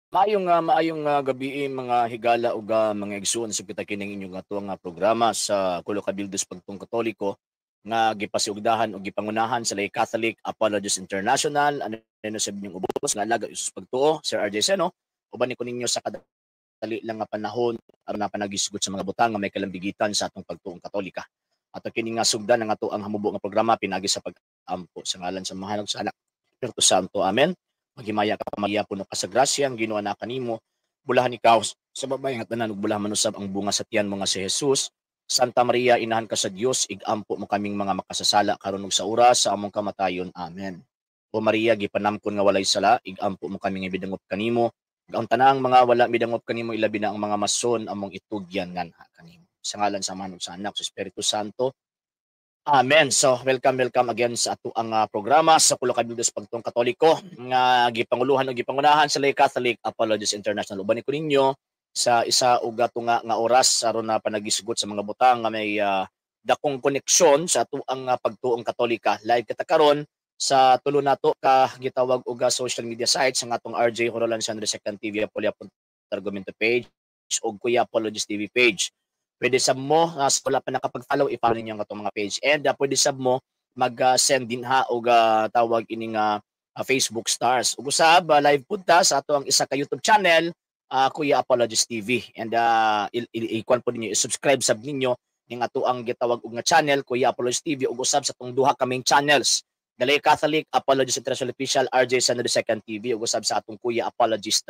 Maayong gabi mga higala ug mga igsoon sa kita kining inyong ato nga programa sa Kulo ka Bildos Pagtong Katoliko nga gipasiugdahan ug gipangunahan sa Lay Catholic Apologists International ano sa inyong ubos nga alaga Isus pagtuo Sir RJ Seno uban ni ko ninyo sa kadali lang nga panahon aron na panagisgot sa mga butang nga may kalambigitan sa atong pagtuong Katolika. Ato kini nga sugdan ang ato ang hamubo nga programa pinagi sa pag-ampo sa ngalan sa Mahalog sa Anak Espiritu Santo. Amen. Maghimaya ka Maria puno ka sa grasya ang Ginoo na kanimo. Bulahan ikaw sa babae nga tanan ug bulahan manusab ang bunga sa tiyan mo nga si Jesus. Santa Maria inahan ka sa Dios igampo mo kaming mga makasasala karon ug sa oras sa among kamatayon. Amen. O Maria gipanamkon nga walay sala igampo mo kaming ibidangop kanimo. Ang tanang mga wala midangop kanimo ilabi na ang mga mason among itugyan nganha kanimo. Sa ngalan sa Manong sa Anak sa Espiritu Santo. Amen. So, welcome again sa ato ang programa sa Kulo ka Bildos Pagtong Katoliko nga gipanguluhan o gipangunahan sa Lay Catholic Apologists International. Uban ko ninyo sa isa ug ato nga oras aron na panagisgot sa mga butang nga may dakong koneksyon sa ato ang pagtuong Katolika. Live kita karon sa tulo nato ka gitawag og social media sites ang atong RJ Horolan Sandre Second TV Apolia Argumento page ug Kuya Apologist TV page. Pwede sab mo sa wala pa nakapag-follow i-follow ninyo ang atong mga page and pwede sab mo mag-send din ha og tawag ining Facebook stars. Ug usab live pud ta sa ato ang isa ka YouTube channel Kuya Apologist TV and i-kuan po ninyo i-subscribe sab ninyo ning ato ang gitawag og nga channel Kuya Apologist TV ug usab sa tong duha kaming channels The Lay Catholic Apologist International Official RJ Sandro II TV ug usab sa atong Kuya Apologist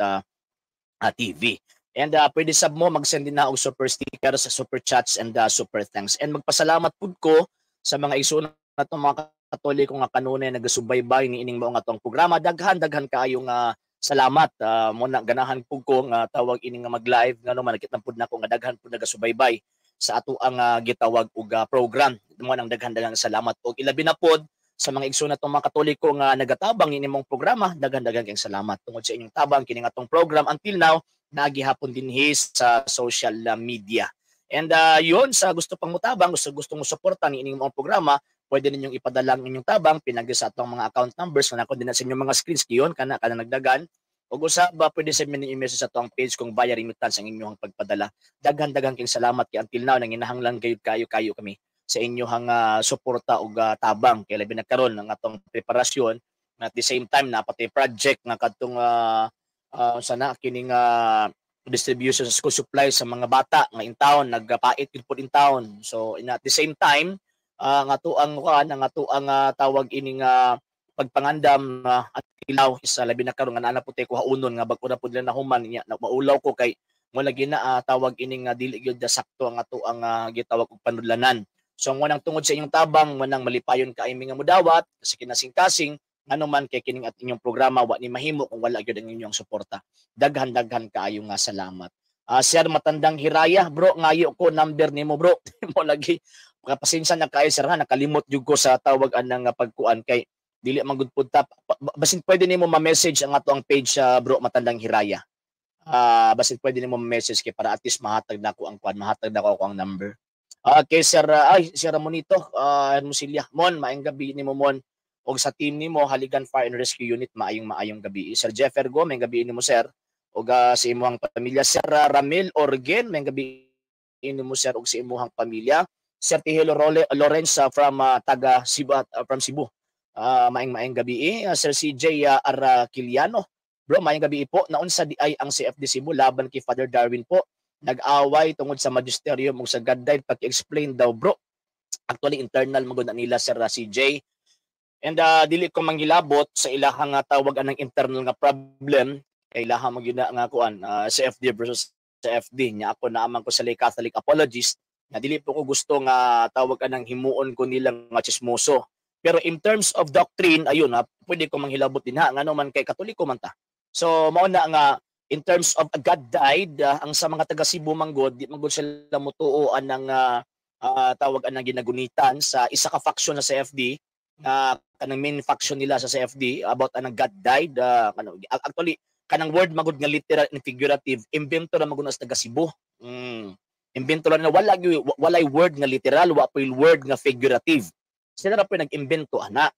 TV. And pwede sab mo mag-send din na og super stickers, super chats and super thanks. And magpasalamat pud ko sa mga igsoon natong mga Katoliko nga kanunay nagasubaybay ni ining mao nga atong programa. Daghan kaayo nga salamat. Mo na ganahan pud ko nga tawag ining nga mag-live ngano man nakita pud nako nga daghan pud nagasubaybay sa ato ang gitawag og program. Mo nang daghan salamat og ilabi na pod sa mga igsoon natong mga Katoliko nga nagatabang ini mong programa. Daghan kayong salamat tungod sa inyong tabang kini nga atong program until now nagihapon din sa social media. And yun, sa gusto pang mutabang, gusto mo suporta ni inyong mga programa, pwede ninyong ipadala ang inyong tabang, pinagi sa atong mga account numbers, na nako din na sa inyong mga screens, kiyon, kana nagdagan. O usab ba, pwede sa minyo i-message sa atong page kung via remittance ang inyong pagpadala. Daghan kayong salamat kay until now, nanginahanglan kayo kami sa inyong suporta o tabang. Kaya labi nagkaroon ng atong preparasyon, at the same time, napatay project nga katong sana kining distribution sa school supplies sa mga bata nga in town nagpait gid pud in town. So at the same time nga to ang tawag ining pagpangandam at ilaw isa labi na karon nga ana puti ko haunon nga bag-o na pud na human niya maulaw ko kay mo lagi na tawag ining dili gyud sakto nga to ang gitawag og panudlanan. So mo nang tungod sa inyong tabang mo nang malipayon ka imong mudawat sa kinasing-kasing ano man kay kining at inyong programa wa ni mahimo kung wala gyud ang inyong suporta. Daghan kaayo nga salamat. Sir Matandang Hiraya, bro, ngayo ko number nimo bro. Mo lagi pasensya na kayo sir ha, nakalimot jud ko sa tawag anang pagkuan kay dili man gud pud ta. Basin pwede nimo ma-message ang ato ang page bro Matandang Hiraya. Basin pwede nimo ma-message kay para at least mahatag nako ang kuan, mahatag nako ang number. Kay sir sir Monito, Hermosilya, Mon, maayong gabi nimo Mon. Og sa team nimo Haligan Fire and Rescue Unit maayong gabi. Sir Jeffer Go, may gabi nimo sir. Og sa imong pamilya Sir Ramil Orgen, may gabi nimo sir og sa imong pamilya. Sir Tihelo Lawrence from taga Cebu from Cebu. Maayong gabi. Sir CJ Arquiliano. Bro, maayong gabi po. Naunsa di ay ang CFD Cebu laban kay Father Darwin po. Nag-away tungod sa magisterium ug sa God died paki-explain daw bro. Actually internal magud na nila Sir CJ. And dili ko manghilabot sa ilahang tawag anang internal nga problem kay ilahang magyud nga kuan CFD versus CFD nya ako naaman ko sa Lay Catholic Apologist na dili po ko gusto nga tawag anang himuon ko nilang nga chismoso. Pero in terms of doctrine ayun pwede ko manghilabot din ngano man kay Katoliko man ta. So mao na nga in terms of God died ang sa mga taga Cebu manggod di manggod sila motuo anang tawag anang ginagunitan sa isa ka faction sa CFD kanang main faction nila sa CFD about anang God died actually kanang word magud nga literal and figurative invento ra magud sa taga Cebu. Invento ra na walay word nga literal wa pa word nga figurative. Sila ra pa nag-imbento ana.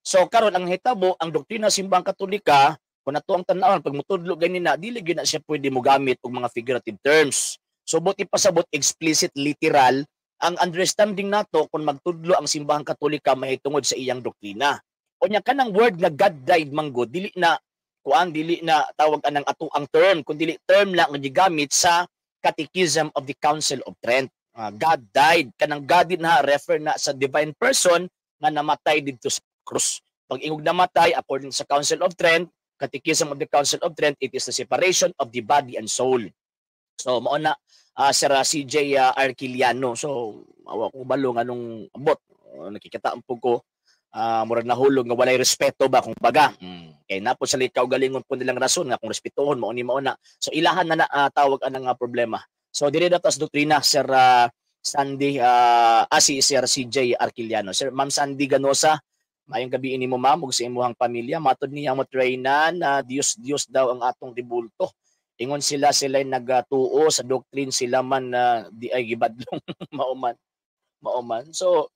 So karon ang hitabo ang doktrina simbang Katolika Kung nato ang tan-awon pag mutudlo gani na dili gyud na siya pwede mo gamit og mga figurative terms. So buti pasabot explicit literal ang understanding nato kung magtudlo ang simbahang Katolika mahitungod sa iyang doktrina. Unya kanang word nga God died manggo dili na dili na tawag anang ato ang term kundi term lang nga gigamit sa Catechism of the Council of Trent. God died kanang God din na refer na sa divine person nga namatay didto sa krus. Pag ingog namatay according sa Council of Trent, Catechism of the Council of Trent, it is the separation of the body and soul. So mao na Sir CJ Arquiliano. So awa ko balo nga nung abot nakikita ang ko murag nahulog nga walay respeto ba kung baga. Kay napo sa likaw galingon po nilang rason nga kung respetuhon mao ni mao na. So ilahan na tawag anang problema. So diri datas doktrina Sir Sandy si Sir CJ Arquiliano. Sir Ma'am Sandy Ganosa, mayong gabi ini mo ma'am ug sa imuhang pamilya. Matod niya mo trainan na Dios daw ang atong ribulto. Ingon sila'y nagatuo sa doctrine sila man na di ay gibadlong mauman. So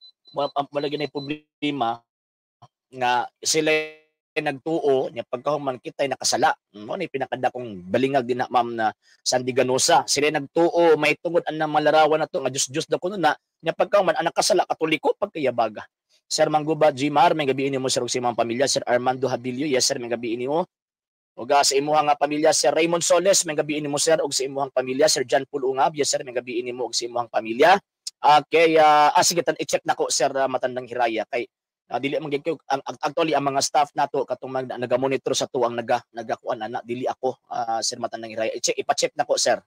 malagi na problema nga sila nagtuo nya pagkahuman kitay nakasala. Mo ni pinakadakong balingag din na ma'am na Sandy Ganosa. Sila nagtuo may tungod an malarawan na to nga Dios daw kuno na nya pagkahuman ang nakasala Katoliko pagkayabaga. Sir Mangguba Gmar, may gabi ini mo sir ug sa imong pamilya. Sir Armando Habilio, yes sir, may gabi ini mo. Ug sa imuhang pamilya Sir Raymond Soles, may gabi ini mo sir ug sa imuhang pamilya. Sir John Paul Ungab, yes sir, may gabi ini mo ug sa imuhang pamilya. Okay, sige i-check nako sir Matandang Hiraya kay dili man gyud actually ang mga staff nato katong naga-monitor sa tuang nagakuan ana dili ako sir Matandang Hiraya. Ipa-check nako sir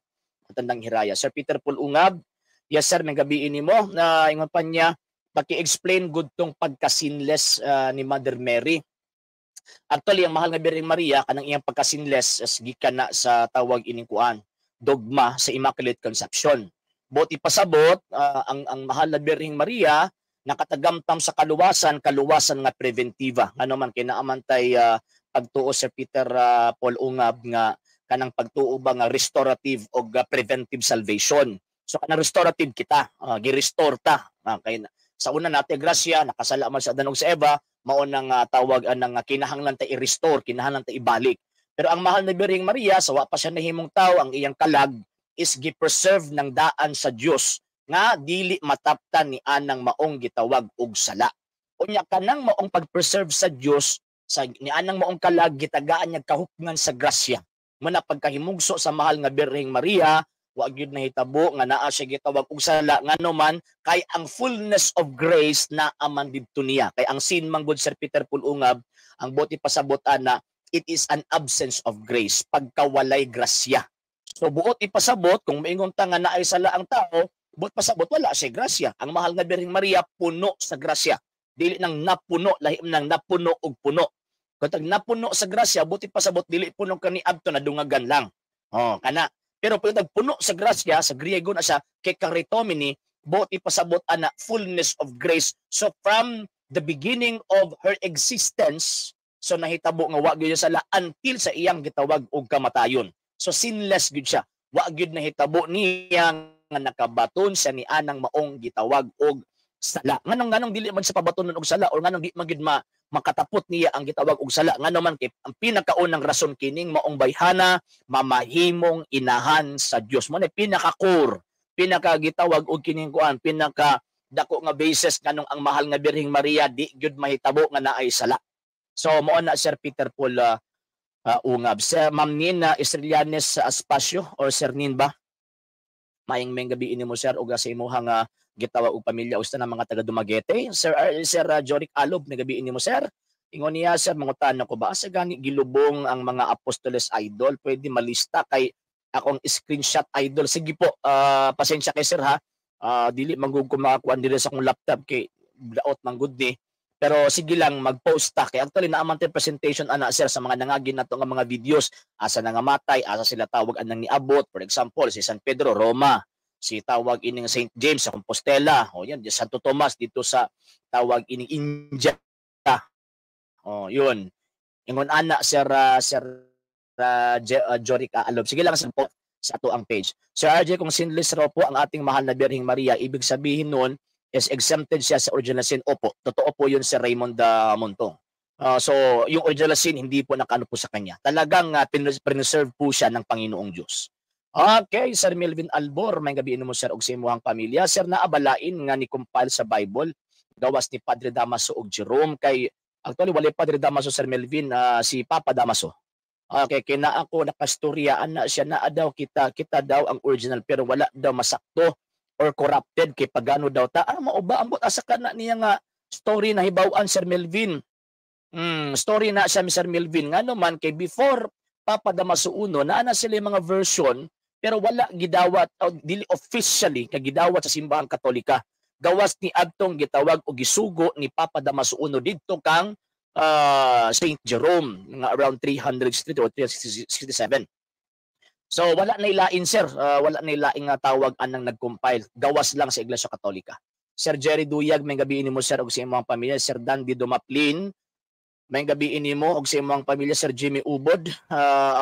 Matandang Hiraya. Sir Peter Paul Ungab, yes sir, may gabi ini mo na ingon pa niya paki-explain good tong pagka-sinless ni Mother Mary. Actually, ang mahal nga Birheng Maria kanang iyang pagka-sinless gikan na sa tawag ining kuan dogma sa Immaculate Conception. Buti pasabot ang mahal na Birheng Maria nakatagamtam sa kaluwasan nga preventiva. Ano man kay naaman tay pagtuo Sir Peter Paul Ungab nga kanang pagtuo ba nga restorative o preventive salvation. So kanang restorative kita, gi-restore ta kay sa una natin grasya nakasala man sa Adan ug sa Eva mao nang tawag anang kinahanglan ta i-restore, kinahanglan ta ibalik. Pero ang mahal na Birheng Maria sa wa pa siya nahimong tawo ang iyang kalag is gi-preserve ng daan sa Dios nga dili mataptan ni anang maong gitawag og sala. Unya kanang maong pag-preserve sa Dios sa ni anang maong kalag gitagaan niya kahupngan sa grasya. Muna pagkahimugso sa mahal nga Birheng Maria wa gyud nahitabo nga naa siya gitawag og sala ngano man kay ang fullness of grace na aman didto niya. Kay ang sin manggod Sir Peter Paul Ungab ang buti pasabot na it is an absence of grace, pagkawalay grasya. So buot ipasabot kung maingon ta nga naay sala ang tao, buot pasabot wala siya grasya. Ang mahal nga Birheng Maria puno sa grasya. Dili nang napuno, lahim nang napuno og puno. Kung napuno sa grasya, buti pasabot dili puno kani adto na dungagan lang. Kana. Pero pag nagpuno sa grasya, sa Griego na siya, kekaritomini, buti pasabot ana fullness of grace. So from the beginning of her existence, so nahitabo nga wa gyud sala until sa iyang gitawag og kamatayon. So sinless gyud siya. Wa gyud nahitabo niya nga nakabaton siya ni anang maong gitawag og sala. Nganong dili man sa pabatonon og sala or nganong di man gyud makatapot niya ang gitawag og sala ngano man kay ang pinakaunang rason kining maong bayhana mamahimong inahan sa Dios mo na pinaka-core pinaka-gitawag og kining kuan pinaka dako nga basis nganong ang mahal nga Birheng Maria di gyud mahitabo nga naay sala. So mao na Sir Peter Paul Ungab. Sir Ma'am Nina Estrelianes Aspacio or Sir Nin ba? Maayong may gabi ini mo sir og sa imuhang gitawag og pamilya usta ng mga taga Dumaguete. Sir Joric Alob na gabi ini mo sir. Ingon niya sir mangutan ko ba sa gani gilubong ang mga apostoles idol pwede malista kay akong screenshot idol. Sige po pasensya kay sir ha. Dili manggug ko makakuan diri sa akong laptop kay daot manggud ni. Pero sige lang mag-post ta kay actually naaman tay presentation ana sir sa mga nangagin nato nga mga videos asa nangamatay asa sila tawag anang niabot for example si San Pedro Roma, si tawag ining St. James sa Compostela, o yan Santo Tomas dito sa tawag ining India. Yun. Ingon ana sir Joric Alob. Sige lang sa ato ang page. Sir RJ, kung sinless raw po ang ating mahal na Birheng Maria, ibig sabihin nun is exempted siya sa original sin. Opo, totoo po yun si Raymond Montong. So yung original sin hindi po nakaano po sa kanya. Talagang preserve po siya ng Panginoong Diyos. Okay, Sir Melvin Albor, may gabi mo sir og sa imuhang pamilya. Sir, naabalain nga ni compile sa Bible gawas ni Padre Damaso og Jerome kay actually wala Padre Damaso Sir Melvin, si Papa Damaso. Okay, kina ako nakastoryaan na siya na daw kita daw ang original pero wala daw masakto or corrupted kay pagano daw ta. Mao ba ambot asa kana niya nga story na hibaw-an Sir Melvin. Story na siya Sir Melvin nga naman kay before Papa Damaso Uno naa na sila yung mga version pero wala gidawat o dili officially kay gidawat sa simbahang Katolika. Gawas ni adtong gitawag o gisugo ni Papa Damaso Uno didto kang Saint Jerome nga around 360 or 367. So wala na ilain sir, wala na ilain nga tawag anang nag-compile. Gawas lang sa Iglesia Katolika. Sir Jerry Duyag, may gabi nimo sir og sa imong pamilya. Sir Dandy Dumaplin, may gabi nimo og sa imong pamilya. Sir Jimmy Ubod,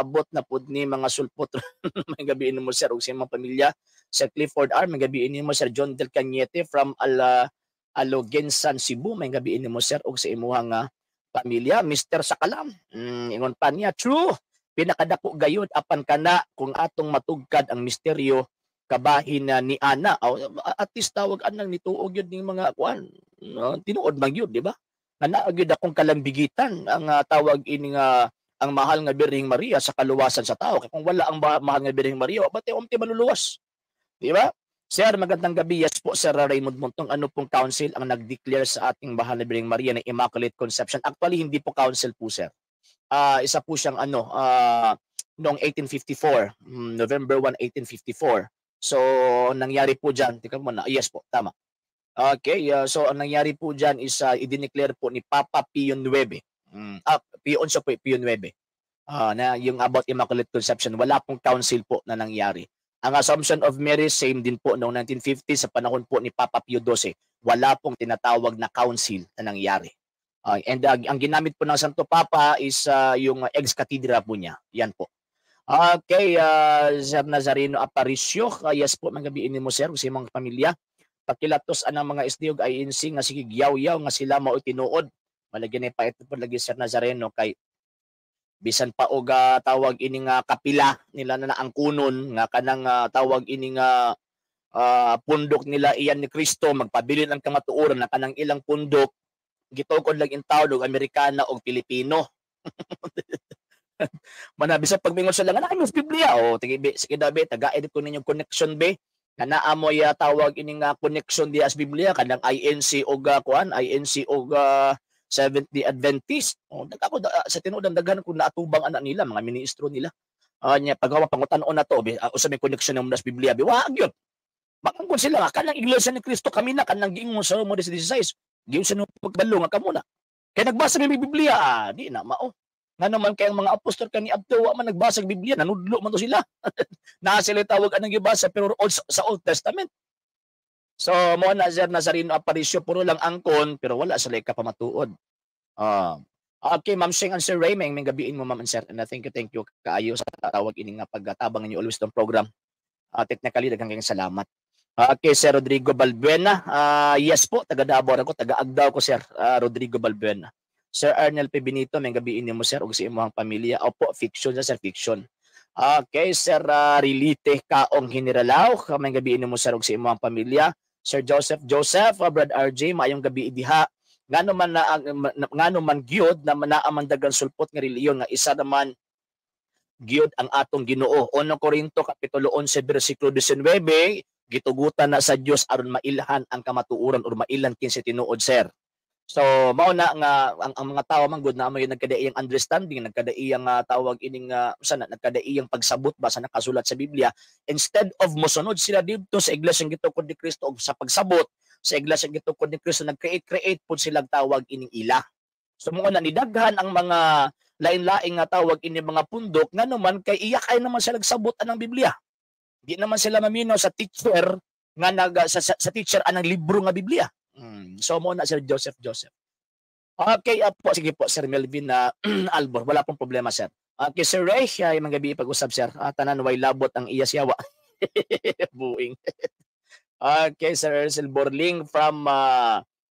abot na pud ni mga sulpot. May gabi nimo sir og sa imong pamilya. Sir Clifford R, may gabi nimo Sir John Del Cañete from Alogensan, Cebu. May gabi nimo sir og sa imong pamilya. Mr. Sakalam, ingon pa niya, true, pinakadako gayud apan kana kung atong matugkad ang misteryo kabahin na ni Ana. At least tawag anang nituog yun ng mga kuan. Tinuod man yun, di ba? Ana gyud akong kalambigitan ang tawag ini nga ang mahal nga Birheng Maria sa kaluwasan sa tao. Kung wala ang mahal nga Birheng Maria, bate umti maluluwas. Di ba? Sir, magandang gabi. Yes po, Sir Raymond Montong. Ano pong council ang nag-declare sa ating mahal na Birheng Maria ng Immaculate Conception? Actually, hindi po council po, Sir. Isa po siyang noong 1854, November 1, 1854. So, nangyari po dyan. Tika muna. Yes po, tama. Okay, so ang nangyari po dyan is i-declare po ni Papa Pio IX. Pio XI po, Pio IX. Na yung about Immaculate Conception, wala pong council po na nangyari. Ang Assumption of Mary, same din po noong 1950 sa panahon po ni Papa Pio XII. Wala pong tinatawag na council na nangyari. And ang ginamit po ng Santo Papa is yung ex cathedra po niya. Yan po. Okay, Sir Nazareno Aparicio. Yes po, magabiin mo sir, sa mga pamilya. Pakilatos anang mga SDO INC nga sige giyaw-yaw nga sila mao tinuod. Malagyan ni pa ito po lagi Sir Nazareno kay bisan pa og tawag ini nga kapila nila na ang kunon nga kanang tawag ini nga pundok nila iyan ni Kristo magpabilin ang kamatuoran na kanang ilang pundok gitukod lang in tawag og Amerikana og Pilipino. Manabisa pagmingon sila nga nakimis Biblia sige dabe taga-edit ko ninyo connection be kana amoy tawag ini nga connection di as Biblia kanang INC og INC og Seventh-day Adventist. Ako sa tinuod daghan ko naatubang anak nila, mga ministro nila. Nya paghawa pangutan-on na to, usa may connection ng sa Biblia, wa gyud. Makangkon sila nga kanang iglesia ni Kristo kami na kanang giingon sa Romans 16. Giun sa pagbalo nga kamo na. Kay nagbasa mi Biblia, di na mao. Nga naman kay ang mga apostol kani adto wa man nagbasa ng Biblia, nanudlo man to sila. Na sila tawag anang gibasa pero sa Old Testament. So, mo na Sir Nazareno Aparicio, puro lang angkon, pero wala sila kapamatuod. Okay, Ma'am Sheng and Sir Ray, may gabiin mo, Ma'am and Sir. And thank you kaayo sa tawag ini nga pagtabang ninyo always tong program. Technically, daghang kayong salamat. Okay, Sir Rodrigo Balbuena. Yes po, taga Davao ako, taga Agdao ko, Sir Rodrigo Balbuena. Sir Arnel P. Benito, may gabiin mo, Sir, og sa imong pamilya. Opo, fiction, Sir, fiction. Okay, Sir Rilite Kaong Generalao, may gabiin mo, Sir, og sa imong pamilya. Sir Joseph, Brad RJ, maayong gabi idiha. Ngano man gyud na naamandagan sulpot nga reliyon nga isa naman gyud ang atong Ginoo. 1 Corinto kapitulo 11 bersikulo 19, gitugutan na sa Dios aron mailhan ang kamatuoran or mailhan kinsa tinuod sir. So mao na nga ang mga tawo man gud na may nagkadaiyang understanding, nagkadaiyang tawag ining nagkadaiyang pagsabot ba sa nakasulat sa Biblia, instead of mosunod sila dito sa iglesia gitukod ni Kristo og sa pagsabot sa iglesia gitukod ni Kristo nag-create pud silang tawag ining ila. So mo na nidaghan ang mga lain-laing nga tawag ini mga pundok nga naman kay iya kay naman sila nagsabot anang Biblia. Di naman sila maminaw sa teacher nga sa teacher anang libro nga Biblia. So mo na Sir Joseph. Okay, po sige po Sir Melvin Albor, wala pong problema sir. Okay, Sir Ray, ay magabi pag-usab sir. Tanan way labot ang iya siyawa. Buing. Okay, Sir Ersel Borling from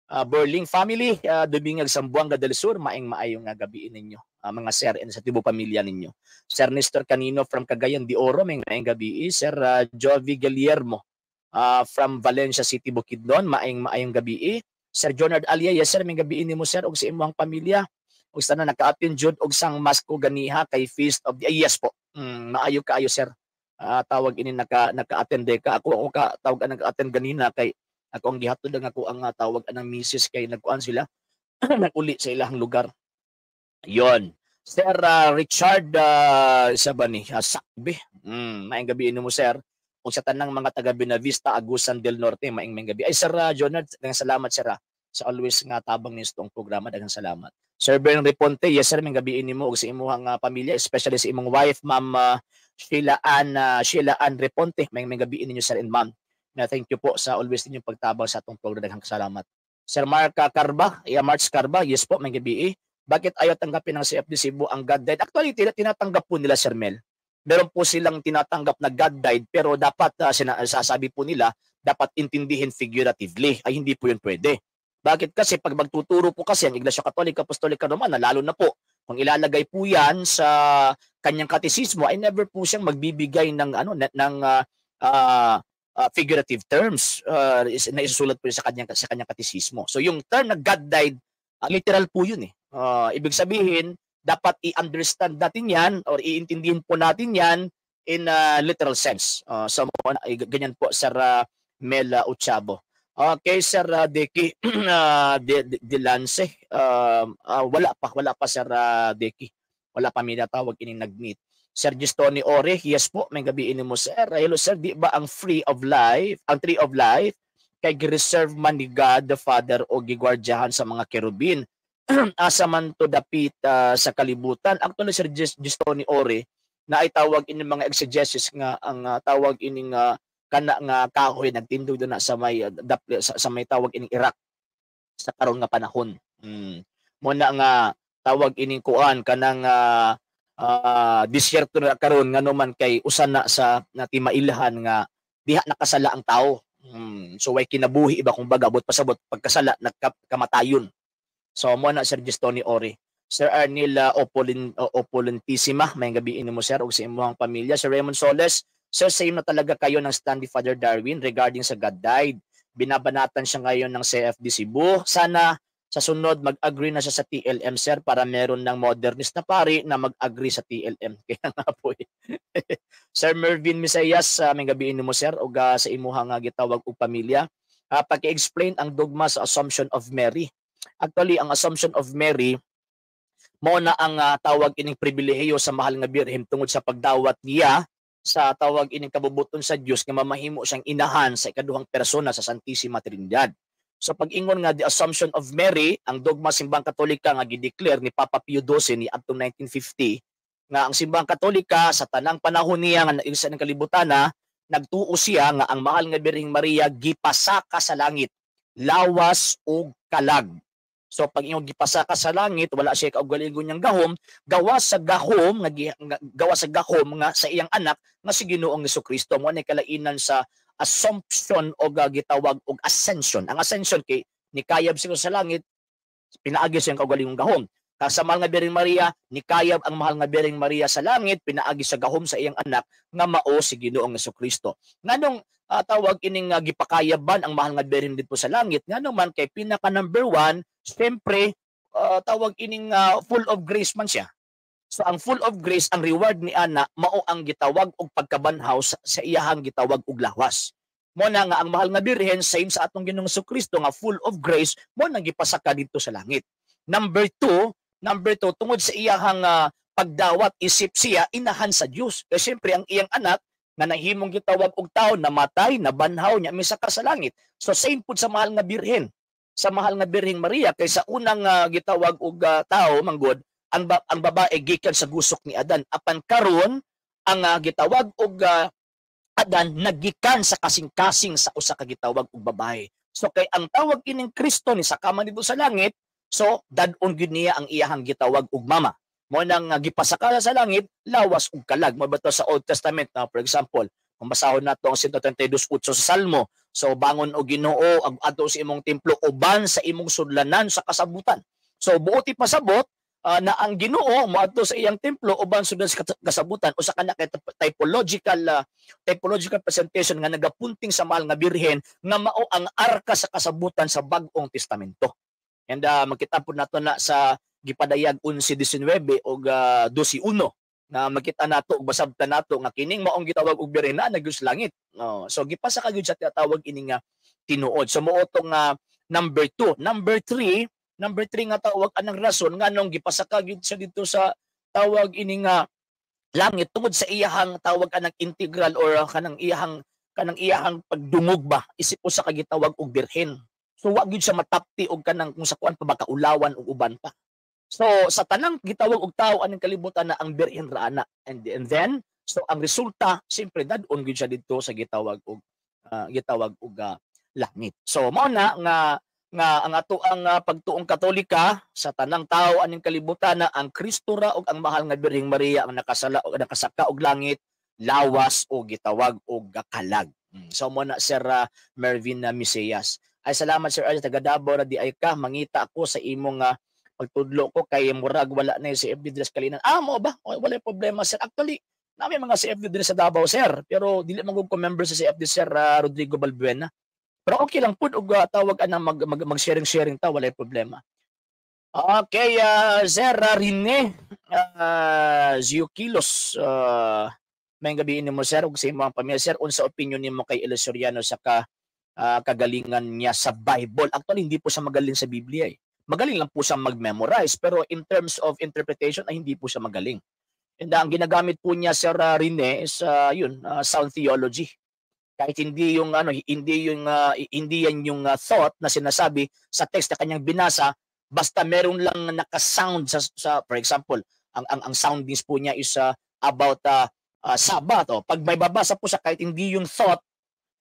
Borling family, Dubingag Sambuanga del Sur, maing maayong nga gabi ninyo. Mga sir and sa tibo pamilya ninyo. Sir Nestor Canino from Cagayan de Oro, maing maayong gabi. Sir Jovi Guillermo from Valencia City, Bukidnon, maayong maayong gabi. Sir Jonard Alia, yes sir, maayong gabi nimo sir, og sa imong pamilya. Og sana naka-attend jud og sang Masko ganiha kay Feast of the yes po. Maayo kaayo sir. Tawag ini naka-attend ka. Ako ka tawag naka-attend ganina kay ako ang gihatod lang ako ang tawag anang misis kay nagkuan sila naguli sa ilang lugar. Yon. Sir Richard isa ba ni Sakbe. Maayong gabi mo sir. Kung sa tanang mga taga Benavista, Agusan del Norte, maayong gabi. Ay sir Jonard, daghang salamat sir sa always nga tabang nitong programa, daghang salamat. Sir Ben Reponte, yes sir, maayong gabi nimo og sa imong pamilya, especially sa imong wife, Ma'am Sheila Ann Reponte. Maayong gabi ninyo sir and ma'am. Na thank you po sa always ninyong pagtabang sa atong programa. Daghang salamat. Sir Mark Carba, March Carba, yes po, may gabi. Bakit ayaw tanggapin ng CFD Cebu ang God died? Actually, tinatanggap po nila, Sir Mel. Meron po silang tinatanggap na God died, pero dapat, sasabi po nila, dapat intindihin figuratively. Ay, hindi po yun pwede. Bakit? Kasi pag magtuturo po kasi ang Iglesia Katolika, Apostolika Romana, lalo na po, kung ilalagay po yan sa kanyang katisismo, ay never po siyang magbibigay ng figurative terms na isusulat po sa kanyang katisismo. So yung term na God died, literal po yun eh. Ibig sabihin, dapat i-understand natin yan or iintindihin po natin yan in a literal sense. So ganyan po Sir Mel Uchabo. Okay, Sir Deki de Lance. Wala pa Sir Deki. Wala pa minatawag ining nag-meet. Sir Gistoni Ore, yes po, may gabi mo sir. Hello sir, di ba ang tree of life kay reserve man ni God the Father o gigwardyahan sa mga kerubin asa man to dapit sa kalibutan. Actually Sir Gistoni Ore, na ay tawag ini mga exegesis nga ang tawag ining kana nga kahoy nagtindog do na sa may tawag ining Iraq sa karon nga panahon. Muna nga tawag ining kuan kanang disyerto na karon nga naman kay usa na sa natimailahan nga diha nakasala ang tao. So way kinabuhi iba kung baga abot pasabot pagkasala nagkamatayon. So mo na Sir Gistoni Ore. Sir Arnil Opulentissima, may gabi mo sir og sa imong pamilya. Sir Raymond Soles, sir same na talaga kayo ng stand ni Father Darwin regarding sa God died. Binabanatan siya ngayon ng CFD Cebu. Sana sa sunod, mag-agree na siya sa TLM, sir, para meron ng modernist na pari na mag-agree sa TLM. Kaya nga po eh. Sir Mervin Misayas, may gabiin mo, sir, o sa imuhang gitawag o pamilya. Paki-explain ang dogma sa Assumption of Mary. Actually, ang Assumption of Mary, mo na ang tawag ining pribilehiyo sa mahal nga birhen tungod sa pagdawat niya sa tawag ining kabubuton sa Dios nga mamahimo siyang inahan sa ikaduhang persona sa Santissima Trinidad. So pag-ingon nga the Assumption of Mary, ang dogma simbang Katolika nga gideclare ni Papa Pio XII ni adtong 1950 nga ang simbang Katolika sa tanang panahon niya nga naigsa ng kalibutan nagtuo siya nga ang mahal nga Birheng Maria gipasaka sa langit, lawas o kalag. So pag inyong gipasaka sa langit, wala siya kaugalingon niyang gahom, gawas sa gahom nga sa iyang anak nga si Ginoong Jesucristo. Mo ni kalainan sa assumption o gitawag og ascension. Ang ascension kay nikayab siya sa langit, pinaagi siya ang kaugalingong gahom. Sa mahal nga Birheng Maria, nikayab ang mahal nga Birheng Maria sa langit, pinaagi sa gahom sa iyang anak nga mao si Ginoong Jesucristo. Nganong tawag ining gipakayaban ang mahal nga Birheng dito sa langit, nganong man kay pinaka number 1, siyempre tawag ining full of grace man siya. So ang full of grace, ang reward ni ana mao ang gitawag og pagkabanhaw sa iyahang gitawag og lawas. Mo na nga ang mahal nga Birhen same sa atong Ginoong Jesucristo nga full of grace, mo nang gipasaka dito sa langit. Number two, tungod sa iyahang pagdawat isip siya inahan sa Dios. Kasi siyempre ang iyang anak nga nahimong gitawag og tao namatay, nabanhaw niya misaka sa langit. So same pud sa mahal nga Birhen. Sa mahal nga Birheng Maria kay sa unang gitawag og tao manggod ang babae gikan sa gusok ni Adan, apan karon ang gitawag og Adan nagikan sa kasing-kasing sa usa ka gitawag og babae. So kay ang tawag ining Kristo ni sakaman dito sa langit, so dadon gyud niya ang iyahang gitawag og mama. Mo nang gipasaka sa langit, lawas ug kalag. Mo bato sa Old Testament for example, kung basahon nato ang 132:8 sa Salmo, So bangon o Ginoo adto sa imong templo uban sa imong sudlanan sa kasabutan. So buoti pasabot na ang Ginoo moadto sa iyang templo uban sudlan sa kasabutan usa ka na kay typological presentation nga nagapunting sa mahal nga birhen nga mao ang arka sa kasabutan sa Bag-ong Testamento. And makita po nato na sa gipadayag 11:19 o 12:1 na makita nato ug basabtan nato nga kining maong gitawag og birhen na nagyos langit. So gipasa ka gyud sa tinatawag ini nga tinuod. So mao tong number 2. Number 3 nga tawag anang rason nganong gipasa ka gyud siya dito sa tawag ini nga langit tungod sa iyahang tawag anang integral or kanang iyahang pagdungog ba isip usa ka gitawag og birhen. So wa gyud siya matapti og kanang kung sa kuan pa ba kaulawan og uban pa. So sa tanang gitawag og tao anong kalibutan na ang birhen ra ana. And then so ang resulta siyempre dadon gyud siya dito sa gitawag og langit. So mao na nga ang ato ang pagtuong Katolika sa tanang tao aning kalibutan na ang Kristo ra og ang mahal nga Birheng Maria ang nakasaka og langit, lawas o gitawag og kalag. So mo na Sir Mervin Miseyas. Ay salamat Sir Arj taga Davao ra di ay ka mangita ako sa imong pagtudlo ko kay murag wala na si FD Dres Kalinan. Mo ba? Wala problema Sir. Actually, nami mga CFD Dres sa Davao Sir, pero dili man ko member sa CFD Sir Rodrigo Balbuena. Pero okay lang pud og tawag ana mag-sharing ta wala problema. Okay, Sir Rene Zio Kilos, may gabi nimo Sir ug sa imong pamilya Sir unsa opinion nimo kay Elisoriano sa kagalingan niya sa Bible? Actually hindi po siya magaling sa Biblia eh. Magaling lang po siya mag-memorize pero in terms of interpretation ay hindi po siya magaling. And ang ginagamit po niya Sir Rene is sound theology. Kahit hindi yung hindi yan yung thought na sinasabi sa text na kanyang binasa, basta meron lang naka-sound sa for example, ang soundings po niya is about Sabbath. Pag may babasa po siya kahit hindi yung thought,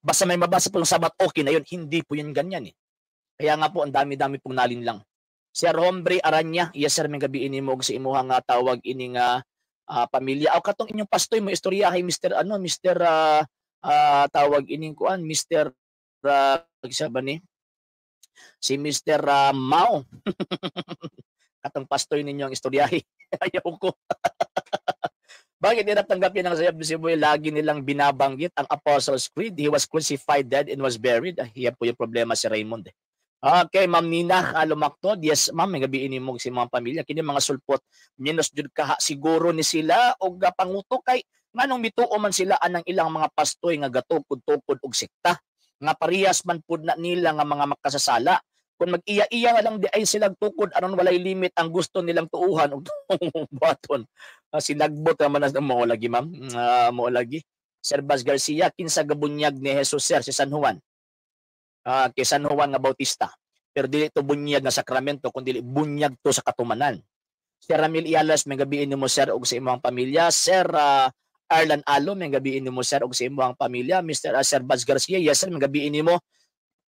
basta may mabasa po yung Sabbath, okay na yun. Hindi po yun ganyan eh. Kaya nga po ang dami-dami pong nalin lang. Sir Hombre Aranya, yes sir, may gabi ini mo sa imuhang tawag ini nga pamilya. O katong inyong pastoy mo istorya kay Mr. Tawag ining kuan Mr. Sabi ni si Mr. Mao. Katong pastoy ninyo ang istoryahe. Ayaw ko. Bakit nila tanggapin ng sayap si Boy? Lagi nilang binabanggit ang Apostles' Creed. He was crucified, dead, and was buried. Yan po yung problema si Raymond. Okay, Ma'am Nina Lumaktod. Yes, Ma'am, may gabi ini mo si mga pamilya. Kini mga sulpot, minus jud ka siguro ni sila o panguto kay nganong mituo man sila anang ilang mga pastoy nga gatukod-tukod og sekta. Nga parehas man pud na nila nga mga makasasala. Kung mag-iya-iya nga lang di ay silang tukod aron walay limit ang gusto nilang tuuhan og baton. Sinagbot naman na mo lagi ma'am. Mo lagi. Sir Bas Garcia kinsa gabunyag ni Jesus Sir si San Juan. Kay San Juan nga Bautista. Pero dili to bunyag nga sakramento kundi bunyag to sa katumanan. Sir Ramil Ialas may gabiin nimo Sir og sa imong pamilya. Sir Arlan Alo may gabiin nimo Sir og sa imong pamilya. Mr. Sir Bas Garcia yes sir may gabiin nimo.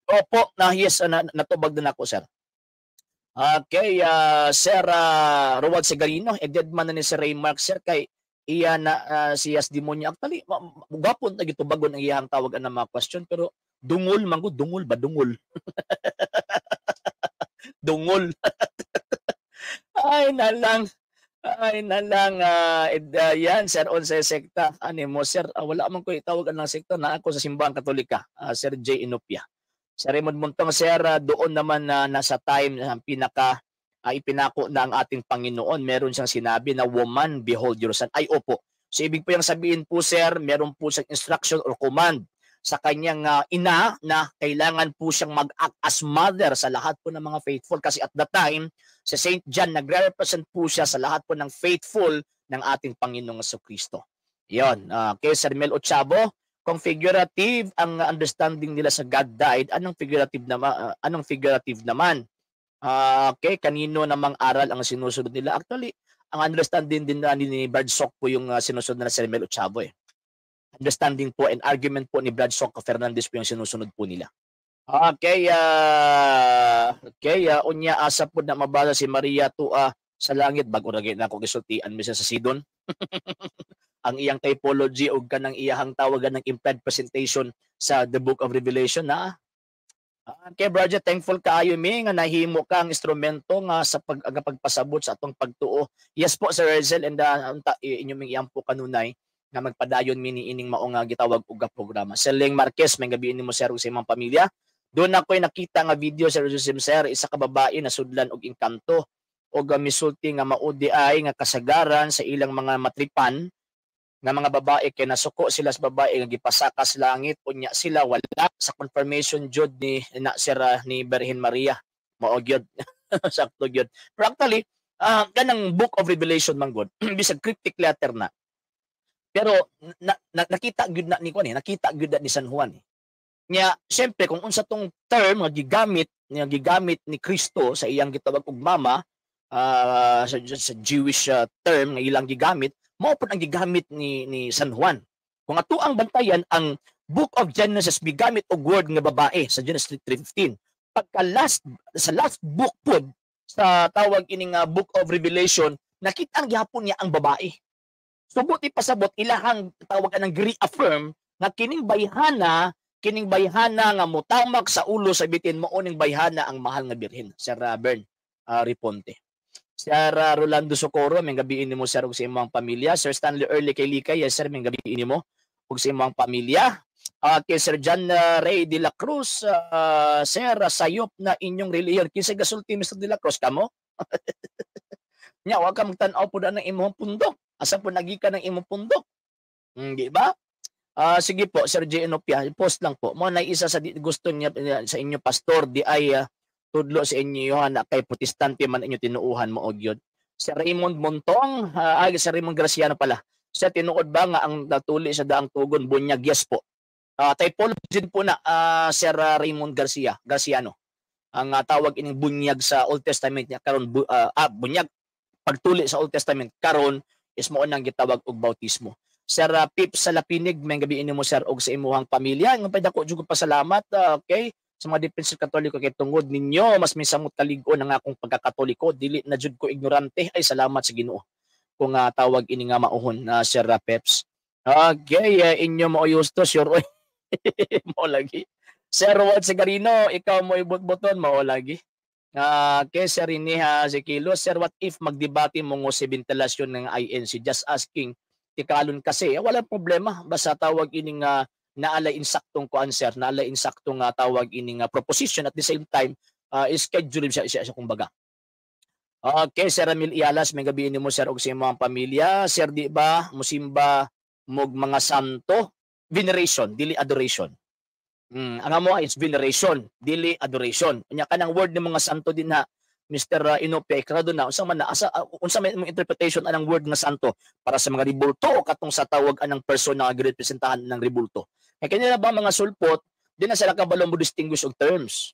Opo, yes, natubag din ako, sir. Okay, Sir Roald Segarino, dead man na ni Sir Raymark, sir, kay iya na siyas demonyo. Actually, gapon na gitubagon ang iyang tawag na mga question, pero dungol, manggo, dungol ba? Dungol. Dungol. Ay na lang, yan, sir, on sa sekta. Mo, sir, wala man ko itawag ang sekta na ako sa simbahan katolika, Sir J. Inopia. Sa Raymond Montong, sir, doon naman na nasa time na ipinako na ang ating Panginoon. Meron siyang sinabi na woman, behold your son. Ay, opo. So, ibig po yung sabihin po, sir, meron po siyang instruction or command sa kanyang ina na kailangan po siyang mag-act as mother sa lahat po ng mga faithful. Kasi at the time, si St. John, nagre-represent po siya sa lahat po ng faithful ng ating Panginoong Jesucristo. Yun. Kay Sir Mel Ochavo, kung figurative ang understanding nila sa God died, anong figurative naman? Okay, kanino namang aral ang sinusunod nila? Actually, ang understanding din ni Brad Sok po yung sinusunod na Sir Mel Ochavo eh. Understanding po and argument po ni Brad Sok Fernandez po yung sinusunod po nila. Okay, unya asa po na mabasa si Maria to sa langit bago ra na ako gisultian misa sa Sidon. Ang iyang typology o kanang iyahang tawagan ng implied presentation sa the Book of Revelation na kay Brother, thankful kaayo mi nga nahimo ka ang instrumento nga sa nga pagpasabot sa atong pagtuo. Yes po Sir Rizel, and inyo ming iyampo kanunay nga magpadayon mi ni ining mao nga gitawag og programa. Selling Marquez, may gabi nimo sir ug sa imong pamilya. Doon ako'y nakita nga video Sir Joseph Sir, isa ka babae na sudlan og engkanto og misulti nga maudi ay nga kasagaran sa ilang mga matripan nga mga babae kay nasuko sila sa babae nga gipasaka sa langit unya sila wala sa confirmation jud ni na Sir ni Birhen Maria mao gyud sakto gyud. Pero actually kanang Book of Revelation man gud bisag cryptic letter na pero nakita gyud na ni ko nakita gyud na ni San Juan nya syempre kung unsa tong term nga gigamit ni Kristo sa iyang gitawag og mama sa Jewish term nga ilang gigamit mao pud ang gigamit ni San Juan. Kung ato ang bantayan ang Book of Genesis bigamit og word nga babae sa Genesis 3:15. Pagka sa last book pud sa tawag ining Book of Revelation nakita ang gihapon niya ang babae. So buti pasabot ilahang tawag ang reaffirm nga kining bayhana nga mutamak sa ulo sa bitin mao ning bayhana ang mahal nga birhen Sir Bern Riponte. Sir Rolando Socorro, may gabiin nimo sir ug sa imong pamilya. Sir Stanley Early kay Likay, yes sir, may gabiin nimo ug sa imong pamilya. Kay Sir John Ray de la Cruz, sir, sayop na inyong reliyon. Kinsa gasulti Mr. de la Cruz kamo? Nya wa ka magtan-aw pud ang imong pundok. Asa po nagikan ng imong pundok? Di ba? Sige po, Sir J. Enopia, post lang po. Mo na isa sa gusto niya sa inyo pastor di ay tudlo sa inyo na kay protestante man inyo tinuuhan mo og yun. Si Raymond Montong, si Raymond Graciano pala. Siya tinuod ba nga ang natuli sa daang tugon bunyag? Yes po. Typology po na Sir Raymond Graciano. Ang tawag ining bunyag sa Old Testament niya karon bunyag pagtuli sa Old Testament karon is mao nang gitawag og bautismo. Sir Pip Salapinig, may gabi mo sir og sa imuhang pamilya. Ang pagdako jud pasalamat, okay? Sa mga defensor katoliko kay tungod ninyo mas misamot kaligon ang akong pagkakatoliko dili na jud ko ignorante ay salamat sa Ginoo kung tawag ini nga mauhon na Sir Peps. Okay, inyo mo yusto sure mo lagi. Sir Rod Segarino, ikaw mo ibot-boton mo lagi. Kay Sir Iniha si Kilo, sir, what if magdebate mo ngo si ventilasyon ng INC? Just asking, tikalon kasi, wala problema. Basta tawag ini nga naalay insaktong answer, naalay insaktong tawag ini nga proposition at the same time, schedule siya kumbaga. Okay, Sir Ramil Ialas, may gabihin mo sir og sa imong pamilya. Sir, di ba, musimba mog mga santo, veneration, dili adoration. Ang amo is veneration, dili adoration. Unya kanang word ng mga santo din na Mr. Inopia ikrado na unsa man na unsa may interpretation anang word nga santo para sa mga ribulto o katong sa tawag anang persona nga girepresentahan ng ribulto. Kay kanila ba mga sulpot, di na sila kabalo mo distinguish og terms.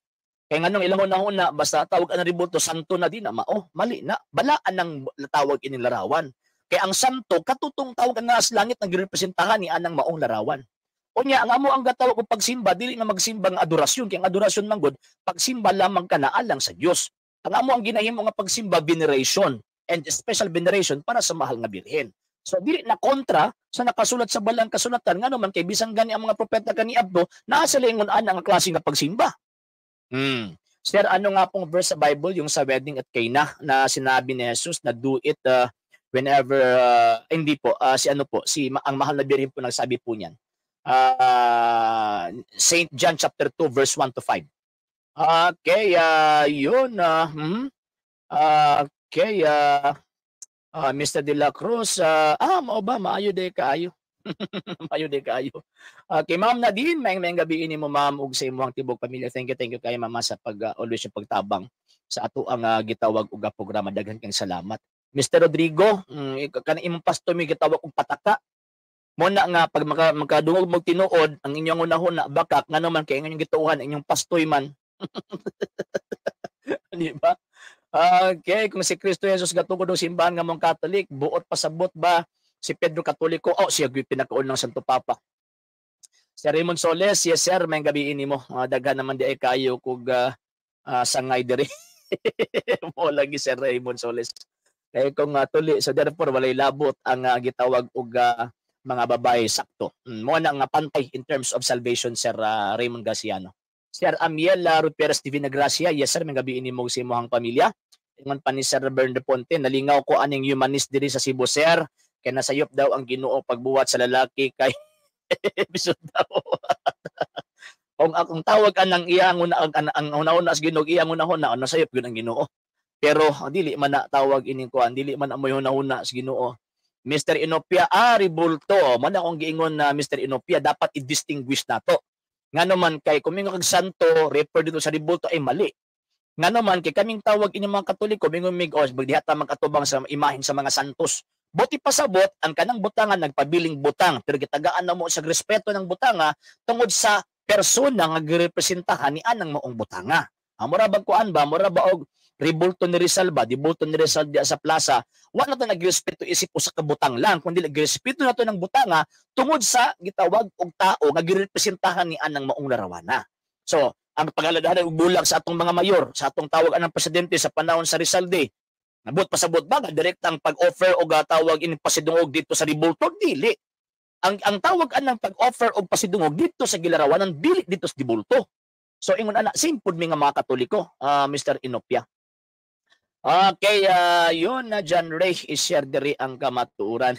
Kay nganong ilang una basta tawag anang ribulto santo na di na mao, mali na. Balaan ang tawag ining larawan. Kay ang santo katutong tawag nga sa langit nga girepresentahan ni anang maong larawan. Unya ang amo ang gatawag og pagsimba dili na magsimbang adorasyon kay ang adorasyon man gud pagsimba lamang kana alang sa Dios. Ang amo ang ginahimo nga pagsimba veneration and special veneration para sa mahal nga birhen. So dili na kontra sa nakasulat sa balang kasulatan ngano man kay bisan gani ang mga propeta kani Abdo naa sa lingon ana nga klase nga pagsimba. Sir, ano nga pong verse sa Bible yung sa wedding at Cana na sinabi ni Jesus na do it whenever hindi po si ano po si ang mahal na birhen po nagsabi po niyan. Saint John chapter 2 verse 1 to 5. Okay, yun. Okay, Mr. De La Cruz, mao ba maayo day kaayo. Maayo day kaayo. Okay, Ma'am Nadine, may gabi ini mo ma'am ug sa imong tibok pamilya. Thank you kay mama sa always yung pagtabang sa ato ang gitawag og programa. Daghan kang salamat. Mr. Rodrigo, kanang imong pastor mi gitawag og pataka. Mo na nga pag makadungog mo tinuod ang inyong unahon bakak nga naman kay inyong gituuhan inyong pastoy man. Di ba? Okay, kung si Kristo Jesus gatungod og simbahan nga mong Catholic, buot pasabot ba si Pedro Katoliko? Siya gyud pinakaon ng Santo Papa. Si Raymond Soles, yes sir, may gabi ini mo. Daghan naman di ay kayo kog sangay diri. Mo lagi si Raymond Soles. Kay kung tuli so therefore walay labot ang gitawag og mga babae sakto. Mo na nga pantay in terms of salvation, Sir Raymond Garciano. Sir Amiel Ruperas TV Nagracia, yes sir, may gabi mo sa imong pamilya. Ingon pa ni Sir Bern de Ponte, nalingaw ko aning humanist diri sa Cebu, sir. Kaya nasayop daw ang Ginoo pagbuwat sa lalaki kay episode daw. Kung akong tawag anang iyang ang una-una sa Ginoo, iyang una-una, nasayop gyud ang Ginoo. Pero dili man na tawag ining kuan, dili man amoy una-una sa Ginoo. Mr. Inopia, ribulto. Man akong giingon na Mr. Inopia, dapat i-distinguish nato. Nga naman kay kumingo kag santo, refer dito sa ribulto ay mali. Nga naman kay kaming tawag ini mga Katoliko, mingon mig os bagdihata magkatubang sa imahen sa mga santos. Buti pasabot ang kanang butangan nagpabiling butang, pero gitagaan na mo sa respeto ng butanga tungod sa persona nga girepresentahan ni anang maong butanga. Mura bag kuan ba, mura ba og ribulto ni Rizal ba, dibulto ni Rizal diya sa plaza, wala na nagrespeto isip usa ka butang lang, kundi nagrespeto nato ng butanga tungod sa gitawag og tao nga girepresentahan ni anang maong larawana. So, ang pangaladahan og bulag sa atong mga mayor, sa atong tawag anang presidente sa panahon sa Rizal Day, nabot pasabot ba nga direktang pag-offer og tawag ining pasidungog dito sa ribulto, dili. Ang tawag anang pag-offer og pasidungog dito sa gilarawanan, dili dito sa dibulto. So ingon ana, simpod mi nga mga Katoliko, Mr. Inopia. Okay, yun na John Ray is-share diri ang kamaturan.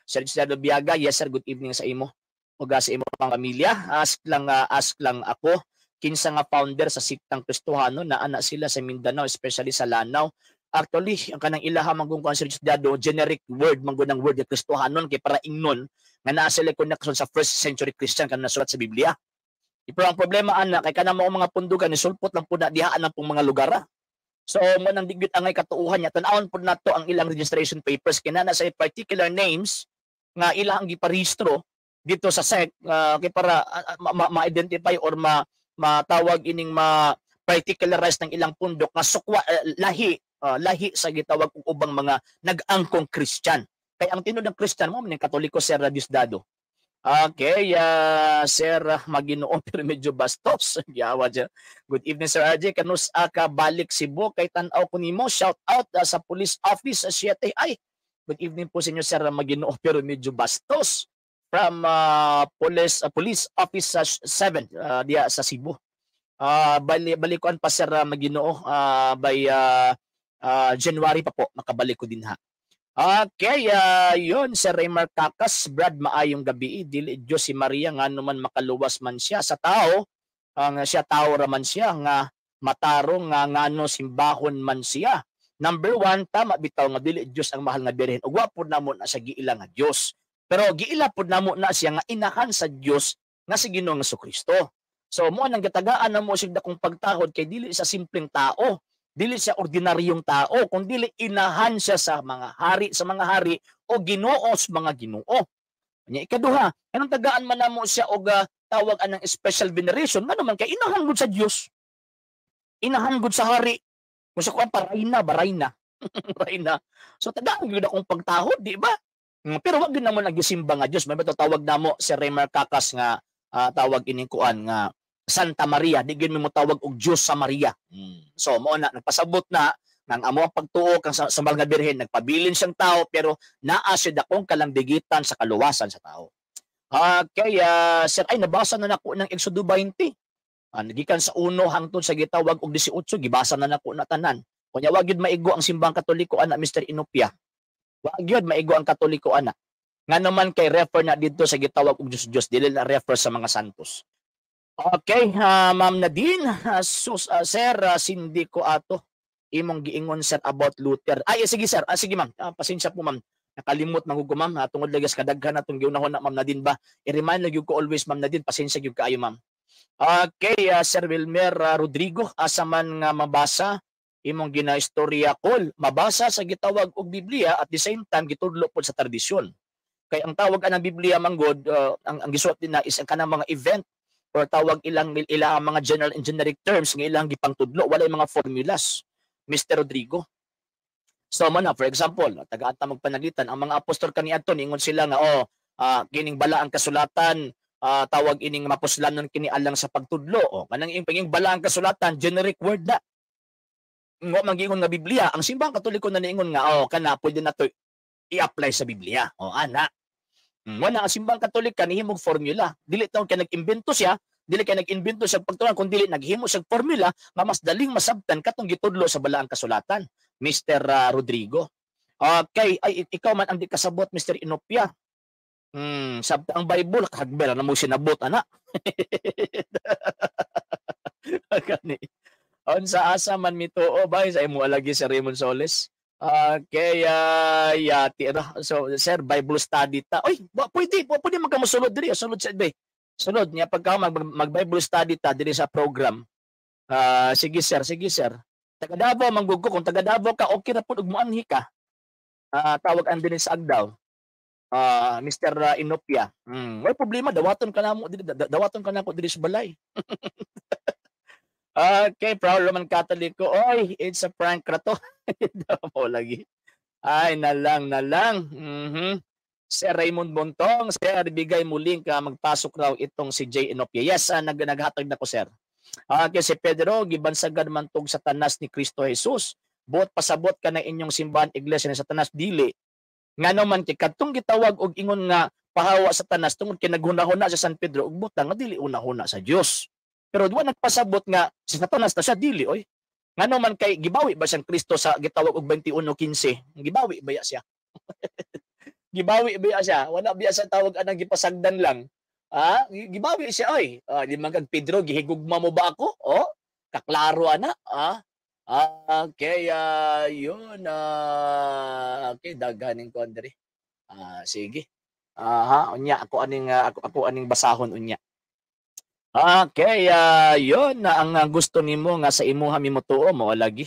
Sir Gisado Biaga, yes sir, good evening sa imo. O sa imo pang pamilya. Ask lang ako, kinsa nga founder sa siktang Kristohano na anak sila sa Mindanao, especially sa Lanao. Actually, ang kanang ilaha manggong Sir Gisado, generic word manggong word ng Kristohanon kay para ingnon nga naa sila connection sa first century Christian kanang nasulat sa Biblia. Pero ang problema anak kay kanang mga pundugan ni sulpot lang pud na dihaan ang pong mga lugar. So mo nang digit angay katuuhan niya tan-awon pud nato ang ilang registration papers kinana sa particular names nga ilang giparehistro dito sa SEC kay para ma-identify or matawag ining ma-particularize ng ilang pundok nga sukwa lahi sa gitawag og ubang mga nag-angkong Christian. Kay ang tinud ng Christian mo ning Katoliko, Sir Diosdado. Okay, Sir Maginoo pero medyo bastos. Yawa dyan. Good evening, Sir RJ. Kanus ka balik Cebu kay tanaw ko nimo. Shout out sa police office sa 7 ay. Good evening po sa inyo, Sir Maginoo pero medyo bastos. From police office sa 7 diya sa Cebu. Balikuan pa, Sir Maginoo by January pa po makabalik ko din ha. Okay, yun, Sir Raymar Kakas, Brad, maayong gabi, dili Diyos si Maria, nga naman makaluwas man siya sa tao, siya tao raman siya, nga matarong, nga ngano simbahon man siya. Number 1, tama bitaw nga dili Diyos ang mahal nga birhen, ug wa pud namo na sa giila nga Diyos. Pero giila pud namo na siya nga inahan sa Diyos nga si Ginoong Jesucristo. So mo nang gitagaan namo sig dakong pagtahod kay dili sa simpleng tao. Dili siya ordinaryong tao, kundi inahan siya sa mga hari o Ginoo sa mga Ginoo. Nya ikaduha, anong tagaan man namo siya og tawag anang special veneration, nga naman kay inahan gud sa Dios. Inahan gud sa hari. Kung sa kuan parayna, barayna. Barayna. So tagaan gud akong pagtahod, di ba? Pero wag gyud namo nagisimba nga Dios. May tawag namo si Raymar Kakas nga tawag ining kuan nga Santa Maria, di gyud mo tawag og Diyos sa Maria. So mo na nagpasabot na nang amo ang pagtuo kang sa mahal nga birhen, nagpabilin siyang tao pero naa siya dakong kalambigitan sa kaluwasan sa tao. Okay, sir, ay nabasa na nako ng Exodo 20. Nagikan sa 1 hangtod sa gitawag og 18, gibasa na nako na tanan. Kunya wa gyud maigo ang simbang Katoliko ana, Mr. Inopia. Wa gyud maigo ang Katoliko ana. Nga naman kay refer na dito sa gitawag og Diyos, dili na refer sa mga santos. Okay, Ma'am Nadine, sir, sindi ko ato imong giingon sir about Luther. Ay sige sir, sige ma'am. Pasensya po ma'am. Nakalimot mangugo ma'am, tungod lagas kadaghan atong giunahon na Ma'am Nadine ba. I-remind lang gyud ko always Ma'am Nadine, pasensya gyud kaayo ma'am. Okay, Sir Wilmer Rodrigo, asa man nga mabasa imong ginaistorya kol, mabasa sa gitawag og Biblia at the same time gitudlo pod sa tradisyon. Kay ang tawag anang Biblia manggod, ang gisuot din na is ang kanang mga event or tawag ilang mga general and generic terms nga ilang gipangtudlo, walay mga formulas, Mr. Rodrigo. So man for example, tagaan ta magpanalitan ang mga apostol kaniadto ingon sila nga kining bala ang kasulatan, tawag ining mapuslanon kini alang sa pagtudlo. Kanang ing bala ang kasulatan, generic word na. Nga mangingon nga Biblia, ang simbang Katoliko na niingon nga kana pwede na to i-apply sa Biblia. Ana. Wala ang simbang Katolika nihimog formula. Dili taon kay nag-imbento siya, dili kay nag-imbento sa pagtuon kun dili naghimo sa formula nga mas daling masabtan katong gitudlo sa balaang kasulatan, Mr. Rodrigo. Okay, ay ikaw man ang di kasabot, Mr. Inopia. Sabta ang Bible kagbera na mo sinabot ana. Kani. Unsa asa man mituo bay sa imo alagi sa Raymond Soles. Kaya yati so sir Bible study ta. Oy, pwede magkamusulod diri, sulod sa bay. Sunod niya pagka mag Bible study ta diri sa program. Sige sir, sige sir. Taga Davao manggug ko, kung taga Davao ka okay ra pud ug moanhi ka. Tawag ang dinhi sa Agdaw. Mr. Inopia. May problema dawaton ka namo dawaton ka nako diri sa balay. Okay, proud Roman Catholic ko. Oy, it's a prank ra to. Davao lagi. Ay, nalang. Sir Raymond Bontong, sir, bigay mo link magpasok raw itong si J. Inopia. Yes, naghatag na ko, sir. Okay, si Pedro, gibansagad man tog sa tanas ni Kristo Jesus. Buot pasabot ka na inyong simbahan iglesia ni Satanas dili. Ngano man kay kadtong gitawag og ingon nga pahawa sa tanas tungod kay naghunahuna sa San Pedro ug butang nga dili una-una sa Dios. Pero duwa nagpasabot nga si Satanas na siya dili oy. Ngano man kay gibawi ba siyang Kristo sa gitawag og 21:15? Gibawi ba siya? Gibawi ba siya? Wala biya sa tawag anang gipasagdan lang. Gibawi siya oy. Di man kag Pedro gihigugma mo ba ako? Kaklaro ana. Okay, yun. Okay, daghaning ko andre. Sige. Unya ako aning basahon unya. Okay, yun na ang gusto nimo nga sa imuha mimotuo mo lagi.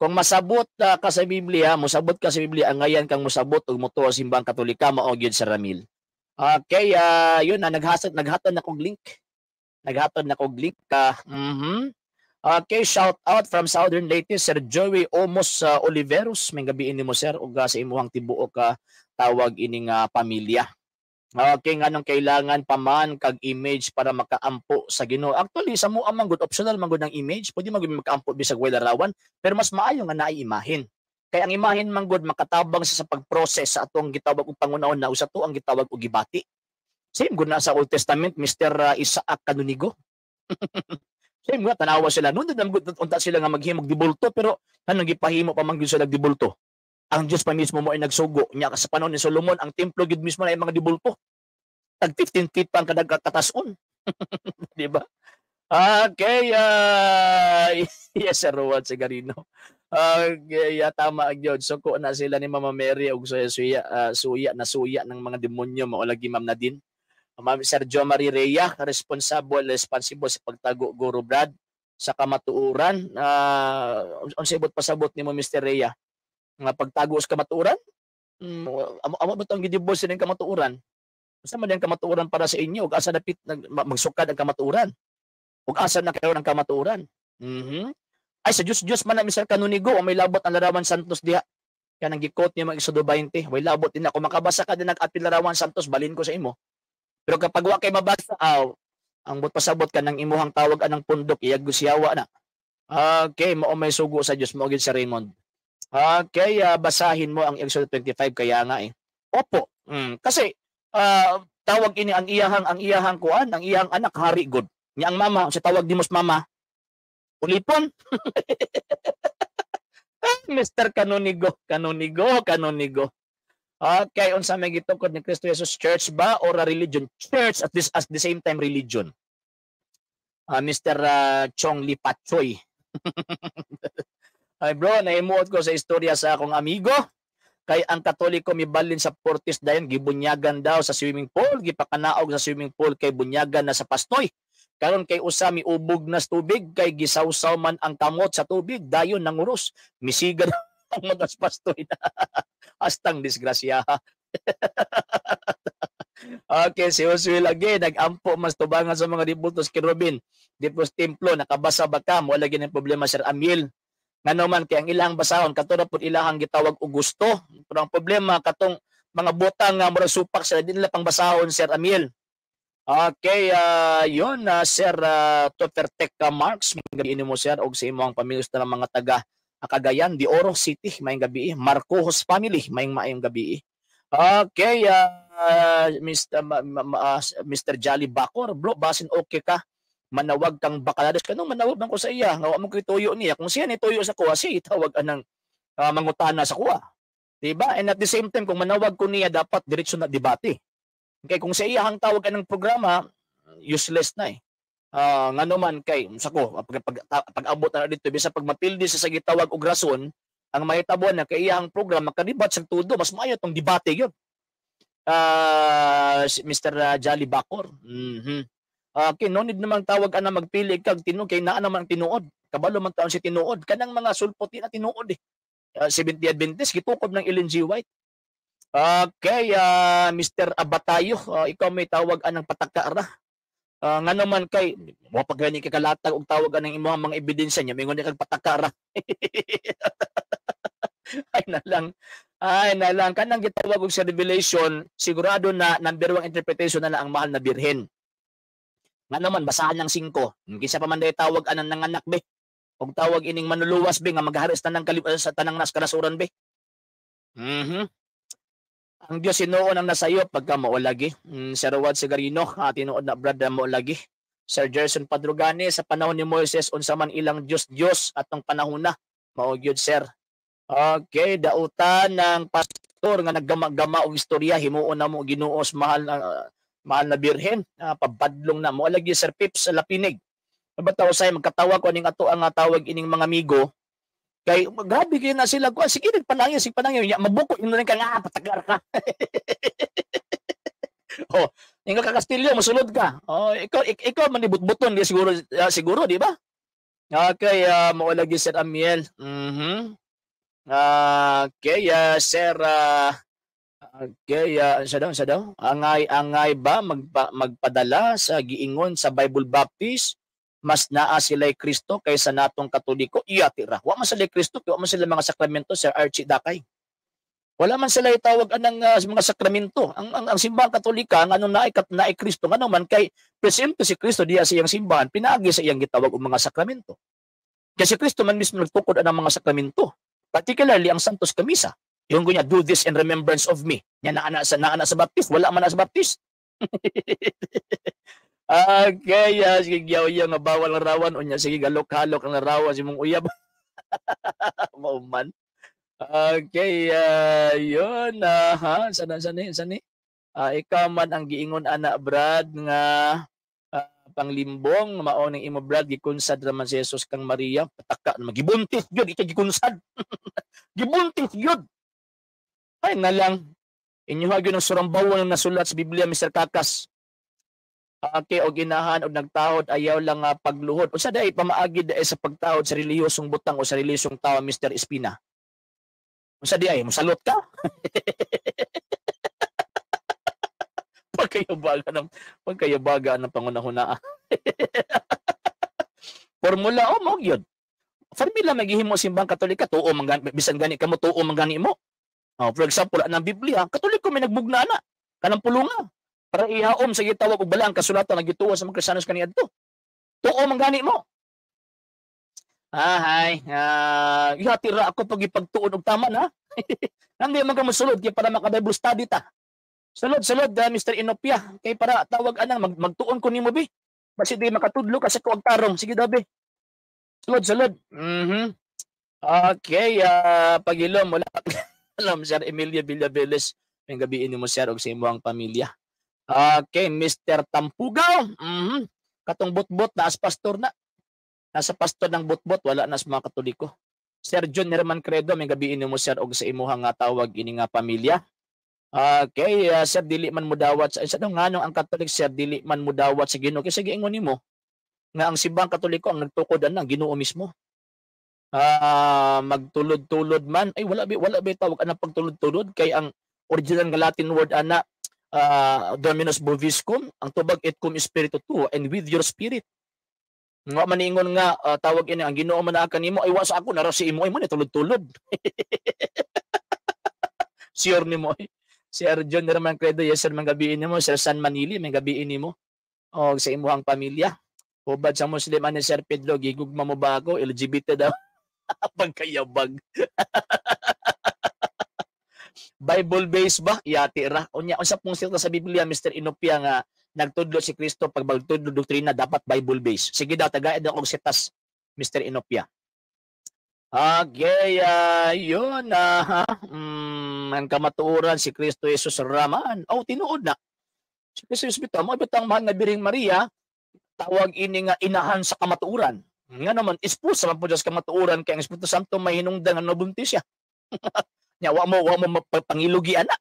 Kung masabot ka sa Biblia, musabot ka sa Biblia, ngayon kang musabot ug motuo simbang Katolika mao gyud sa Ramil. Okay, yun na naghatod na kog link. Naghatod na kog link ka. Okay, shout out from Southern Leyte, Sir Joey Omos Oliveros. May gabi ini mo sir ug sa imuhang tibuok ka tawag ining pamilya. Okay, nganong kailangan pa man kag image para makaampo sa Ginoo. Actually, sa mo amang good optional man gud ang image, pwede man gud makaampo bisag way larawan, pero mas maayo nga naay imahin. Kay ang imahin man gud makatabang sa pag-process sa atong gitawag og pangunahon na usa to ang gitawag og gibati. Same gud na sa Old Testament, Mr. Isaac Canonigo. Same nga tanawa sila noon unta sila nga maghimog dibulto pero kanang gipahimo pa man gyud sila dibulto. Ang Diyos pa mismo mo ay nagsugo niya sa panahon ni Solomon, ang templo gid mismo na ay mga dibulto. Tag 15 feet pa ang kadag katason. Di ba? Okay, yes, Sir Juan Segarino. Okay, tama ang Diyos. Suko na sila ni Mama Mary ug suya ng mga demonyo mao lagi Ma'am Nadine. Ma'am Sergio Marie Rhea, responsible sa pagtago Guru Brad sa kamatuuran. Unsay pasabot nimo Mr. Rhea? Nga pagtago sa kamatuuran? Amo ba itong gidibos sa kamatuuran? Basta man yung kamatuuran para sa inyo, ug asa napit magsukad ang kamatuuran. Ug asa na kayo ng kamatuuran. Ay, sa Diyos man na Mr. Canonigo, may labot ang Larawan Santos diha. Kaya nang gikot niya mga Exodo 20, may labot din ako. Makabasa ka din nag-apil Larawan Santos, balin ko sa imo. Pero kapag wa kay mabasa, ang pasabot ka ng imuhang tawag anang pundok, iyagusyawa na. Okay, mao may sugo sa Diyos, mao gid sa Raymond. Okay, basahin mo ang Exodus 25 kaya nga eh. Opo. Kasi tawag ini ang iyahang kuan, ang iyahang anak hari god. Nya ang mama, sa tawag dimos mama. Ulipon. Mr. Canonigo. Okay, unsa may gitukod ni Kristo Jesus, church ba or a religion? Church at the same time religion. Mr. Chong Lipatchoy. Ay bro, nahimuot ko sa istorya sa akong amigo. Kay ang Katoliko mibalin sa Portis dayon gibunyagan daw sa swimming pool, gipakanaog sa swimming pool kay bunyagan na sa pastoy. Karon kay usa miubog na sa tubig kay gisawsaw man ang kamot sa tubig dayon nanguros. Misigan ang mga pastoy. Hastang disgrasya. Okay, si Josue lagi nagampo mas tubangan sa mga dibultos kay Robin. Dipos templo nakabasa ba ka mo lagi ng problema Sir Amiel. Ngano man kay ang ilang basahon kato pud ilahang gitawag og gusto. Pero ang problema katong mga butang nga murag supak sila din nila pang basahon Sir Amiel. Okay, yun Sir Topertek Marks, magaling mo sir og sa imong pamilya ng mga taga Cagayan de Oro City, mayong gabi. Marcos family, mayong gabi. Okay, Mr. Jolly Bacor, bro, basin okay ka? Manawag kang Bacolod. Kanong manawag man ko sa iya, nga mo ko'y tuyo niya. Kung siya ni tuyo sa kuha, siya itawag anang mangutana sa kuha. Diba? And at the same time, kung manawag ko niya, dapat diretsyon na debate. Okay, kung sa iya hang tawag anang programa, useless na eh. Nga naman kay sako pag-abot na dito bisa pag mapildi sa gitawag og rason ang mahitabo na kay iyang program makadibat sa tudo mas maayo tong debate gyud. Mr. Jolly Bacor. Okay, no need namang tawag ana magpili kag tinuod kay naa naman ang tinuod. Kabalo man taon si tinuod kanang mga sulpot na tinuod eh. 70 Adventist gitukod ng Ellen G. White. Okay, Mr. Abatayo, ikaw may tawag anang patakara. Nga naman kay mo pag gani kay kalatag og tawagan ng imong mga ebidensya niya mingon kag patakara. ay na lang kanang gitawag og sa revelation sigurado na number 1 interpretation na ang mahal na birhen. Nga naman basahan ng 5 kinsa pa man day tawag anang nanganak be og tawag ining manuluwas be nga magharis tanang sa tanang nas kanasuran be. Ang Diyos sinuon ang nasayo pagka maulagi. Sir Rowad Segarino, tinuod na brad na maulagi. Sir Gerson Padrugane, sa panahon ni Moises, unsa man ilang Diyos atong panahon na. Maugyod, sir. Okay, dautan ng pastor nga naggama-gama og istorya, himuon na mo Ginuos mahal na birhen, pabadlong na. Maulagi, Sir Pips sa Lapinig. Mabataw say magkatawa ko ning ato ang tawag ining mga amigo. Kay grabe kayo na sila ko. Sige, nagpanangin, mabuko yun na rin ka nga, patagar ka. Inga ka Castillo, masulod ka. Ikaw manibut-buton, siguro, di ba? Okay, maulagi Sir Amiel. Okay, Sir, sa daw? Angay ba magpadala sa giingon sa Bible Baptist? Mas naa sila'y Kristo kaysa natong Katoliko, tira. Wa man sila'y Kristo, wa man sila mga sakramento, Sir Archie Dakay. Wala man sila itawag anang mga sakramento. Ang simbahang Katolika, ang anong naay Kristo, nga naman kay presente si Kristo diya sa iyang simbahan, pinaagi sa iyang gitawag og mga sakramento. Kasi Kristo man mismo nagtukod ang mga sakramento. Particularly ang Santos Kamisa. Yung gunya, do this in remembrance of me. Yan naana sa Baptist, wala man na sa Baptist. Okay, sige giyaw nga bawal ang rawan unya sige galok-halok ang rawan si mong uyab. Mauman. Okay, yun sani. Ikaw man ang giingon ana brad nga panglimbong mao ning imo brad gikunsad raman si Jesus kang Maria pataka magibuntis gyud ika gikunsad. Gibuntis gyud. Ay na lang inyo gyud ang surambawon nga nasulat sa Biblia Mr. Kakas. Okay, og ginahan og nagtahod ayaw lang pagluhod. Unsa day pamaagi day sa pagtahod sa relihiyosong butang o sa relihiyosong tawo Mr. Espina? Unsa di ay mosalot ka? Pagkayabaga ng pangunahuna. Formula mo gyud. Formula maghihimo simbang Katolika tuo man bisan gani kamo tuo man gani mo. For example, ang Biblia, Katoliko may nagbugna na kanang pulunga. Para ihaom sa gitawag og balang kasulatan nga gituwa sa mga Kristiyanos kaniadto. Tuo man gani mo. Ihatira ako pag ipagtuon og tama na. Hindi man ka mosulod kay para maka-Bible study ta. Sulod Mr. Inopia kay para tawag anang magtuon ko nimo bi. Basi di makatudlo kasi ko og tarong. Sige dabi. Sulod. Okay, pagilom wala. Alam Sir Emilia Villaveles, may gabiin nimo sir og sa imong pamilya. Okay, Mr. Tampugaw. Katong butbot na as pastor na. Nasa pastor ng butbot, wala na sa mga Katoliko. Sir John Herman Credo, may gabiin mo sir og sa imuhang tawag ini nga pamilya. Okay, sir dili man mo dawat sa nganong ang Katolik sir dili man mo dawat sa Ginoo kasi giingon nimo nga ang simbang Katoliko ang nagtukod ang Ginoo mismo. Magtulod-tulod man ay wala ba tawag ana pagtulod-tulod kay ang original nga Latin word ana Dominus Boviscum, ang tubag et cum spiritu tuo and with your spirit. Nga maningon nga tawag ini ang Ginoo man naa kanimo ay wasa ako nara si imo ay mo ni tulod-tulod. Sure nimo. Sir John Herman Credo, yes sir, man gabiin nimo. Sir San Manili, may gabiin nimo. O sa imuhang pamilya. Hubad sa Muslim ani Sir Pedro, gigugma mo ba ako? LGBT daw. Pagkayabag. Bible based ba? Yati ra. Unya unsa pong silta sa Biblia Mr. Inopia nga nagtudlo si Kristo pag magtudlo doktrina dapat Bible based. Sige daw tagaid ako sitas Mr. Inopia. Okay, yun ang kamatuoran si Kristo Jesus raman. Oh, tinuod na. Si Kristo Jesus bitaw mo bitang mahal nga Birheng Maria, tawag ini nga inahan sa kamatuoran. Nga naman esposa man po sa kamatuoran kay ang Espiritu Santo may hinungdan nga nabuntis siya. Nya wa mo pangilugi ana.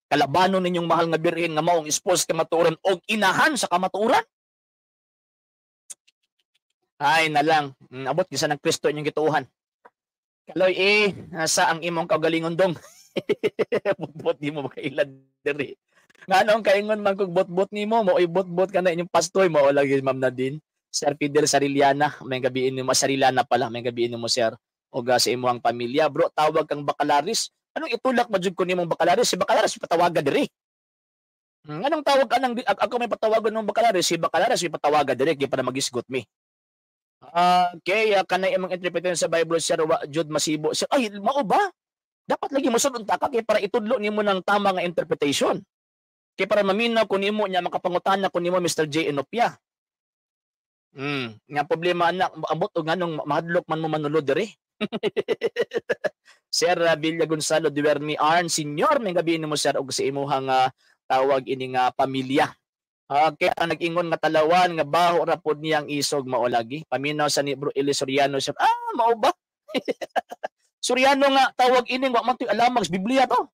Kalabanon ninyong mahal nga Birhen nga maong esposa sa kamatuoran og inahan sa kamatuoran. Ay na lang, abot gisa ng Kristo inyong gituohan. Kaloy nasa ang imong kaugalingon dong. Bot di mo makailad diri. Nganong kaingon man kog bot-bot nimo, mo ibot-bot ka na inyong pastoy mo lagi Ma'am Nadine. Sir Fidel Sariliana, may gabiin nimo Sarilana pala, may gabiin nimo sir. O sa imong pamilya, bro, tawag kang bakalaris. Anong itulak ma jud ko nimong bakalaris? Si bakalaris patawaga diri. Anong tawag anang ako may patawagan ng bakalaris, si bakalaris patawaga diri kay para magisgot mi. Okay, kanay imong interpretation sa Bible sir wa jud masibo. Sir, ay mao ba? Dapat lagi mo sudon ta kay para itudlo nimo ng tama nga interpretation. Kay para maminaw kun nimo nya makapangutana kun nimo Mr. J. Inopia. Nga problema na abot og nganong mahadlok man mo manulod diri. Sir Villa Gonzalo Duermi Arn Senior, may gabi nimo sir og sa imuhang tawag ini nga pamilya. Okay, ang nag-ingon nga talawan nga baho ra pod niyang isog mao lagi. Paminaw sa ni Bro Eli Soriano sir. Mao ba? Soriano nga tawag ini wa man tuy alamang sa Biblia to.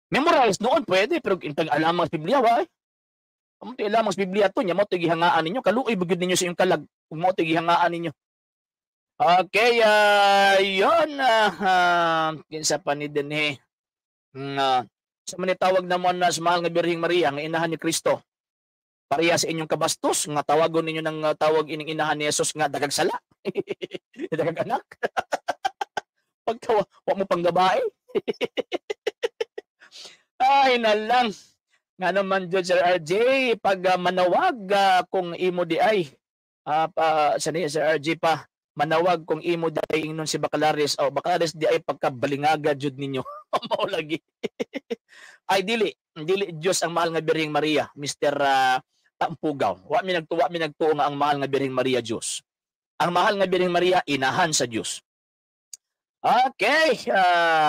Memorize noon pwede pero intang alamang sa Biblia wa. Amo tuy alamang sa Biblia to nya mo tuy gihangaan ninyo kaluoy bugid ninyo sa iyong kalag ug mo tuy gihangaan ninyo. Okay, yun kinsa pa ni dinhi. Sa manitawag naman na sa mahal nga Birheng Maria nga inahan ni Kristo. Pareha sa inyong kabastos nga tawagon ninyo ng tawag ining inahan ni Jesus nga dagag sala. Dagag anak. Pagka wa mo pang gabae. Ay na lang. Nga naman jud Sir RJ pag manawag kung imo di ay sa ni Sir RJ pa manawag kung imo di ay ingnon si Bakalaris o Bakalaris di ay pagkabalingaga jud ninyo. Mao lagi. Ay dili Dios ang mahal nga Birheng Maria, Mr. Tampugaw. Wa mi nagtuo nga ang mahal nga Birheng Maria Dios. Ang mahal nga Birheng Maria inahan sa Dios. Okay,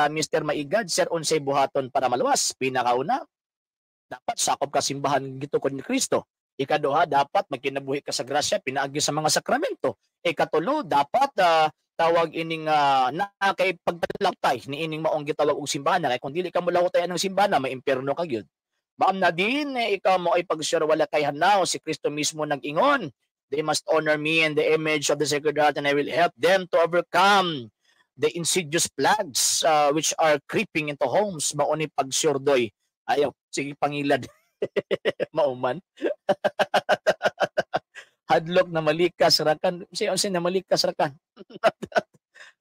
Mr. Maigad, Sir unsay buhaton para maluwas? Pinakauna, dapat sakop ka simbahan gitukod ni Kristo. Ikaduha, dapat magkinabuhi ka sa grasya, pinaagi sa mga sakramento. Ikatulo, dapat tawag ining kay pagtalaptay ni ining maong gitawag og simbahan kay kung dili ka mulawtay ng simbahan may impierno ka gyud. Ma'am Nadine, ikaw mo ay pag-sure wala kay hanaw si Kristo mismo nag-ingon. They must honor me in the image of the Sacred Heart and I will help them to overcome the insidious plagues which are creeping into homes. Mauni pag-sure doy. Ayaw, sige pangilad. Mauman. Hadlok na malikas rakan. Siya na malikas rakan.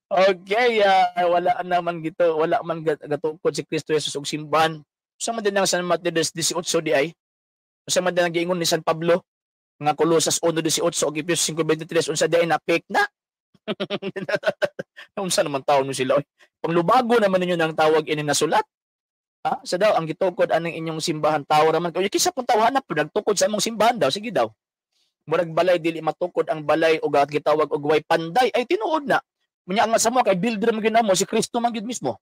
Okay, wala naman gito, wala man gatukod si Kristo Jesus og simbahan. Sa man din ang San Mateos 18 di ay. Sa man din ang giingon ni San Pablo nga Colosas 1:18 og Efesios 5:23 unsa di ay na fake na. Unsa naman tawo no sila oy. Panglubago naman ninyo nang tawag ini nga sulat. Sa daw ang gitukod aning inyong simbahan tawo raman kay kisa pun tawhana pud nagtukod sa among simbahan daw sige daw. Murag balay dili matukod ang balay og gitawag og way panday ay tinuod na. Munya nga sa mo kay builder man gyud namo si Kristo man gyud mismo.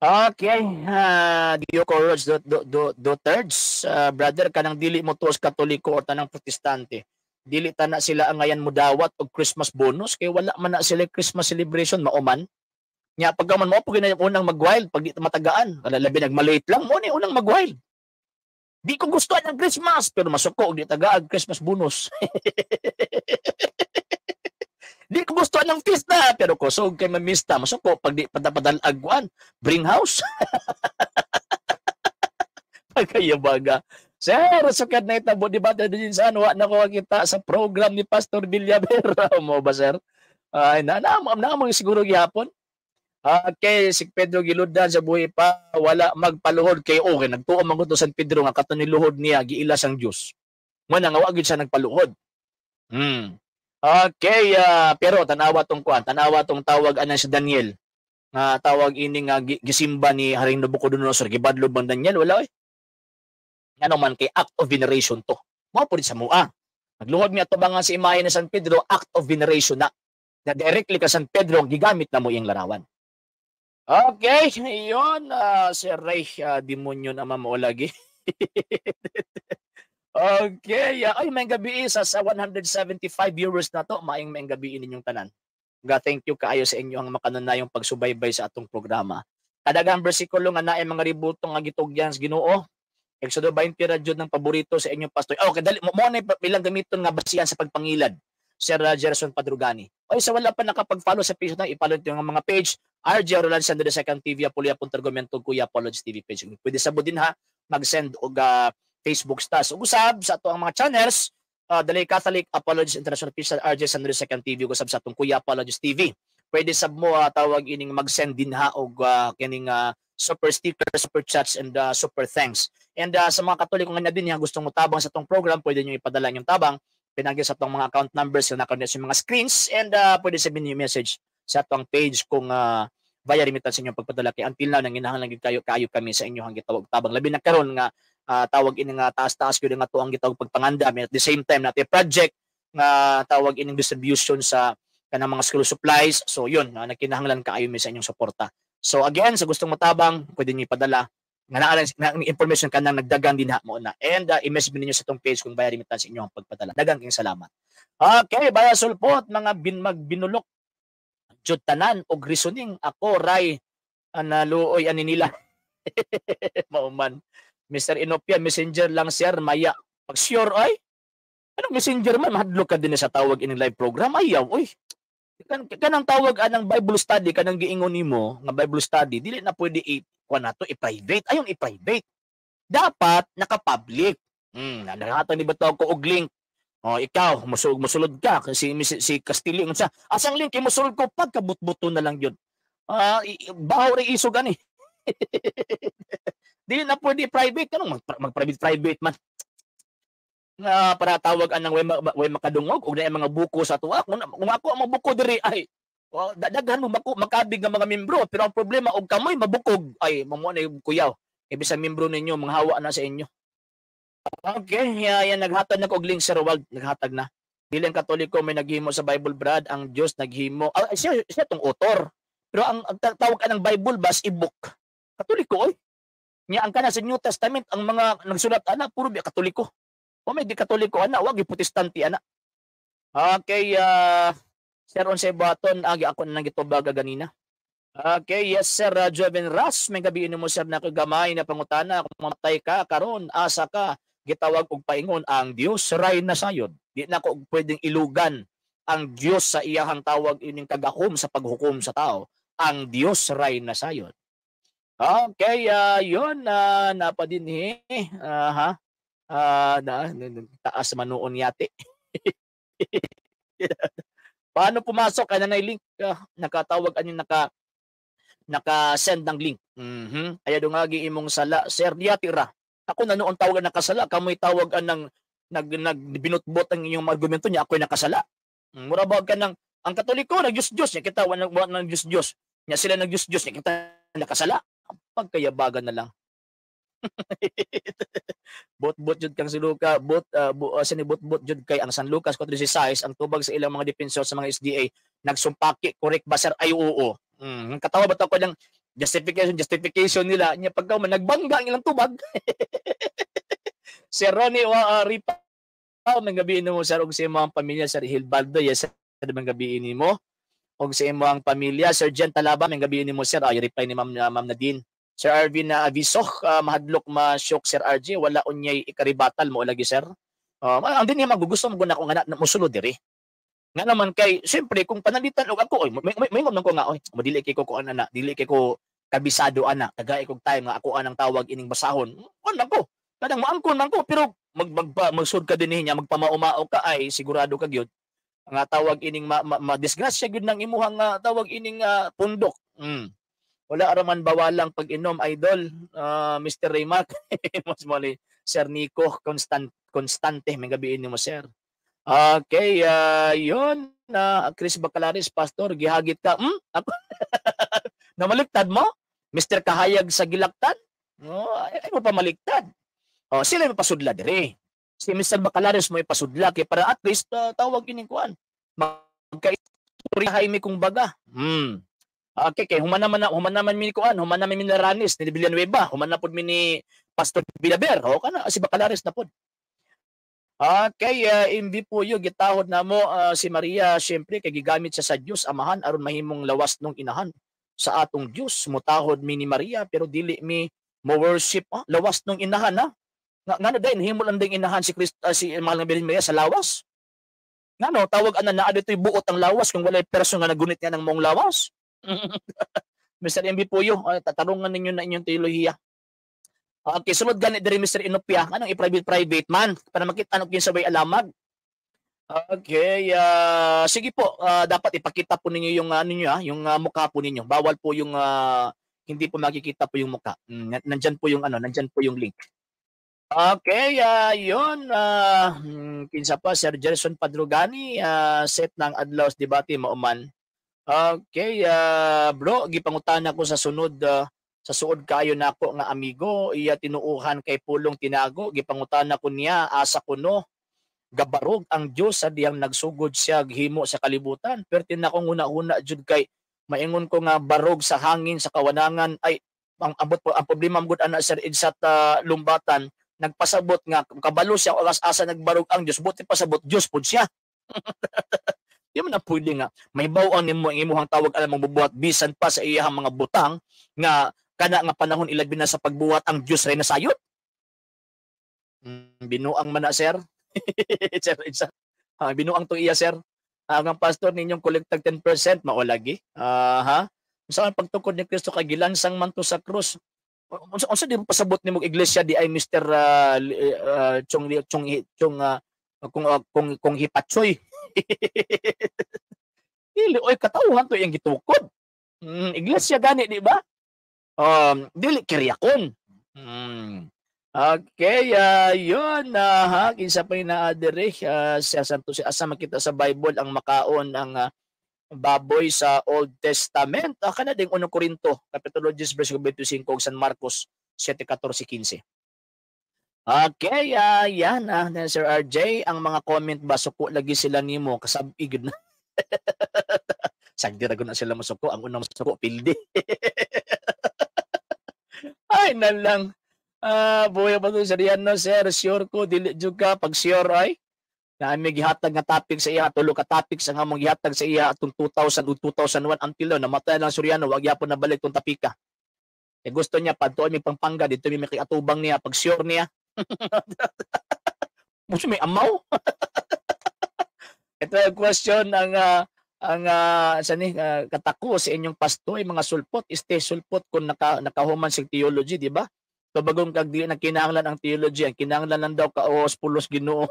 Okay, Dio Courage do thirds, brother kanang dili mo tuos Katoliko o tanang Protestante. Dili ta na sila ang ngayon mudawat og Christmas bonus kay wala man na sila Christmas celebration mauman. Nya pagka man mo pug unang mag-wild pag di matagaan, labi nagmalate lang mo ni unang mag-wild. Di ko gusto ang Christmas pero masuko og di tagaag Christmas bonus. Di ko gusto ng pista pero kusog kay mamista masuko pag di padapadalag bring house. Pagkayabaga. Sir, sukat na itabo debate din sa wa na ko kita sa program ni Pastor Villaver mo ba sir? Ay na siguro gihapon. Okay, si Pedro Giludan sa buhi pa wala magpaluhod kay okay nagtuo man ko to San Pedro nga katon ni luhod niya giilas ang Dios. Mo na nga wa gyud siya nagpaluhod. Okay, pero tanawa tong tawag anan si Daniel. Nga tawag ini nga gisimba ni Haring Nabucodonosor gibadlog bang Daniel wala oy. Ano man kay act of veneration to. Mao pud sa mua. Nagluhod niya to nga si imahe ni San Pedro act of veneration na directly ka San Pedro gigamit na mo iyang larawan. Okay, iyon si Ray demonyo naman mo lagi. Okay, ay may gabi sa 175 viewers na to, maayong may gabi ninyong tanan. Thank you kaayo sa inyo ang makanunayong pagsubaybay sa atong programa. Kadagang bersikulo nga naay mga ributo nga gitugyan sa Ginoo. Exodo 20 ra jud ng paborito sa inyong pastor. Okay, dali mo na ilang gamiton nga basihan sa pagpangilad. Sir Gerson Padrugani. Oy, sa wala pa nakapag-follow sa page na ipalot yung mga page RJ Roland Sandro Second TV Apulia Puntergomento Kuya Apollos TV page. Pwede sabod din ha mag-send og Facebook status. Usab sa ato ang mga channels Dalay Catholic Apologist International Official RJ Sandro Second TV usab sa atong Kuya Apologist TV. Pwede sab mo tawag ining mag-send din ha og kining super stickers, super chats and super thanks. And sa mga Katoliko nga din nga gustong mutabang sa atong program, pwede niyo ipadala yung tabang pinagi sa atong mga account numbers na naka sa mga screens and pwede sabihin niyo message sa atong page kung via remittance sa inyong pagpadala kay until now nanginahanglan kayo kami sa inyo hang gitawag tabang labi na karon nga tawag ini nga taas-taas gyud nga tuang gitawag pagpanganda at the same time natin project nga tawag ining distribution sa kanang mga school supplies. So yun, nagkinahanglan kaayo mi sa inyong suporta. So again, sa gustong matabang, pwede niyo ipadala nga naa information kanang nagdagan din ha mo na. And i-message niyo sa tong page kung bayar remittance sa inyong pagpadala. Daghang king salamat. Okay, baya sulpot mga magbinulok jud tanan og reasoning ako ray analuoy ani nila. Mauman. Mr. Inopia, messenger lang sir, maya. Pag sure, ay, anong messenger man, mahadlok ka din sa tawag ining live program, ayaw, oy. Kanang tawag anang Bible study, kanang giingon nimo nga Bible study, dili na pwede i-private, ayon i-private. Dapat naka-public. Nakatang ni bataw ko og link. Oh, ikaw, musulod ka si Castillo unsa? Asang link kay musulod ko pagkabutbuto na lang yun. Bahaw ri isog ani. Dili na pwede private kanong mag-private man. Nga para tawag anang way makadungog og na mga buko sa tuwa. Kung ako ang mabuko diri ay daghan mo makabig nga mga membro pero ang problema og kamoy mabukog ay mamo na kuyaw. Ibig membro ninyo manghawa na sa inyo. Okay, yan naghatag na og link Sir Wald, naghatag na. Dili ang Katoliko may naghimo sa Bible Brad, ang Dios naghimo. Siya tong author. Pero ang tawag anang Bible bas e-book. Katoliko oy. Nya ang kana sa New Testament ang mga nagsulat ana puro biya Katoliko. O may di Katoliko ana, wag Protestante ana. Okay, Sir Onse Baton, agi ako na gitubaga ganina. Okay, yes sir, Joven Ras, may gabi mo sir na kagamay na pangutana kung mamatay ka karon asa ka gitawag og paingon ang Dios ray na sayod. Di na ko pwedeng ilugan ang Dios sa iyahang tawag ining kagakom sa paghukom sa tao. Ang Dios ray na sayod. Okay, yun napadinhi. Taas manuon yate. Paano pumasok? Ano na link? Nakatawag ani naka-send ng link. Aya do nga giimong sala, sir diatira. Ako na noon tawagan nakasala, kamoy tawag anang nagbinutbot ang inyong argumento niya, ako'y nakasala. Mura ba ka ng ang Katoliko nag-Diyos niya kita nang Diyos. Nya sila nag-Diyos niya kita nakasala. Pagkayabagan na lang. Bot jud kang si Luca, bot jud kay ang San Lucas 4:16 ang tubag sa ilang mga depensor sa mga SDA nagsumpaki, correct ba sir? Ay oo. Katawa ba ko ng justification nila nya pagka man nagbangga ang ilang tubag. Si Ronnie Ripa may gabiin mo sir og sa imong pamilya sir Hilbaldo, yes sir may gabiin nimo og sa imong pamilya Sir Jen Talaba may gabiin nimo sir ay reply ni Ma'am Nadine. Sir Arvin na aviso, mahadlok ma-shock Sir RJ, wala unyay ikaribatal mo lagi sir. Ang din niya magugusto mo na ko nga musulod diri. Nga naman kay, siyempre kung panalitan og ako, may ngom ko nga, dili kay ko ana, dili kay ko kabisado ana, tagay kog time nga ako anang tawag ining basahon. Ano ko? Kadang maangkon man ko, pero magsud ka din niya, magpamaumao ka ay sigurado ka gyud. Nga tawag ining ma-disgrasya gyud nang imuhang tawag ining pundok. Wala araman bawalang pag-inom, idol. Mr. Raymark, mas mali. Sir Nico, Constante, may gabiin mo, sir. Okay, yun na Chris Bacalaris, Pastor, gihagit ka. Ako, namaliktad mo? Mr. Kahayag sa Gilaktan? No, ay mo pa maliktad. Sila may pasudla dire. Si Mr. Bacalaris mo ipasudla kay para at least tawag ining kuan. Magka-istorya mi kung baga. Okay, kay human naman mi kuan, human naman mi Ranis ni Villanueva, human na pud mi ni Pastor Villaber. Kana si Bacalaris na pud. Okay, imbi po yung gitahod na mo si Maria, syempre kay gigamit siya sa Dios Amahan aron mahimong lawas nung inahan sa atong Dios. Mutahod mi ni Maria pero dili mi mo worship lawas nung inahan ha. Ngano din himo lang ding inahan si Kristo si Mahal nga Birhen Maria sa lawas. Ngano tawag ana naa ditoy buot ang lawas kung walay person nga nagunit nga ng mong lawas. Mr. MB po yung tatarungan ninyo na inyong teolohiya. Okay, sunod gani diri Mr. Inopia. Anong i-private man para makita ano sabay alamag. Okay, sige po, dapat ipakita po ninyo yung yung mukha po ninyo. Bawal po yung hindi po makikita po yung mukha. Nandiyan po yung link. Okay, yun kinsa pa Sir Gerson Padrugani, set ng adlaw debate mauman. Okay, bro, gipangutana ko sa sunod sa suod kayo nako nga amigo iya tinuuhan kay pulong tinago gipangutana ko niya asa kuno gabarog ang Dios sa diyang nagsugod siya himo sa kalibutan perti na ko una jud kay maingon ko nga barog sa hangin sa kawanangan ay ang problema gud ana sir sa lumbatan nagpasabot nga kabalo siya asa nagbarog ang Dios buti pasabot Dios pud siya. Di man na pwede nga may bawang nimo ang imuhang tawag alam magbubuhat bisan pa sa iyang mga butang nga kana nga panahon ilagbi na sa pagbuhat ang Dios ray nasayod. Binuang man na sir. Sir, binuang to iya sir. Ang pastor ninyong kolektag 10% mao lagi. Sa pagtukod ni Kristo kay gilansang man to sa krus. Unsa di pasabot nimo iglesia di ay Mr. Kung hipatsoy. Dili oy katawhan to iyang gitukod. Iglesia gani di ba? Dili kiryakon. Okay, yun kinsa pa inaadere siya santo si asa makita sa Bible ang makaon ang baboy sa Old Testament. Kana ding 1 Korinto kapitulo 10 verse 25 ug San Marcos 7:14-15. Okay, yan Sir RJ ang mga comment ba suko lagi sila nimo kasabi gud na. Sagdi ra gud na sila masuko ang unang masuko pildi. Ay nalang. Buhay pa to sa Riano, sir. Sure ko, dili jud ka pag sure ay. Na may gihatag nga topic sa iya, tulo ka topics ang among gihatag sa iya atong 2000 ug 2001 until now namatay lang Soriano, wag yapon na balik tong tapika. Eh gusto niya padtuon mi Pampanga dito mi atubang niya pag sure niya. Muso may amaw. Ito yung question ang katako sa inyong pastoy mga sulpot, stay sulpot kung nakahuman sa theology, di ba? So bagong kag di na kinahanglan ang theology, ang kinahanglan lang daw kaos pulos Ginoo.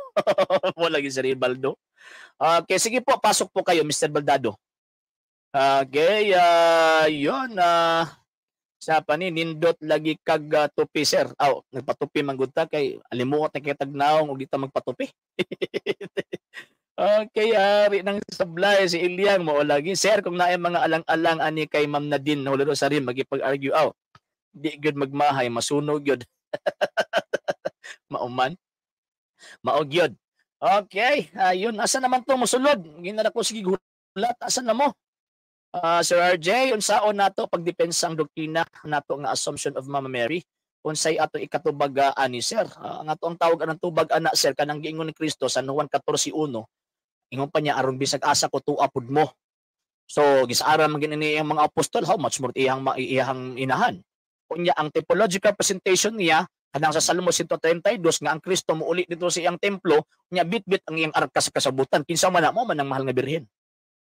Mo lagi si Ribaldo. Okay, sige po, pasok po kayo Mr. Baldado. Okay, yun sa panin nindot lagi kag tupi sir. Nagpatupi man gud ta kay alimuot na kay tagnaong ug dita magpatupi. Okay, ari nang sablay si Ilyang mo lagi sir kung naay mga alang-alang ani kay Ma'am Nadine huluro sa rin magipag-argue di gyud magmahay masunog gyud. Mauman. Maog gyud. Okay, yun asa naman to mosulod. Ginala ko sige gulat asa na mo? Sir RJ, unsaon nato pagdepensa ang doktrina nato nga Assumption of Mama Mary? Unsay ato ikatubag ani sir? Ang ato ang tawag anang tubag ana sir kanang giingon ni Kristo sa Juan 14:1. Ingon pa niya aron bisag asa ko tuwa pud mo. So gisaran man gini ang mga apostol how much more iyang inahan. Kunya ang typological presentation niya kanang sa Salmo 132 nga ang Kristo muuli dito sa iyang templo nya bitbit ang iyang arka sa kasabutan kinsa man mo man ang mahal nga birhen.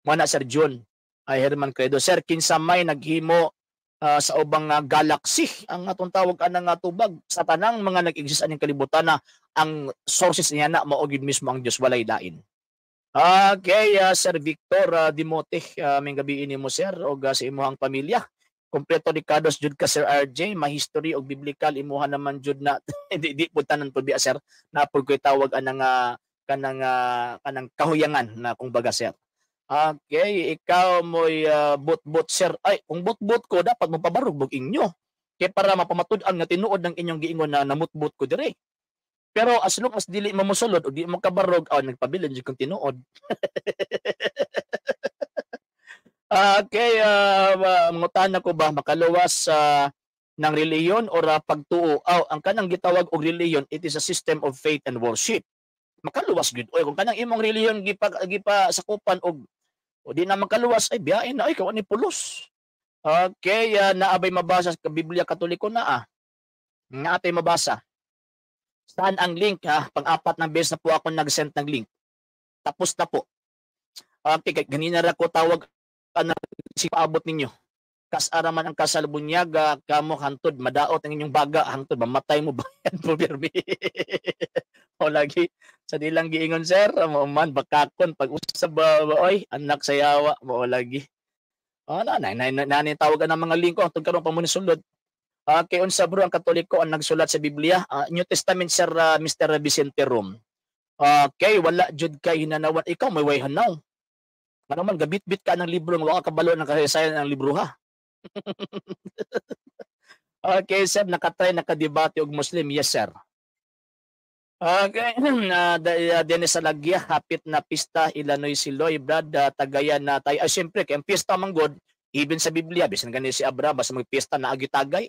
Mo na Sir John ay Herman Credo sir kinsa may naghimo sa ubang galaxy ang atong tawag anang tubag sa tanang mga nag-exist aning kalibutan na ang sources niya na mao gid mismo ang Dios walay lain. Okay, Sir Victor Dimote, may gabi nimo sir o sa imuhang pamilya. Kompleto Ricardos jud ka Sir RJ, mahistory og biblical imuha naman jud na di pud tanan pud biya sir. Na pud koy tawag anang kanang kahuyangan na kumbaga sir. Okay, ikaw mo'y but sir. Ay, kung but ko dapat mo pabarog bug inyo. Kay para mapamatud-an nga tinuod ng inyong giingon na namutbut ko dire. Pero as long as dili mo mosulod o di mo kabarog, nagpabilin jud kung tinuod. Okay, mangutana ko ba makaluwas ng reliyon or pagtuo? Ang kanang gitawag og reliyon, it is a system of faith and worship. Makaluwas gud. Oy, kung kanang imong reliyon gipa sakupan og o di na makaluwas ay biyain na ay kawa ni pulos. Okay, naabay mabasa sa Biblia Katoliko na Nga atay mabasa. Saan ang link Pang-apat na beses na po ako nag-send ng link. Tapos na po. Okay, ganina ra ko tawag na si paabot ninyo. Kasaraman ang kasalbunyaga, kamo hantod madaot ang inyong baga, hantod mamatay mo bayan po birmi. O lagi sa dilang giingon sir, mo man bakakon pag usab oy anak sa yawa mo lagi. Nani tawagan ng mga lingko hangtod karon pa mo ni sulod. Kay unsa bro ang Katoliko ang nagsulat sa Biblia? New Testament sir, Mr. Vicente Rom. Okay, wala jud kay hinanawan ikaw may way hanaw. Ano man gabit-bit ka ng libro nga kabalo ng kasaysayan ng libro ha. Okay sir, nakadebate og Muslim, yes sir. Okay, Dennis Salagya, hapit na pista, Illinois Siloy, Brad, tagayan na tayo. Siyempre, kaya ang pista manggod, even sa Biblia, bisan ganun si Abraham, basta mag-pista na agitagay,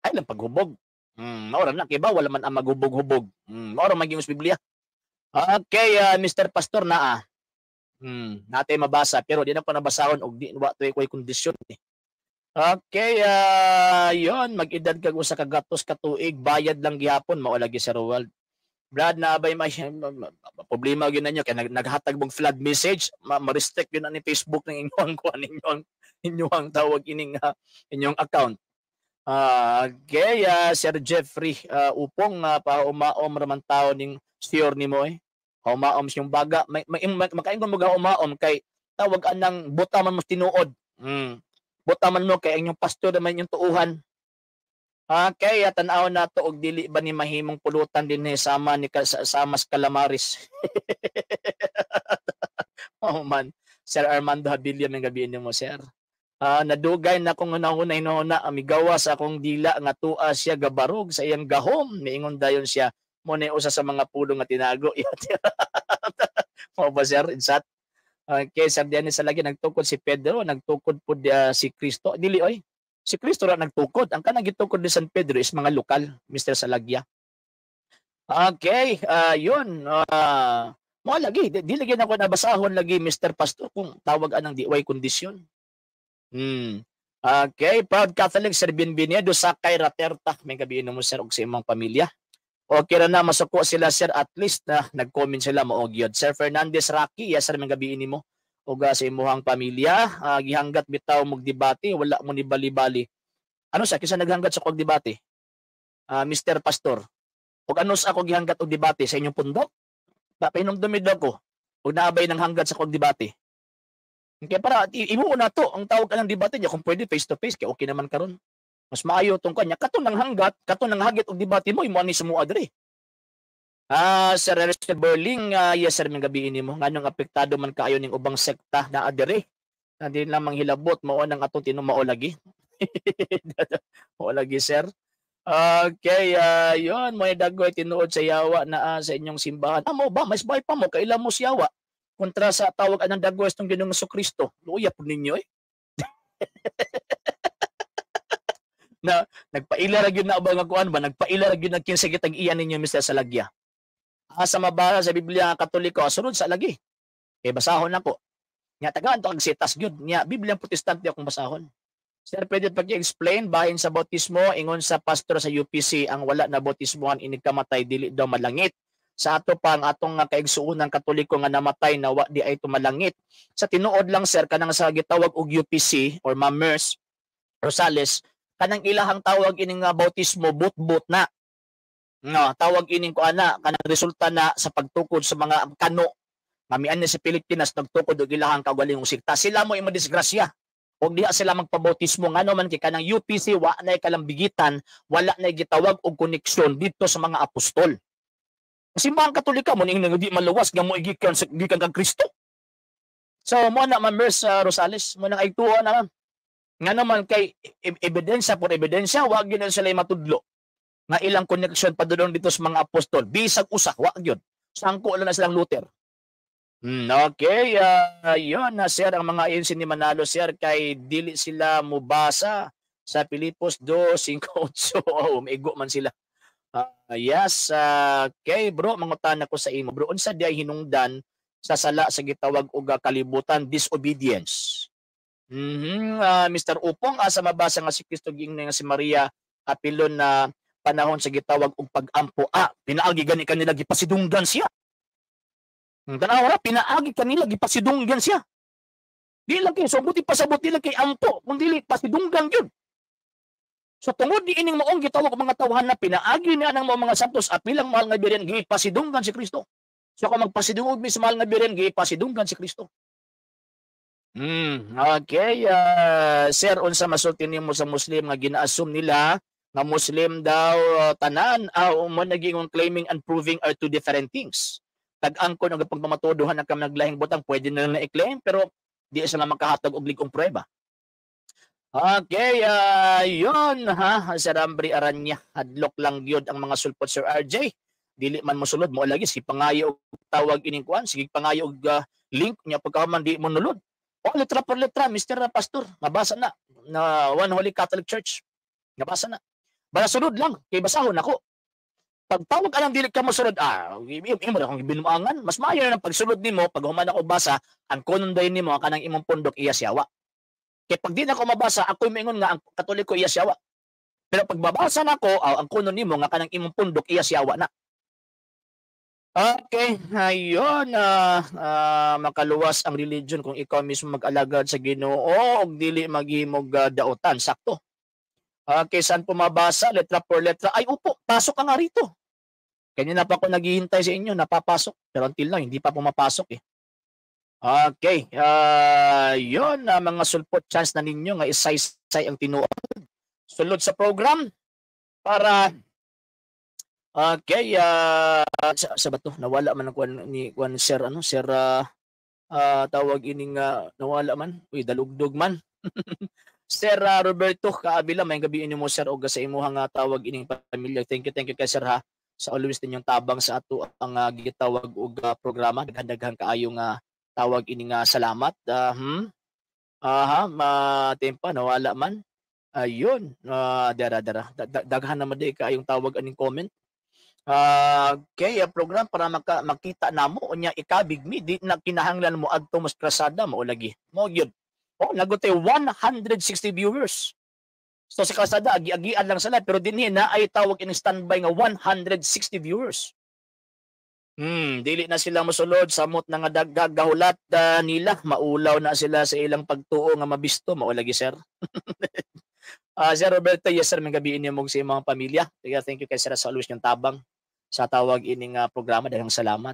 ay lang paghubog. Maura na, kiba, wala man ang maghubog-hubog. Maura maging sa Biblia. Okay, Mr. Pastor na natin mabasa, pero di na pa nabasahon, o di na ko'y kondisyon. Okay, yon mag-edad kag usa ka gatos ka tuig, bayad lang gihapon, mao lagi sa Roald. Brad, na abay may problema gyud nanyo kay naghatag mong flood message, ma-restrict yun ni Facebook ng inyong tawag ining inyong account. Okay, Sir Jeffrey upong paumaom raman tao ning sure nimo umaom siyang baga makaingon mo ga umaom kay tawag anang buta man mo tinuod. Buta man mo kay inyong pastor naman yung tuuhan. Okay, tan-aw na to og dili ba ni mahimong pulutan din sama ni Samas Calamaris. Oh man, Sir Armando Habilia ng gabi mo sir. Nadugay na kung una-una amigawa sa akong dila nga tua siya gabarog sa iyang gahom, niingon dayon siya mo na usa sa mga pulo nga tinago. Mo ba sir insat? Okay, Sir Dennis sa lagi nagtukod si Pedro, nagtukod po si Kristo. Dili oy. Si Kristo ra nagtukod. Ang kanang gitukod ni San Pedro is mga lokal, Mr. Salagya. Okay, yun. Mo lagi, di lagi na ko nabasahon lagi Mr. Pastor kung tawag anang diway kondisyon. Okay, proud Catholic Sir Bienvenido sa kay Raterta. May gabi mo sir og sa imong pamilya. Okay ra na masuko sila sir, at least na nag-comment sila maog yun. Sir Fernandez Rocky, yes sir, may gabi nimo og sa imuhang pamilya. Gihanggat bitaw mog debate, wala mo ni bali-bali. Ano sa kinsa naghanggat sa kog debate? Mr. Pastor. Ug ano sa ako gihanggat og debate sa inyong pundok? Painumdumid ako ug naabay ng hanggat sa kog debate. Kaya para imuo na to ang tawag ka ng debate niya kung pwede face to face kay okay naman karon. Mas maayo tong kanya katon ng hanggat, katon ng hagit og debate mo imo ani sumua diri. Sir Ernest Berling, yes sir, may gabi nimo nganong apektado man kaayo ning ubang sekta na adiri. Hindi lamang hilabot mao nang atong tinumao lagi. Mao lagi sir. Okay, yon mo dagoy tinuod sa yawa na sa inyong simbahan. Amo ba mas bay pa mo kailan mo sa yawa kontra sa tawag anang dagoy tong Ginoong Kristo. Luya pud ninyo na nagpaila ra gyud na ba nga kuan ba nagpaila ra gyud nagkinsa kitag iyan ninyo Mr. Salagya. Sa mabasa sa Biblia Katoliko sunod sa lagi. Kay basahon nako. Nya tagaan to kag sitas gyud. Nya Biblia Protestante akong basahon. Sir, pwede pag-i-explain bahin sa bautismo ingon sa pastor sa UPC ang wala na bautismohan inig kamatay dili daw malangit. Sa ato pa ang atong kaigsuonan Katoliko nga namatay na wa di ay tumalangit. Sa tinuod lang sir kanang sa gitawag og UPC or Mamers Rosales kanang ilahang tawag ining bautismo but-but na. No, tawag ining ko ana kanang resulta na sa pagtukod sa mga kano. Mamian sa Pilipinas nagtukod og ilahang kaugalingong sikta. Sila mo imo disgrasya. Og diha sila magpabautismo ngano man kay kanang UPC wa nay kalambigitan, wala nay gitawag og koneksyon dito sa mga apostol. Simbahan Katolika mo ning di maluwas nga mo gikan kag Kristo. So mo na man sa Rosales mo nang aigtuon na nga naman kay ebidensya por ebidensya wa gyud na sila matudlo nga ilang connection padulong dito sa mga apostol bisag usa wa gyud sangko lang na silang Luther. Okay, yun na sir ang mga ayon ni Manalo sir kay dili sila mubasa sa Pilipos 2:5-8. Oh, maigo man sila. Yes, kay bro mangutan ako sa imo bro unsa di ay hinungdan sa sala sa gitawag og kalibutan disobedience. Mr. Upong asa mabasa nga si Kristo giingnan nga si Maria apilon na panahon sa gitawag og pag-ampo. Pinaagi gani kanila gipasidunggan siya. Tanaw ra pinaagi kanila gipasidunggan siya. Di lang kay so buti pasabot nila kay ampo kundi pasidunggan gyud. So tungod di ining maong gitawag mga tawhan na pinaagi niya ng mga santos apilang mahal nga biren gipasidunggan si Kristo. So kung magpasidungog mi sa mahal nga biren gipasidunggan si Kristo. Okay, sir unsa masulti nimo sa Muslim nga gina-assume nila nga Muslim daw tanan mo naging claiming and proving are two different things. Tag-angkon og pagmamatuduhan ang naglaing butang pwede na lang i-claim pero di sila makahatag og ligong prueba. Okay, yun ha, Sir Ambri Aranya, hadlok lang gyud ang mga sulpot Sir RJ. Dili man mosulod mo lagi si pangayo og tawag ining kuan, sige pangayo og link nya pagkaman di mo nulod. Letra por letra, Mr. Pastor, nabasa na One Holy Catholic Church. Nabasa na. Bala sunod lang, kay basahon ako. Pagtawag anang dili ka mosunod, imo ra kung binuangan, mas maayo na pagsunod nimo, pag human ako basa, ang kununday nimo kanang imong pundok iya siyawa. Kay pag di na ko mabasa, ako mingon nga ang Katoliko iya siyawa. Pero pag babasa na ko, ang kunon nimo nga kanang imong pundok iya siyawa na. Okay, ayun, makaluwas ang religion kung ikaw mismo mag-alagad sa Ginoo ug dili maghimog daotan, sakto. Okay, saan po mabasa? Letra por letra. Ay, upo, pasok ka nga rito. Kanina pa ako naghihintay sa inyo, napapasok. Pero until lang, hindi pa pumapasok eh. Okay, yun, mga sulpot chance na ninyo nga isay-say ang tinuod. Sulod sa program para okay, sa bato nawala man ang ni kuan sir sir tawag ining nawala man. Uy, dalugdog man. Sir Roberto kaabila may gabi inyo mo sir og sa imuhang tawag ining pamilya. Thank you kay sir ha sa always ninyong tabang sa ato ang gitawag og programa. Daghang kaayo nga tawag ining salamat. Matempa nawala man. Ayun, dara daghan na maday kaayong tawag aning comment. Okay, program para makita namo unya ikabig mi di na kinahanglan mo adto mas krasada mo lagi. Mo gyud. Nagutay 160 viewers. So sa kasada agi-agian lang sila pero dinhi na ay tawag in standby nga 160 viewers. Dili na sila mosulod samot na nga gagahulat nila maulaw na sila sa ilang pagtuo nga mabisto mao lagi sir. Sir Roberto, yes sir, may gabiin niyo mo sa mga pamilya. Thank you kay sir sa always niyong tabang sa tawag ining programa. Daghang salamat.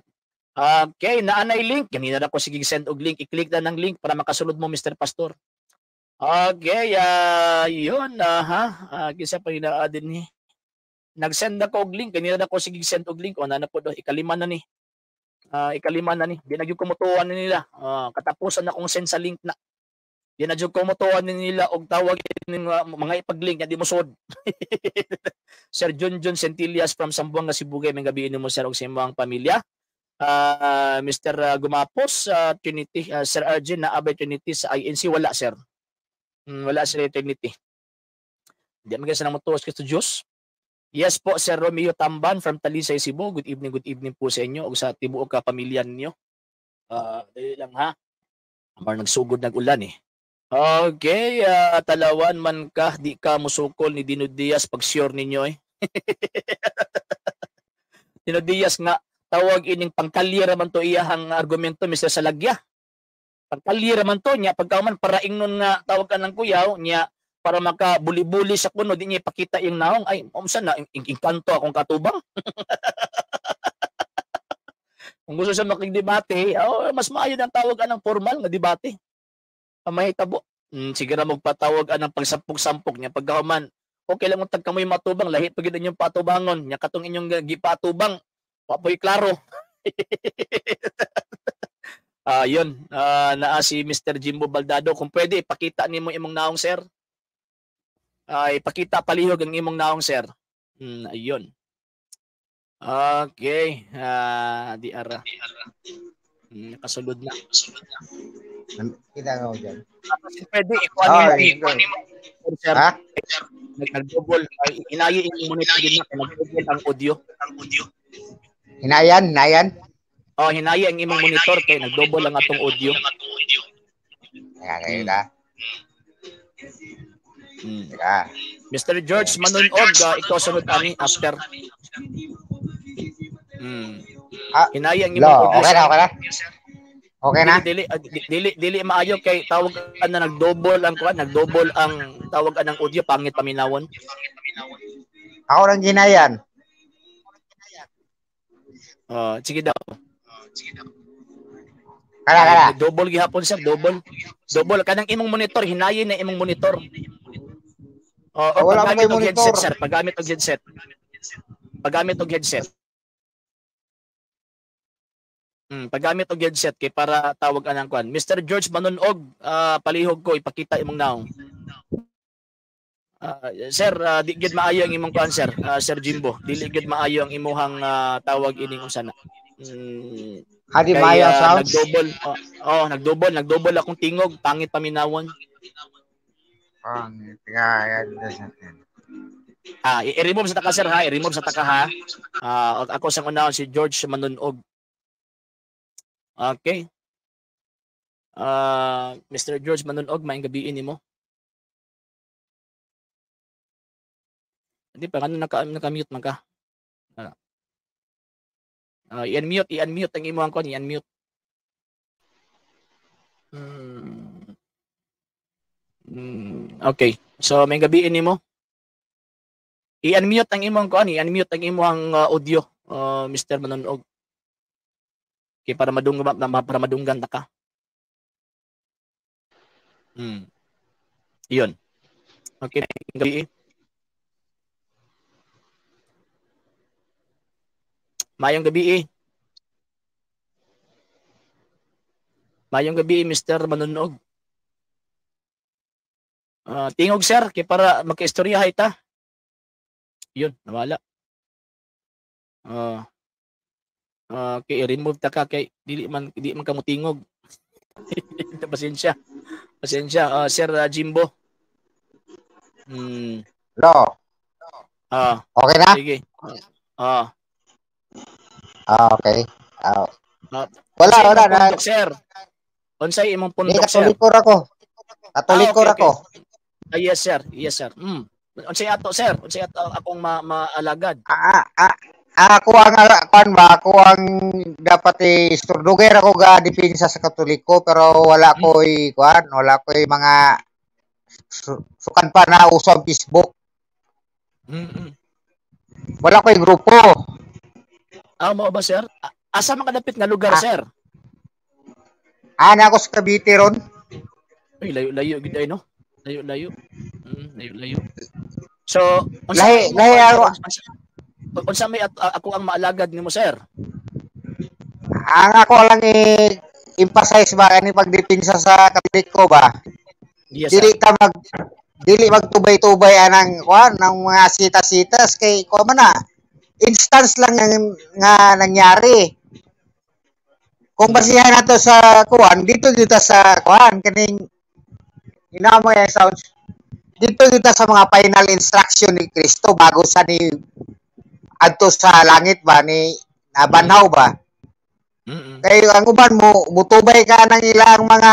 Okay, naanay link. Ganina na ko sige send og link. I-click na ng link para makasulod mo Mr. Pastor. Okay, yun kisa pa din ni. Nag-send ako og link. Ganina na ko sige send og link. Na po do ikalima na ni. Di na gyud kumutuan nila. Katapusan na kong send sa link na. Di na gyud kumutuan nila og tawag ning mga ipag-link nga di mo sud. Sir John Centillas from Sambuanga, Sibugay, may gabiin mo sir og sa imong pamilya. Mr. Gumapos, Trinity, Sir Arjun na abay Trinity sa INC, wala sir. Wala sir Trinity. Di man sa nang motuos Kristo Diyos. Yes po, Sir Romeo Tamban from Talisay, Cebu. Good evening po sa inyo o sa tibuok ka pamilya ninyo. Dali lang ha. Amar nagsugod nag-ulan eh. Okay, talawan man ka, di ka musukol ni Dino Diaz pag sure ninyo eh. Dino Diaz nga, tawag ining pangkalyera man to iyahang argumento Mr. Salagya. Pangkalyera man to niya pagkauman para ingnon nga tawag ka ng kuyaw niya para makabuli-buli sa kuno di niya ipakita yung naong ay umsa na inkanto akong katubang. Kung gusto siya makigdebate, mas maayo ang tawag anang formal nga debate. Mahitabo. Sige ra magpatawag anang pagsampog-sampog niya pagkauman okay lang mo tagkamoy matubang lahit pagid inyong patubangon nya katong inyong gipatubang Papoy klaro. Yun, naa si Mr. Jimbo Baldado. Kung pwede, ipakita nimo imong naong, sir. Ipakita palihog ang imong naong, sir. Ayun. Okay. Di ara. Nakasulod na. Kita nga mo dyan. Pwede, ikuha nimo. Sir, nag-double. Inayi yung monitor din na. Nag-double ang audio. Hinayan. Hinaya ang imong monitor kay nag-double lang atong audio. Kayo na. Mr. George Manunog, ikaw sunod ani after. Hinaya ang imong audio. Okay na. Dili maayo kay tawag na nag-double ang tawag ng audio, pangit paminawon. Ako lang ginayan. Sige daw. Kala. Double gihapon, sir, double. Double kanang imong monitor, hinayin na imong monitor. Wala paggamit mo og monitor. headset, sir, paggamit og headset. Paggamit og headset kay para tawag anang kwan. Mr. George Manunog, palihog ko ipakita imong naong. Sir, di gid maayo ang imong kwan, sir. Sir Jimbo, dili gid maayo ang imuhang tawag ining usana. Hadi maayo sounds. Nagdouble akong tingog, pangit paminawon. I-remove sa taka, sir, ha. I-remove sa taka, ha. Ako sang unahon si George Manunog. Okay. Mr. George Manunog, maayong gabiin nimo. Hindi pa naka-mute man ka. I-unmute ang imong kon, i-unmute. Okay. So may gabiin nimo. I-unmute ang imong kon, i-unmute ang imong audio, Mr. Manunog. Okay, para madunggan ta ka. Iyon. Okay, gabi. Mayong gabi, Mr. Manunog. Tingog, sir, kay para magka-istoryahay ta. Yun, nawala. Okay, remove ta ka kay di man ka mo tingog. Pasensya. Sir Jimbo. Hello. Okay na? Sige. Okay. Wala na. Sir. Unsay imong pundok, sir? Katolikor ako. Yes, sir. Unsay ato, sir? Unsay ato akong maalagad? Ako ang dapat isturduger ako ga depensa sa Katoliko pero wala ko mga sukan pa na uso ang Facebook. Wala ko grupo. Mao ba, sir? Asa man kadapit nga lugar, sir? Ako sa Cavite ron. Ay, layo gid ay, no? Layo. Layo. So, unsa may ako ang maalagad nimo, sir? Ang ako lang emphasize ba kani pagdepensa sa Katoliko ba? Yes, dili magtubay-tubay anang ng mga sitas-sitas kay man na instance lang nga nangyari. Kung basihan nato sa dito sa kaning mo yung sounds. Dito sa mga final instruction ni Kristo bago sa ni adto sa langit ba ni nabanhaw ba. Kay ang uban mutubay ka ng ilang mga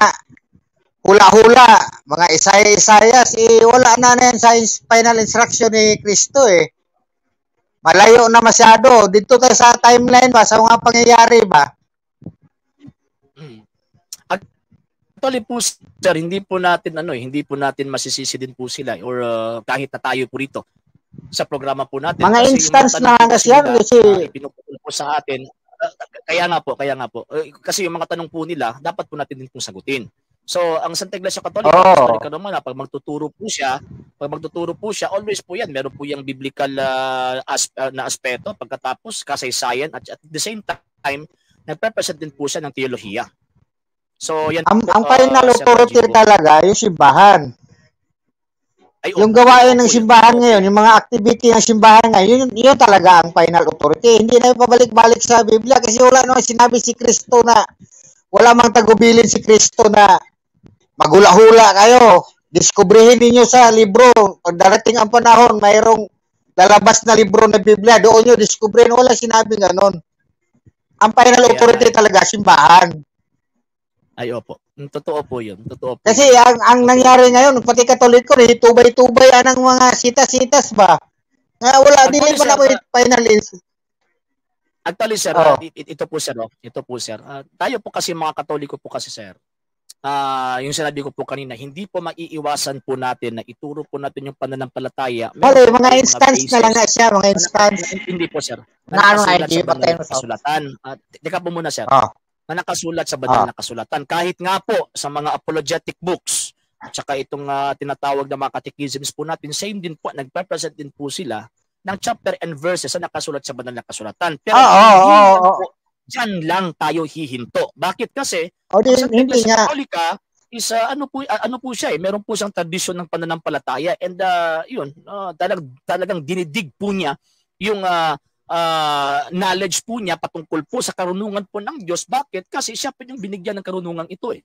hula-hula, mga Isaiah, wala na yan sa final instruction ni Kristo eh. Malayo na masyado. Dito tayo sa timeline ba, sa mga pangyayari ba? Actually po, sir, hindi po natin masisisi din po sila or kahit na tayo po rito sa programa po natin. Mga instance na kasi yan kasi pinupulong po sa atin. Kaya nga po. Kasi yung mga tanong po nila, dapat po natin din pong sagutin. So, ang Santa Iglesia Katolika, Apostolika Romana, pag magtuturo po siya, always po yan, meron po yung biblical na aspeto, pagkatapos kasaysayan, at the same time, nagpe-present din po siya ng teolohiya. So, yan ang po, final authority talaga, yung simbahan. Yung gawain ng simbahan ngayon, yung mga activity ng simbahan ngayon, yun talaga ang final authority. Hindi na yung pabalik-balik sa Biblia kasi wala naman sinabi si Kristo na wala mang tagubilin si Kristo na magula-hula kayo. Diskubrihin ninyo sa libro. Pag darating ang panahon, mayroong lalabas na libro na Biblia. Doon nyo diskubrihin. Wala sinabi ganon. Ang final authority talaga, simbahan. Ay, opo. Totoo po yun. Totoo po. Kasi ang nangyari ngayon, pati Katoliko, tubay-tubay ang mga sitas-sitas ba? Wala, dili pa na ko final Actually, sir, ito po, sir. Ito po, sir. Tayo po kasi mga Katoliko po kasi, sir. Yung sinabi ko po kanina, hindi po maiiwasan po natin na ituro po natin yung pananampalataya. Mga instance na lang na siya, mga instance. Hindi po, sir. Nakasulat sa banal na kasulatan. Teka po muna, sir. Na nakasulat sa banal na kasulatan. Kahit nga po sa mga apologetic books, at saka itong tinatawag na mga catechisms po natin, same din po, nagpe-present din po sila ng chapter and verses na nakasulat sa banal na kasulatan. Pero diyan lang tayo hihinto. Bakit? Kasi ang Santa Iglesia Katolika is ano po siya meron po siyang tradisyon ng pananampalataya and yun talagang dinidig po niya yung knowledge po niya patungkol po sa karunungan po ng Diyos. Bakit? Kasi siya po yung binigyan ng karunungang ito eh.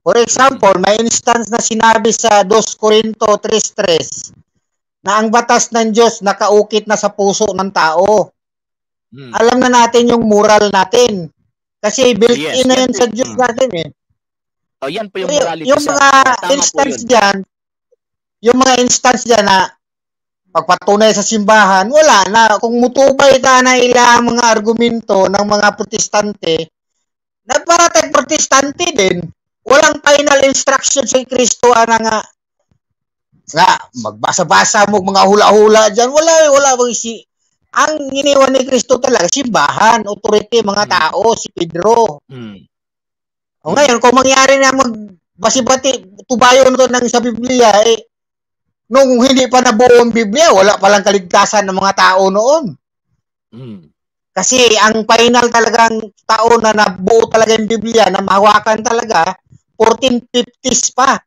For example, may instance na sinabi sa 2 Corinto 3:3 na ang batas ng Diyos nakaukit na sa puso ng tao. Alam na natin yung moral natin. Kasi built-in na yun sa Diyos natin eh. Yan po yung morality. Yung mga instance dyan, na pagpatunay sa simbahan, wala na. Kung mutubay ka na ilang mga argumento ng mga protestante, na para tayong protestante din, walang final instruction sa Kristo nga magbasa-basa mo mga hula-hula dyan. Wala bang ang iniwan ni Kristo talaga, simbahan, authority, mga tao, si Pedro. O ngayon, kung mangyari na magbasi-bati, tubayo na to sa Biblia, nung hindi pa nabuo ang Biblia, wala palang kaligtasan ng mga tao noon. Kasi ang final talagang tao na nabuo talaga yung Biblia, na mahawakan talaga, 1450s pa.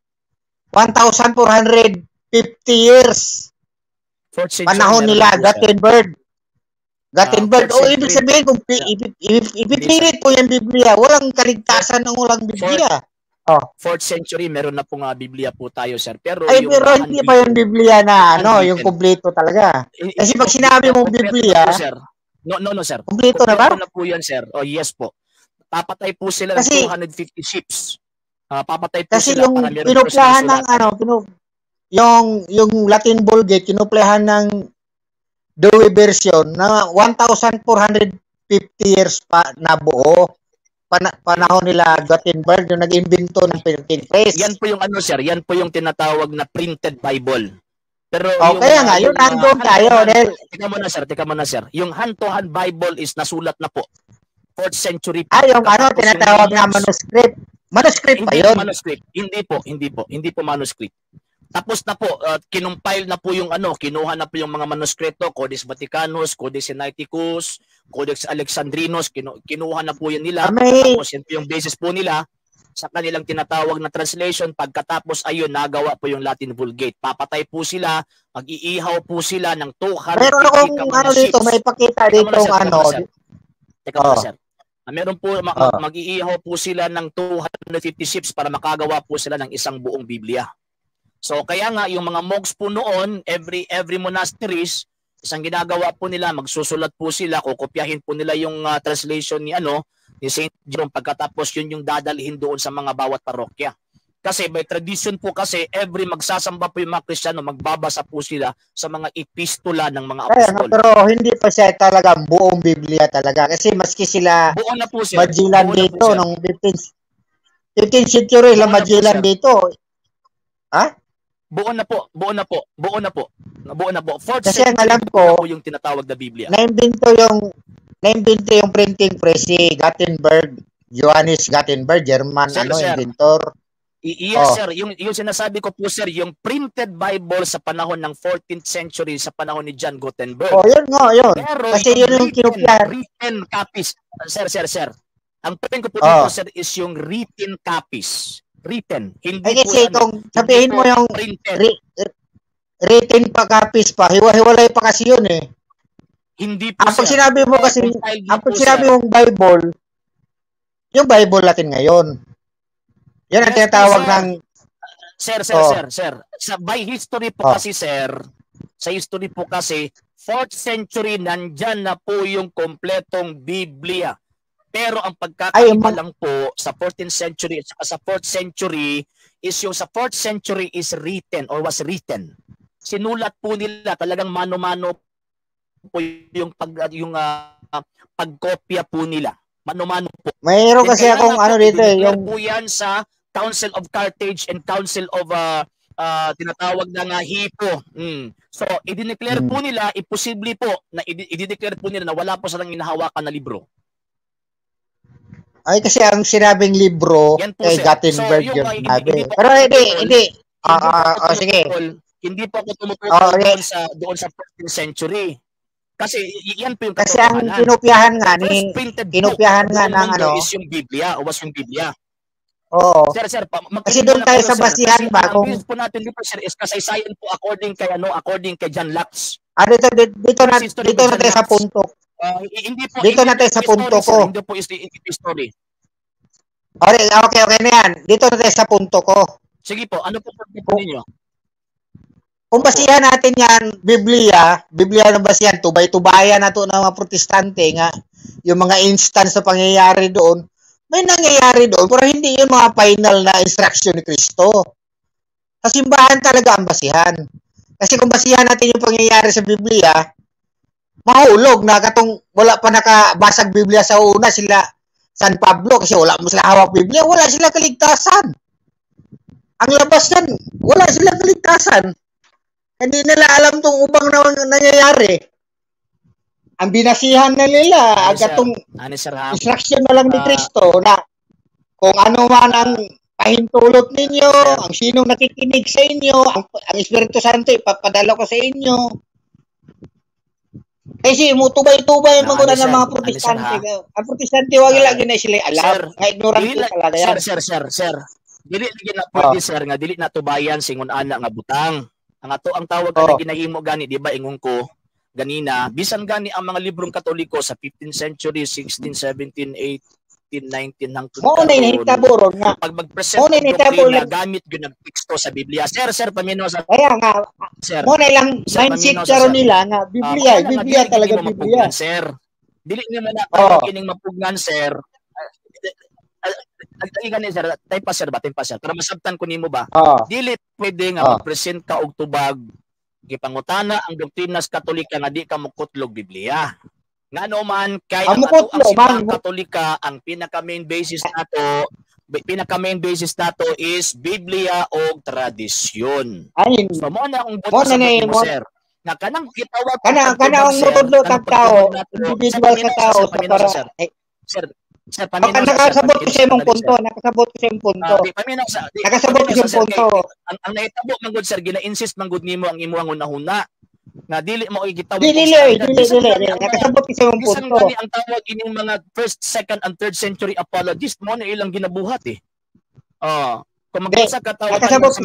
1,450 years. Panahon nila, Gutenberg. Ibig sabihin, kung ipipilit po yung Biblia, walang kaligtasan ng walang Biblia. 4th century, meron na pong Biblia po tayo, sir. Pero hindi pa yung Biblia na, yung kumpleto talaga. Kasi pag sinabi mong Biblia, no, sir. Kumpleto na ba? Na po yan, sir. Yes po. Papatay po sila ng 250 ships. Papatay po kasi sila para meron po silang sulat. Yung Latin Vulgate, kinuplahan ng Dewey version na 1,450 years pa nabuo. Panahon nila Gutenberg, yung nag-imbento ng printing press. Yan po yung sir, yan po yung tinatawag na printed Bible. Pero kaya nga, yun andun tayo. Teka muna sir. Yung hand-to-hand Bible is nasulat na po. 4th century. Yung tinatawag na manuscript. Manuscript pa yun? Hindi po manuscript. Tapos na po, kinumpile na po yung kinuha na po yung mga manuskrito, Codex Vaticanus, Codex Sinaiticus, Codex Alexandrinus, kinuha na po yan nila. Tapos yan po yung basis po nila sa kanilang tinatawag na translation. Pagkatapos ayun, nagawa po yung Latin Vulgate. Papatay po sila, mag-iihaw po sila ng 250 Pero kung dito, may pakita dito Teka po sir. Meron po, mag-iihaw po sila ng 250 ships para makagawa po sila ng isang buong Biblia. So kaya nga yung mga monks po noon, every monasteries, isang ginagawa po nila, magsusulat po sila, kokopyahin po nila yung translation ni St. Jerome, pagkatapos yun yung dadalhin doon sa mga bawat parokya. Kasi by tradition po kasi, every magsasamba po yung mga Kristiyano, magbabasa po sila sa mga epistola ng mga apostol. Pero hindi pa siya talaga buong Biblia talaga. Kasi maski sila buo na po siya. Magellan dito, nung 15th century lang Magellan dito. Ha? Buo na po. 4th Kasi ang alam ko, yung tinatawag na Biblia. Na-invento yung printing press si Gutenberg. Johannes Gutenberg, German Sir, sir. inventor. Yes, sir. Yung sinasabi ko po, sir, yung printed Bible sa panahon ng 14th century, sa panahon ni John Gutenberg. Yun nga, yun. Pero Kasi yun yung kinopyahan. Written copies. Sir. Ang point ko po dito, sir, is yung written copies. Written. Hindi kasi po kung sabihin mo yung written pa copies pa, hiwa-hiwalay pa kasi yun eh. Hindi po, ang pag sir. Sinabi mo kasi, ang pag sinabi mong Bible, yung Bible natin ngayon. Yan ang tinatawag ng... Sir. By history po kasi, sir, sa history po kasi, 4th century, nandyan na po yung kompletong Biblia. Pero ang pagkakaiba lang po sa 14th century at sa 4th century is yung sa 4th century is written or was written. Sinulat po nila, talagang mano-mano po yung pagkopya po nila. Mano-mano po. Mayroon kasi akong ano dito eh. Yung po yan sa Council of Carthage and Council of tinatawag na Hippo. So, i-declare po nila, imposible po na i-declare po nila na wala po silang hinahawakan na libro. Ay, kasi ang sinabing libro kay Gutenberg so, yung sinabi. Pero hindi. Sige. Hindi po ako tumutukoy doon sa 14th century. Kasi yan po yung kasi ang kinopyahan nga ni ng ano is yung Biblia o was yung Biblia. Oo. Sir, kasi doon tayo sa basihan ba kung po natin dito sir is kasaysayan po according kay John Lux. Dito na tayo sa punto. Hindi po dito na tayo sa punto ko. Hindi po is story. Okay na yan. Dito na tayo sa punto ko. Sige po, ano po punto niyo? Kung basihan natin yan, Biblia na basihan, tubay-tubayan na to ng mga protestante nga, yung mga instance sa pangyayari doon, may nangyayari doon, pero hindi yung mga final na instruction ni Kristo. Sa simbahan talaga ang basihan. Kasi kung basihan natin yung pangyayari sa Biblia, mahulog na katong wala pa nakabasag Biblia sa una sila San Pablo kasi wala mo sila hawak Biblia, wala sila kaligtasan. Ang labas yan, wala sila kaligtasan. Hindi nila alam tong ubang na nangyayari. Ang binasihan na nila, agatong instruction na lang ni Kristo na kung ano man ang pahintulot ninyo, ang sinong nakikinig sa inyo, ang Espiritu Santo ipapadala ko sa inyo. Kasi mo tubay-tubay ang mga ng mga protestante. Ang protestante wag lagi na sila alam. Nga ignorant talaga yan. Sir. Dili lagi na pwede sir nga dili na tubayan singon ana nga butang. Ang tawag na ginahimo gani di ba ingon ko ganina, bisan gani ang mga librong Katoliko sa 15th century, 16, 17, 18, 19 hangtod karon. Pag mag-present ng doktrina, gamit yun ang teksto sa Biblia. Sir, pamino sa... Kaya nga, mo na lang mindset karon nila na Biblia talaga Biblia. Sir, dili niyo man kining mapugnan, sir. Gani sir, time pa sir. Para masabtan ko nimo ba? Dili pwede nga mag-present ka og tubag gipangutana ang doktrina sa Katolika nga di ka mokutlog Biblia. Ngano man kay ang simbahang Katolika ang pinaka main basis nato is Biblia o tradisyon. So mo na ang buto sa mo sir. Nga kanang gitawag kanang mutudlo tag tao, individual ka tao sa para Sir, nakasabot ko sa imong punto. Nakasabot ko sa imong punto. Ang naitabo man gud sir, gina-insist man gud nimo ang imuhang una-una. Na dili mo igitawag. Dili. Nakasabot ko sa imong punto. Ang tawag ining mga 1st, 2nd and 3rd century apologists mo na ilang ginabuhat eh. Kung magbasa ka tawag sa mga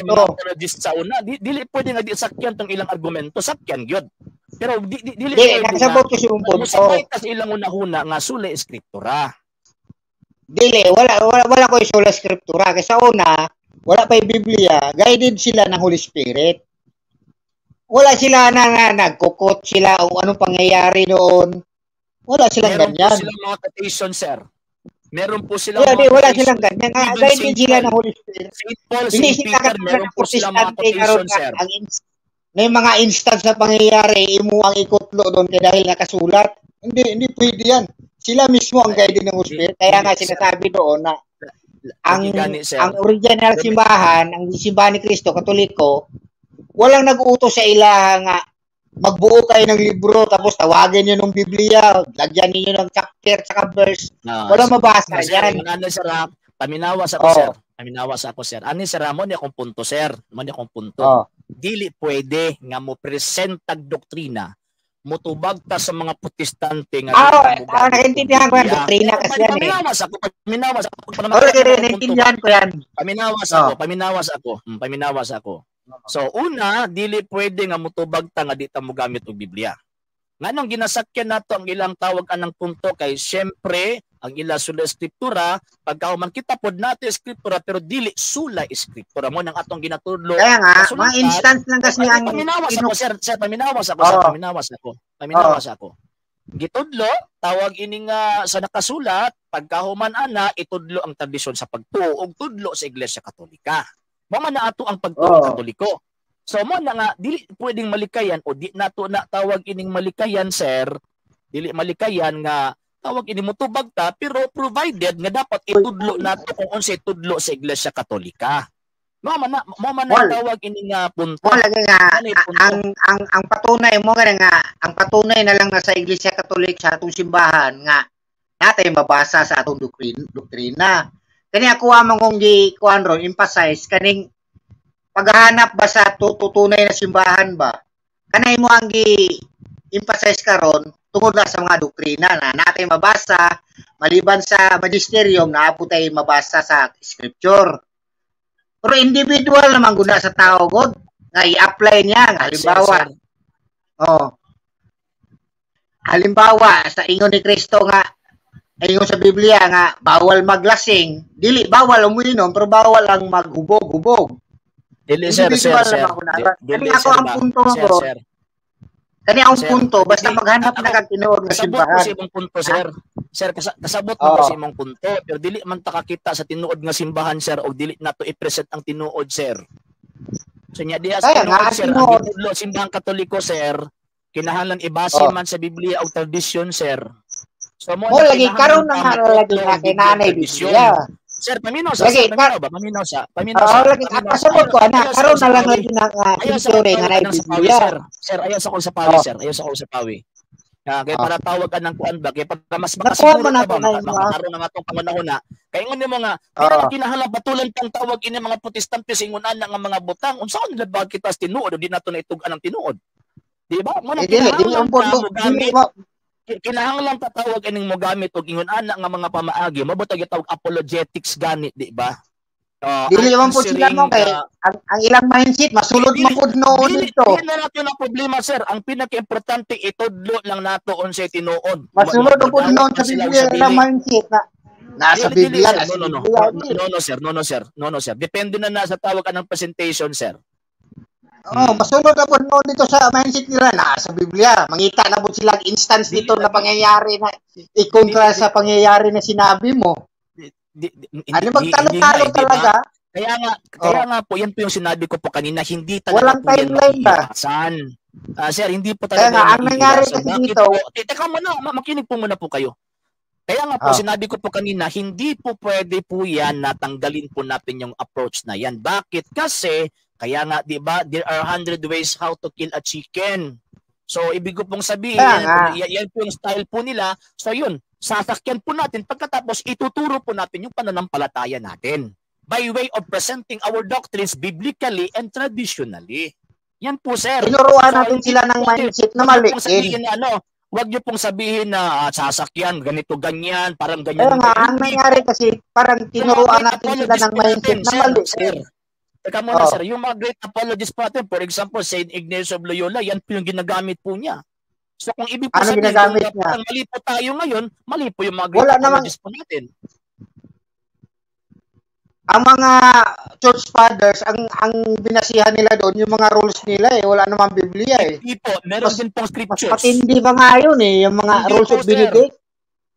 apologists sa una, dili pwede nga di sakyan tong ilang argumento, sakyan gyud. Pero dili nakasabot ko yung punto. Kasi ilang una-una nga sula eskriptura. Dili, wala ko sula eskriptura kasi sa una, wala pa yung Biblia, guided sila ng Holy Spirit. Wala sila na nagkukot sila o anong pangyayari doon. Wala silang ganyan. Meron po silang mga quotation, sir. Meron po silang wala silang ganyan. Guided sila ng Holy Spirit. St. Paul, St. Peter, meron po silang mga quotation, sir. May mga instance na pangyayari, imo ang ikutlo doon kaya dahil nakasulat. Hindi pwede yan. Sila mismo ang guided ng Spirit. Kaya nga sinasabi doon na ang original simbahan, ang simbahan ni Kristo, Katoliko, walang nag-utos sa ilaha nga magbuo kayo ng libro, tapos tawagin nyo ng Biblia, lagyan niyo ng chapter at verse. Wala mabasa yan. Ano, sir, paminawas ako, sir. Paminawas ako, sir. Ani, sir, mo ni akong punto, sir. Mo ni akong punto. Dili pwede nga mo presentag doktrina mutubag ta sa mga protestante nga nakaintindihan ko yan, doktrina kasi yan eh. Paminawas ako. Nakaintindihan ko yan. Paminawas ako. So una, dili pwede nga mutubag ta nga di ta mo gamit og Biblia. Nganong ginasakyan nato ang ilang tawag anang punto kay syempre ang ila sula eskriptura pagkahuman kita pod nato eskriptura pero dili sula eskriptura mo nang atong ginatudlo. Kaya nga, mga instance lang kasi ang paminawas ako. Gitudlo, tawag ini nga sa nakasulat, pagkahuman ana itudlo ang tradisyon sa pagtuo og tudlo sa Iglesia Katolika. Mo man na ato ang pagtuo Katoliko. So mo na nga dili pwedeng malikayan o di nato na tawag ining malikayan, sir. Dili malikayan nga tawag ini motubag ta pero provided nga dapat itudlo nato kung unsay tudlo sa Iglesia Katolika. Mo man na tawag ini nga punto. Lagi nga ang patunay mo nga ang patunay na lang na sa Iglesia Katolik sa atong simbahan nga natay mabasa sa atong doktrina. Kani ako amang kong gi-kuan ron emphasize kaning paghahanap ba sa tutunay na simbahan ba? Kanay mo ang gi-emphasize karon tungod na sa mga doktrina na natay mabasa maliban sa magisterium na apo tay mabasa sa scripture. Pero individual naman guna sa tao god nga i-apply niya halimbawa. Halimbawa sa ingon ni Kristo nga ingon sa Biblia nga bawal maglasing, dili bawal uminom pero bawal ang maghubog-hubog. Dili sir. Kani ako ang punto ko. Kani ang punto basta maghanap na kag tinuod nga simbahan. Kasabot ko sa imong punto, sir. Sir, kasabot mo sa imong punto, pero dili man ta kakita sa tinuod nga simbahan, sir, o dili nato i-present ang tinuod, sir. So nya diha sa tinuod, sir, ang simbahan Katoliko, sir, kinahanglan ibase man sa Biblia o tradisyon, sir. So mo lagi karon na lagi na kinanay Biblia. Sir, paminaw sa paminaw sa. Lagi kasabot ko ana karon na lang lagi na history nga na Biblia. Sir, ayaw sa ko sa pawi, sir. Ayaw sa ko sa pawi. Kaya para tawag ka ng kuan ba, kaya para mas makasiguro ka ba makaroon ng atong pangunahon na. Kaya ingon mo nga, kinahanglan batulan kang tawag ini mga protestante sa ingunan nga mga butang. Unsaon nila ba kita sa tinuod o di nato na itugan ang tinuod? Di ba? Mo na kinahanglan tatawag ining mo gamit og ingon ana nga mga pamaagi mabutag itawag apologetics ganit, di ba? Dili man po sila mo kay ang ilang mindset masulod man pud noon dito. Dili na nato na problema, sir. Ang pinaka-importante itudlo lang nato unsay tinuod. Masulod pud noon sa Biblia ilang mindset na nasa Biblia. No, sir. Depende na sa tawag anang presentation, sir. Masunod na po noon dito sa mindset nila na sa Biblia. Mangita na po silang instance dito na pangyayari na ikontra sa pangyayari na sinabi mo. Ano magtalo-talo talaga? Kaya nga po, yan po yung sinabi ko po kanina, hindi talaga walang po yan maiiwasan. Sir, hindi po talaga yan ang nangyari kasi dito. Teka muna, makinig po muna po kayo. Kaya nga po, sinabi ko po kanina, hindi po pwede po yan natanggalin po natin yung approach na yan. Bakit? Kasi, kaya nga, di ba, there are 100 ways how to kill a chicken. So, ibig ko pong sabihin, yan po yung style po nila. So, yun, sasakyan po natin. Pagkatapos, ituturo po natin yung pananampalataya natin by way of presenting our doctrines biblically and traditionally. Yan po, sir. Tinuruan natin sila ng mindset na mali. Huwag niyo pong sabihin na sasakyan, ganito, ganyan, parang ganyan. Kaya nga, ang nangyari kasi, parang tinuruan natin sila ng mindset na mali. Sir. Teka muna, sir. Yung mga great apologists po natin, for example, Saint Ignatius of Loyola, yan po yung ginagamit po niya. So kung ibig po sabihin, kung mali po tayo ngayon, mali po yung mga great apologists po natin. Ang mga church fathers, ang binasihan nila doon, yung mga rules nila wala namang Biblia Hindi po, meron din pong scriptures. Patindi ba nga yun yung mga rules of Benedict?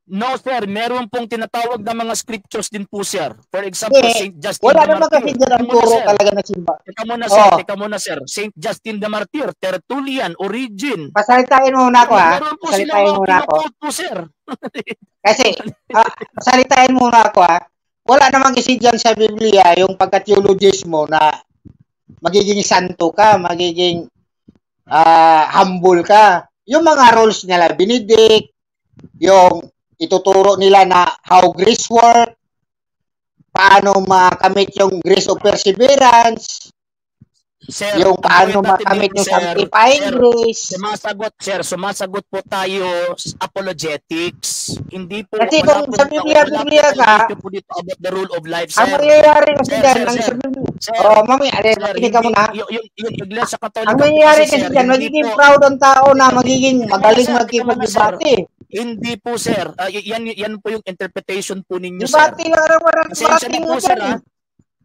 No, sir. Meron pong tinatawag na mga scriptures din po, sir. For example, Saint Justin wala the Martyr. Wala naman kasi dyan ang turo talaga na simba. Teka muna, sir. Saint Justin the Martyr, Tertullian, Origen. Pasalitain muna ako, ha? Meron po sila mga po, sir. Kasi, pasalitain muna ako, ha? Wala namang kasi dyan sa Biblia yung pagka-theologismo na magiging santo ka, magiging humble ka. Yung mga rules nila, Benedict, yung ituturo nila na how grace work, paano makamit yung grace of perseverance, Sir, yung ang paano point natin makamit dito, yung sir, sanctifying sir, grace. sumasagot po tayo sa apologetics. Hindi po, Kasi wala kung po, sa Biblia ka, issue po dito about the rule of life, ang sir. mangyayari kasi Sir, dyan, sir, ang sir. sa Biblia, Sir, mami, makinig ka hindi, muna. yung Iglesia Ang Katolika po mangyayari kasi, kasi sir, dyan, hindi magiging po, proud ang tao na Teka- magiging teka muna, magaling sir, teka muna, sir. magkipag-debate. Hindi po, sir. Yan po yung interpretation po ninyo, sir. Debate lang ang Pasensya na debate po, mo sir, dyan. ha?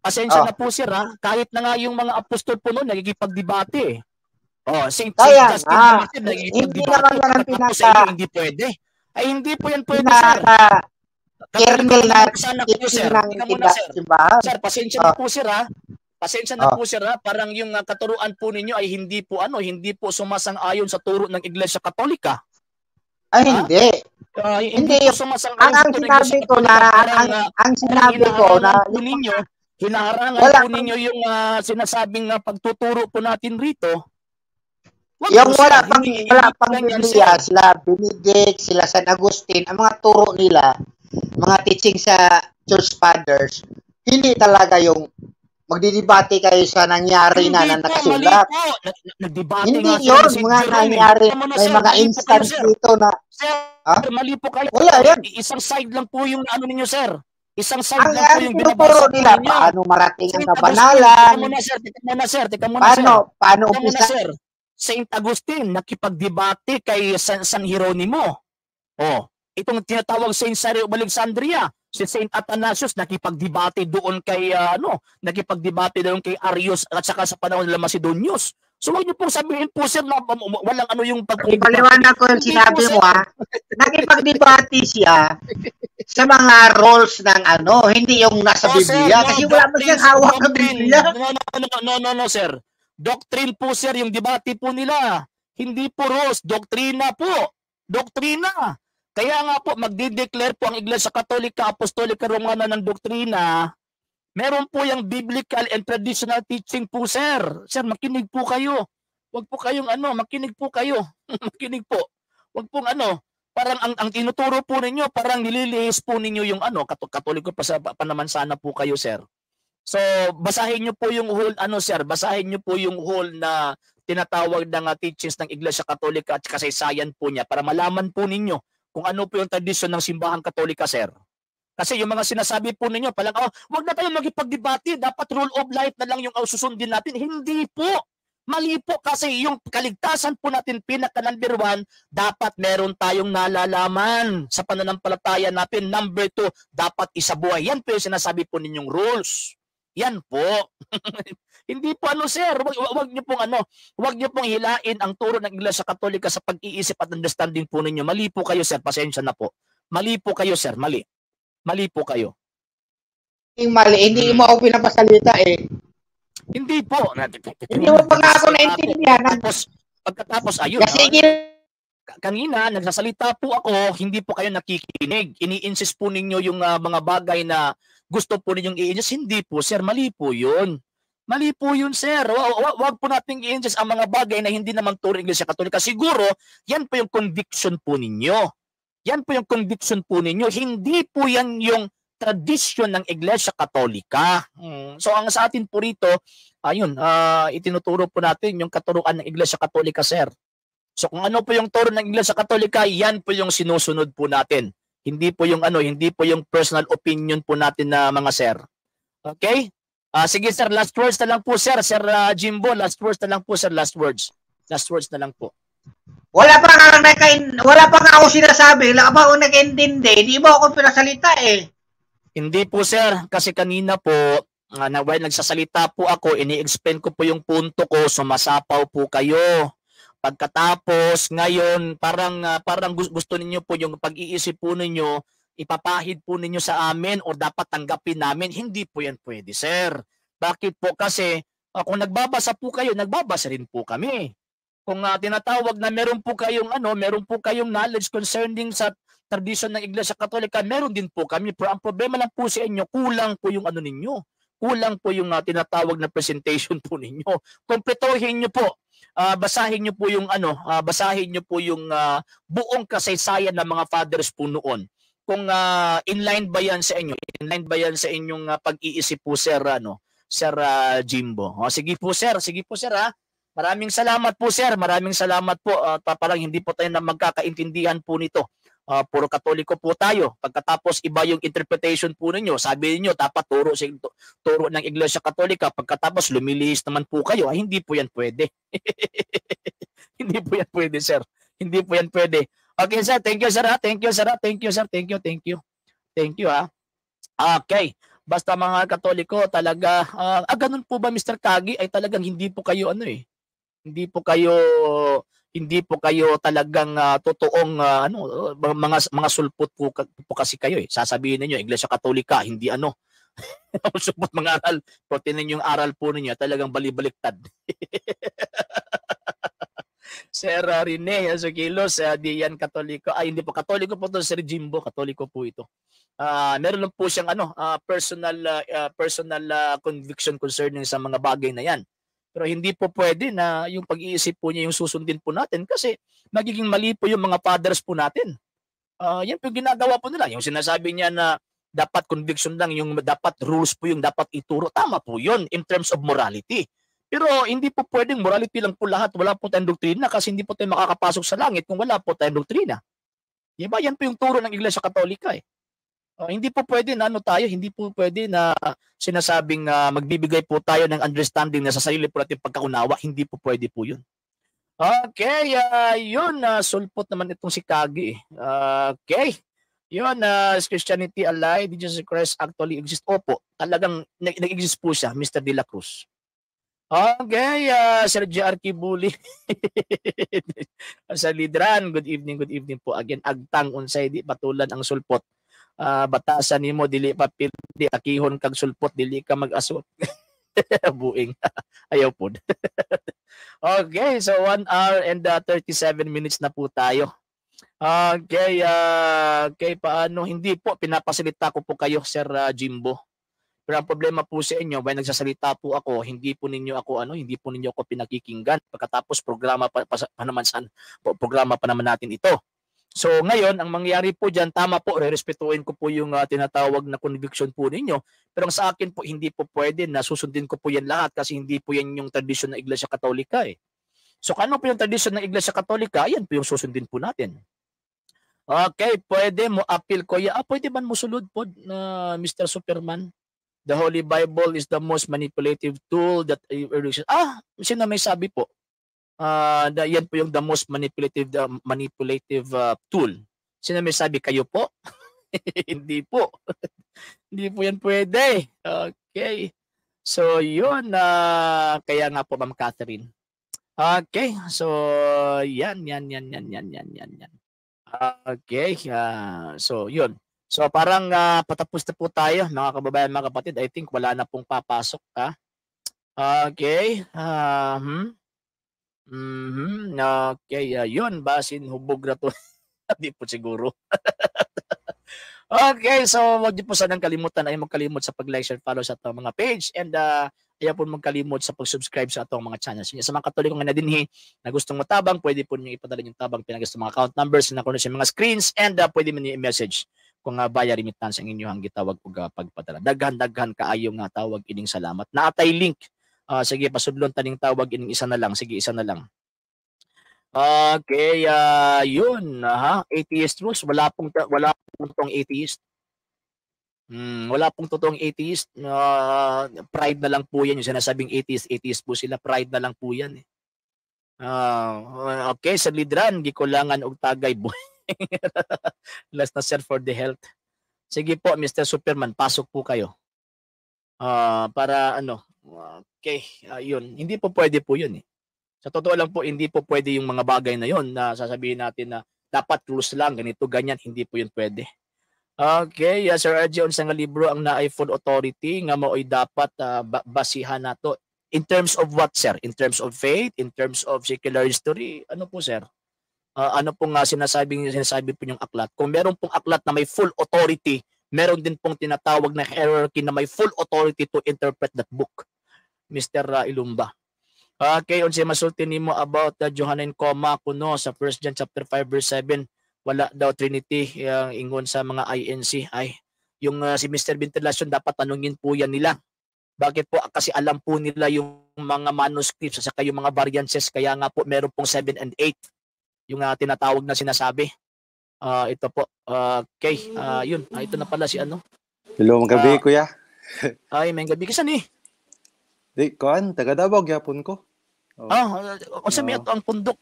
Pasensya Oh, na po, sir, ha? Kahit na nga yung mga apostol po noon, nagkikipag-debate, eh. Oh, Saint kaya Justin nga, naman, sir, hindi naman nagkikipag-debate. yan ang Pagkatapos sa inyo, hindi pwede. Ay, hindi po yan pwede, sir. Katoliko kernel na naman sana kayo, teaching sir. ng Tika muna, sir. simbahan. Sir, pasensya na Oh, po, sir, ha? Pasensya na oh. po, sir, ha? Parang yung katuruan po ninyo ay hindi po sumasang-ayon sa turo ng Iglesia Katolika. Ay, Ha? hindi. Hindi po sumasang-ayon sa Ang turo ng sinabi Iglesia ko na, Katolika. Parang, ang sinabi ko na, hinaharangan wala po ninyo yung sinasabing pagtuturo po natin rito. yung po, wala sir. pang Ganyan, Biblia, sir. sila Benedict, sila San Agustin, ang mga turo nila, mga teaching sa Church Fathers, hindi talaga yung magdidebate kayo sa nangyari na Hindi po, mali nakasulat. po. Nagdebate Hindi nga sila yun, si mga Jerome. nangyari, Tama na, may sir. mga Mali po kayo, instance sir. dito na, Sir, ha? mali po kayo. Wala yan. Isang side lang po yung ano ninyo, sir. Isang side Ang, lang po ang yung tinuturo binabasa po nila, ninyo. paano marating ang Saint Agustin, kabanalan, teka muna, sir. Teka muna, sir. Teka muna, sir. paano Teka muna, umpisa, sir. Saint Agustin, nakipagdebate kay San Hieronimo. Oh, itong tinatawag Saint Cyril of Alexandria, si Saint Athanasius nakipagdebate doon kay nakipagdebate doon kay Arius at saka sa panahon ng Macedonius. So wag niyo pong sabihin po, sir, na walang ano yung ipaliwanag ko yung Hindi sinabi po, mo, ha? Nakipagdebate siya sa mga roles ng ano, hindi yung nasa Biblia. Kasi wala mo siyang hawak ng Biblia. No, sir. Doctrine po, sir, yung debate po nila. Hindi po rules, doktrina po. Doktrina. Kaya nga po, magdi-declare po ang Iglesia Katolika, Apostolika Romana ng doktrina. Meron po yung biblical and traditional teaching po, sir. Sir, makinig po kayo. Huwag po kayong makinig po kayo. Makinig po. Huwag pong parang ang tinuturo po ninyo, parang nililihis po ninyo yung Katoliko pa naman sana po kayo, sir. So, basahin niyo po yung whole sir, basahin niyo po yung whole na tinatawag ng teachings ng Iglesia Katolika at kasaysayan po niya para malaman po ninyo kung ano po yung tradisyon ng simbahang Katolika, sir. Kasi yung mga sinasabi po ninyo, palang, wag na tayong magipagdebate, dapat rule of life na lang yung susundin natin. Hindi po. Mali po kasi yung kaligtasan po natin, pinaka-number 1, dapat meron tayong nalalaman sa pananampalataya natin. Number 2, dapat isabuhay. Yan po yung sinasabi po ninyong rules. Yan po. Hindi po sir, wag niyo pong hilain ang turo ng Iglesia Katolika sa pag-iisip at understanding po ninyo. Mali po kayo, sir, pasensya na po. Mali po kayo, sir, mali. Mali po kayo. Mali, hindi mo ako pinapasalita eh. Hindi po. Hindi mo pa nga ako naintindihan. Pagkatapos ayun. Kasi kanina, nagsasalita po ako, hindi po kayo nakikinig. Ini-insist po ninyo yung mga bagay na gusto po ninyong i-insist. Hindi po, sir. Mali po yun. Mali po yun, sir. Wag po natin i-insist ang mga bagay na hindi naman turo ng Iglesia Katolika. Siguro, yan po yung conviction po ninyo. Yan po yung conviction po ninyo. Hindi po yan yung tradisyon ng Iglesia Katolika. So, ang sa atin po rito, itinuturo po natin yung katuruan ng Iglesia Katolika, sir. So kung ano po yung turo ng Iglesia Katolika, yan po yung sinusunod po natin. Hindi po yung personal opinion po natin na mga sir. Okay? Sige sir, last words na lang po sir. Sir Jimbo, last words na lang po sir, last words. Last words na lang po. Wala pa nga ako sinasabi, wala pa ako nag-intindi, hindi mo ako pinasalita eh. Hindi po sir, kasi kanina po, while nagsasalita po ako, ini-explain ko po yung punto ko, sumasapaw po kayo. Pagkatapos ngayon parang gusto niyo po yung pag-iisip po ninyo, ipapahid po ninyo sa amin o dapat tanggapin namin. Hindi po yan pwede, sir. Bakit po? Kasi kung nagbabasa po kayo, nagbabasa rin po kami. Kung tinatawag na meron po kayong knowledge concerning sa tradisyon ng Iglesia Katolika, meron din po kami. Pero ang problema lang po sa inyo, kulang po yung ninyo. kulang po yung tinatawag na presentation po ninyo. Kompletohin niyo po. Basahin niyo po yung basahin niyo po yung buong kasaysayan ng mga fathers po noon. Kung inline ba yan sa inyo? Inline ba yan sa inyong pag-iisip po, Sir Sir Jimbo? Sige po, Sir. Sige po, Sir, ha. Maraming salamat po, Sir. Maraming salamat po. Parang hindi po tayo na magkakaintindihan po nito. Puro Katoliko po tayo. Pagkatapos iba yung interpretation po ninyo. Sabi niyo dapat turo ng Iglesia Katolika. Pagkatapos lumilihis naman po kayo. Hindi po yan pwede. Hindi po yan pwede, Sir. Hindi po yan pwede. Okay, Sir. Thank you, Sir. Thank you, Sir. Thank you, Sir. Thank you. Thank you. Thank you, ha. Okay. Basta mga Katoliko talaga ganun po ba, Mr. Kagi, ay talagang hindi po kayo hindi po kayo talagang totoong mga sulpot po kasi kayo eh. Sasabihin niyo Iglesia Katolika hindi sulpot mga aral. Pero tinan yung aral po niyo talagang balibaliktad. Sir Rene Azuquilos, Diyan Katoliko. Hindi po Katoliko po to, Sir Jimbo, Katoliko po ito. Meron lang po siyang personal conviction concerning sa mga bagay na yan. Pero hindi po pwede na yung pag-iisip po niya yung susundin po natin kasi magiging mali po yung mga fathers po natin. Yan po yung ginagawa po nila. Yung sinasabi niya na dapat conviction lang, yung dapat rules po yung dapat ituro. Tama po yun in terms of morality. Pero hindi po pwedeng morality lang po lahat. Wala po tayong doktrina kasi hindi po tayo makakapasok sa langit kung wala po tayong doktrina. Diba? Yan po yung turo ng Iglesia Katolika eh. Hindi po pwede na hindi po pwede na sinasabing magbibigay po tayo ng understanding na sa sarili po natin pagkaunawa. Hindi po pwede po yun. Okay, yun, sulpot naman itong si Kagi. Okay, yun, Christianity alive, did Jesus Christ actually exist? Opo, talagang nag-exist po siya, Mr. De La Cruz. Okay, Sir J.R. Kibuli. Sa Lidran, good evening po. Again, agtang unsay di patulan ang sulpot. Batasan nimo dili pa pildi takihon kag sulpot dili ka mag-asot. Buing. Ayaw po. Okay, so 1 hour and 37 minutes na po tayo. Okay, paano hindi po pinapasalita ko po kayo, Sir Jimbo. Pero ang problema po sa inyo, when nagsasalita po ako, hindi po ninyo ako pinakikinggan. Pagkatapos programa pa naman natin ito. So ngayon, ang mangyayari po dyan, tama po, respetuhin ko po yung tinatawag na conviction po ninyo. Pero sa akin po, hindi po pwede na susundin ko po yan lahat kasi hindi po yan yung tradisyon ng Iglesia Katolika eh. So ano po yung tradisyon ng Iglesia Katolika? Yan po yung susundin po natin. Okay, pwede mo appeal ko. Pwede man mo sulod po na Mr. Superman? The Holy Bible is the most manipulative tool that sino may sabi po? Yan po yung the most manipulative tool. Sino may sabi, kayo po? Hindi po. Hindi po yan pwede. Okay. So yun, kaya nga po Ma'am Catherine. Okay. So yan. Okay. So yun. So parang patapos na po tayo mga kababayan, mga kapatid. I think wala na pong papasok. Okay. Okay, yun, basin hubog na to. Hindi po siguro. Okay, so wag niyo po sanang kalimutan ay magkalimot sa pag-like, share, follow sa atong mga page and ayaw po magkalimot sa pag-subscribe sa atong mga channels. Sa mga Katoliko nga na dinhi na gustong matabang, pwede po niyo ipadala yung tabang pinagis sa mga account numbers na kuno sa mga screens and pwede mo niyo i-message kung via remittance ang inyong gitawag og pagpadala. Daghan kaayo nga tawag ining salamat. Naatay link. Sige, pasudlon taning tawag ining isa na lang. Sige, isa na lang. Okay, yun. Atheist rules. Wala pong totoong atheist. Wala pong totoong atheist. Pride na lang po yan. Yung sinasabing atheist po sila. Pride na lang po yan. Okay, sa Lidran, gikulangan og tagay boy. Last na sir for the health. Sige po, Mr. Superman, pasok po kayo. Para okay, yun. Hindi po pwede po yun eh. Sa totoo lang po, hindi po pwede yung mga bagay na yun na sasabihin natin na dapat rules lang, ganito, ganyan, hindi po yun pwede. Okay, Sir RJ, unsang nga libro ang naay full authority nga mao'y dapat basihan nato. In terms of what, sir? In terms of faith? In terms of secular history? Ano po, sir? Ano pong sinasabi po yung aklat? Kung meron pong aklat na may full authority, meron din pong tinatawag na hierarchy na may full authority to interpret that book, Mr. Ilumba. Okay, unsa masulti nimo about Johannine Coma kuno sa 1 John chapter 5 verse 7, wala daw Trinity ang ingon sa mga INC. Ay, yung si Mr. Ventilacion dapat tanungin po yan nila. Bakit po? Kasi alam po nila yung mga manuscripts at saka yung mga variances, kaya nga po meron pong 7 and 8 yung tinatawag na sinasabi. Ito po. Okay, yun. Ito na pala si ano. Hello, magabi, kuya. Ay, may gabi kasi ni. Di, kuan, taga Davao gyapon ko. Unsa may ato ang pundok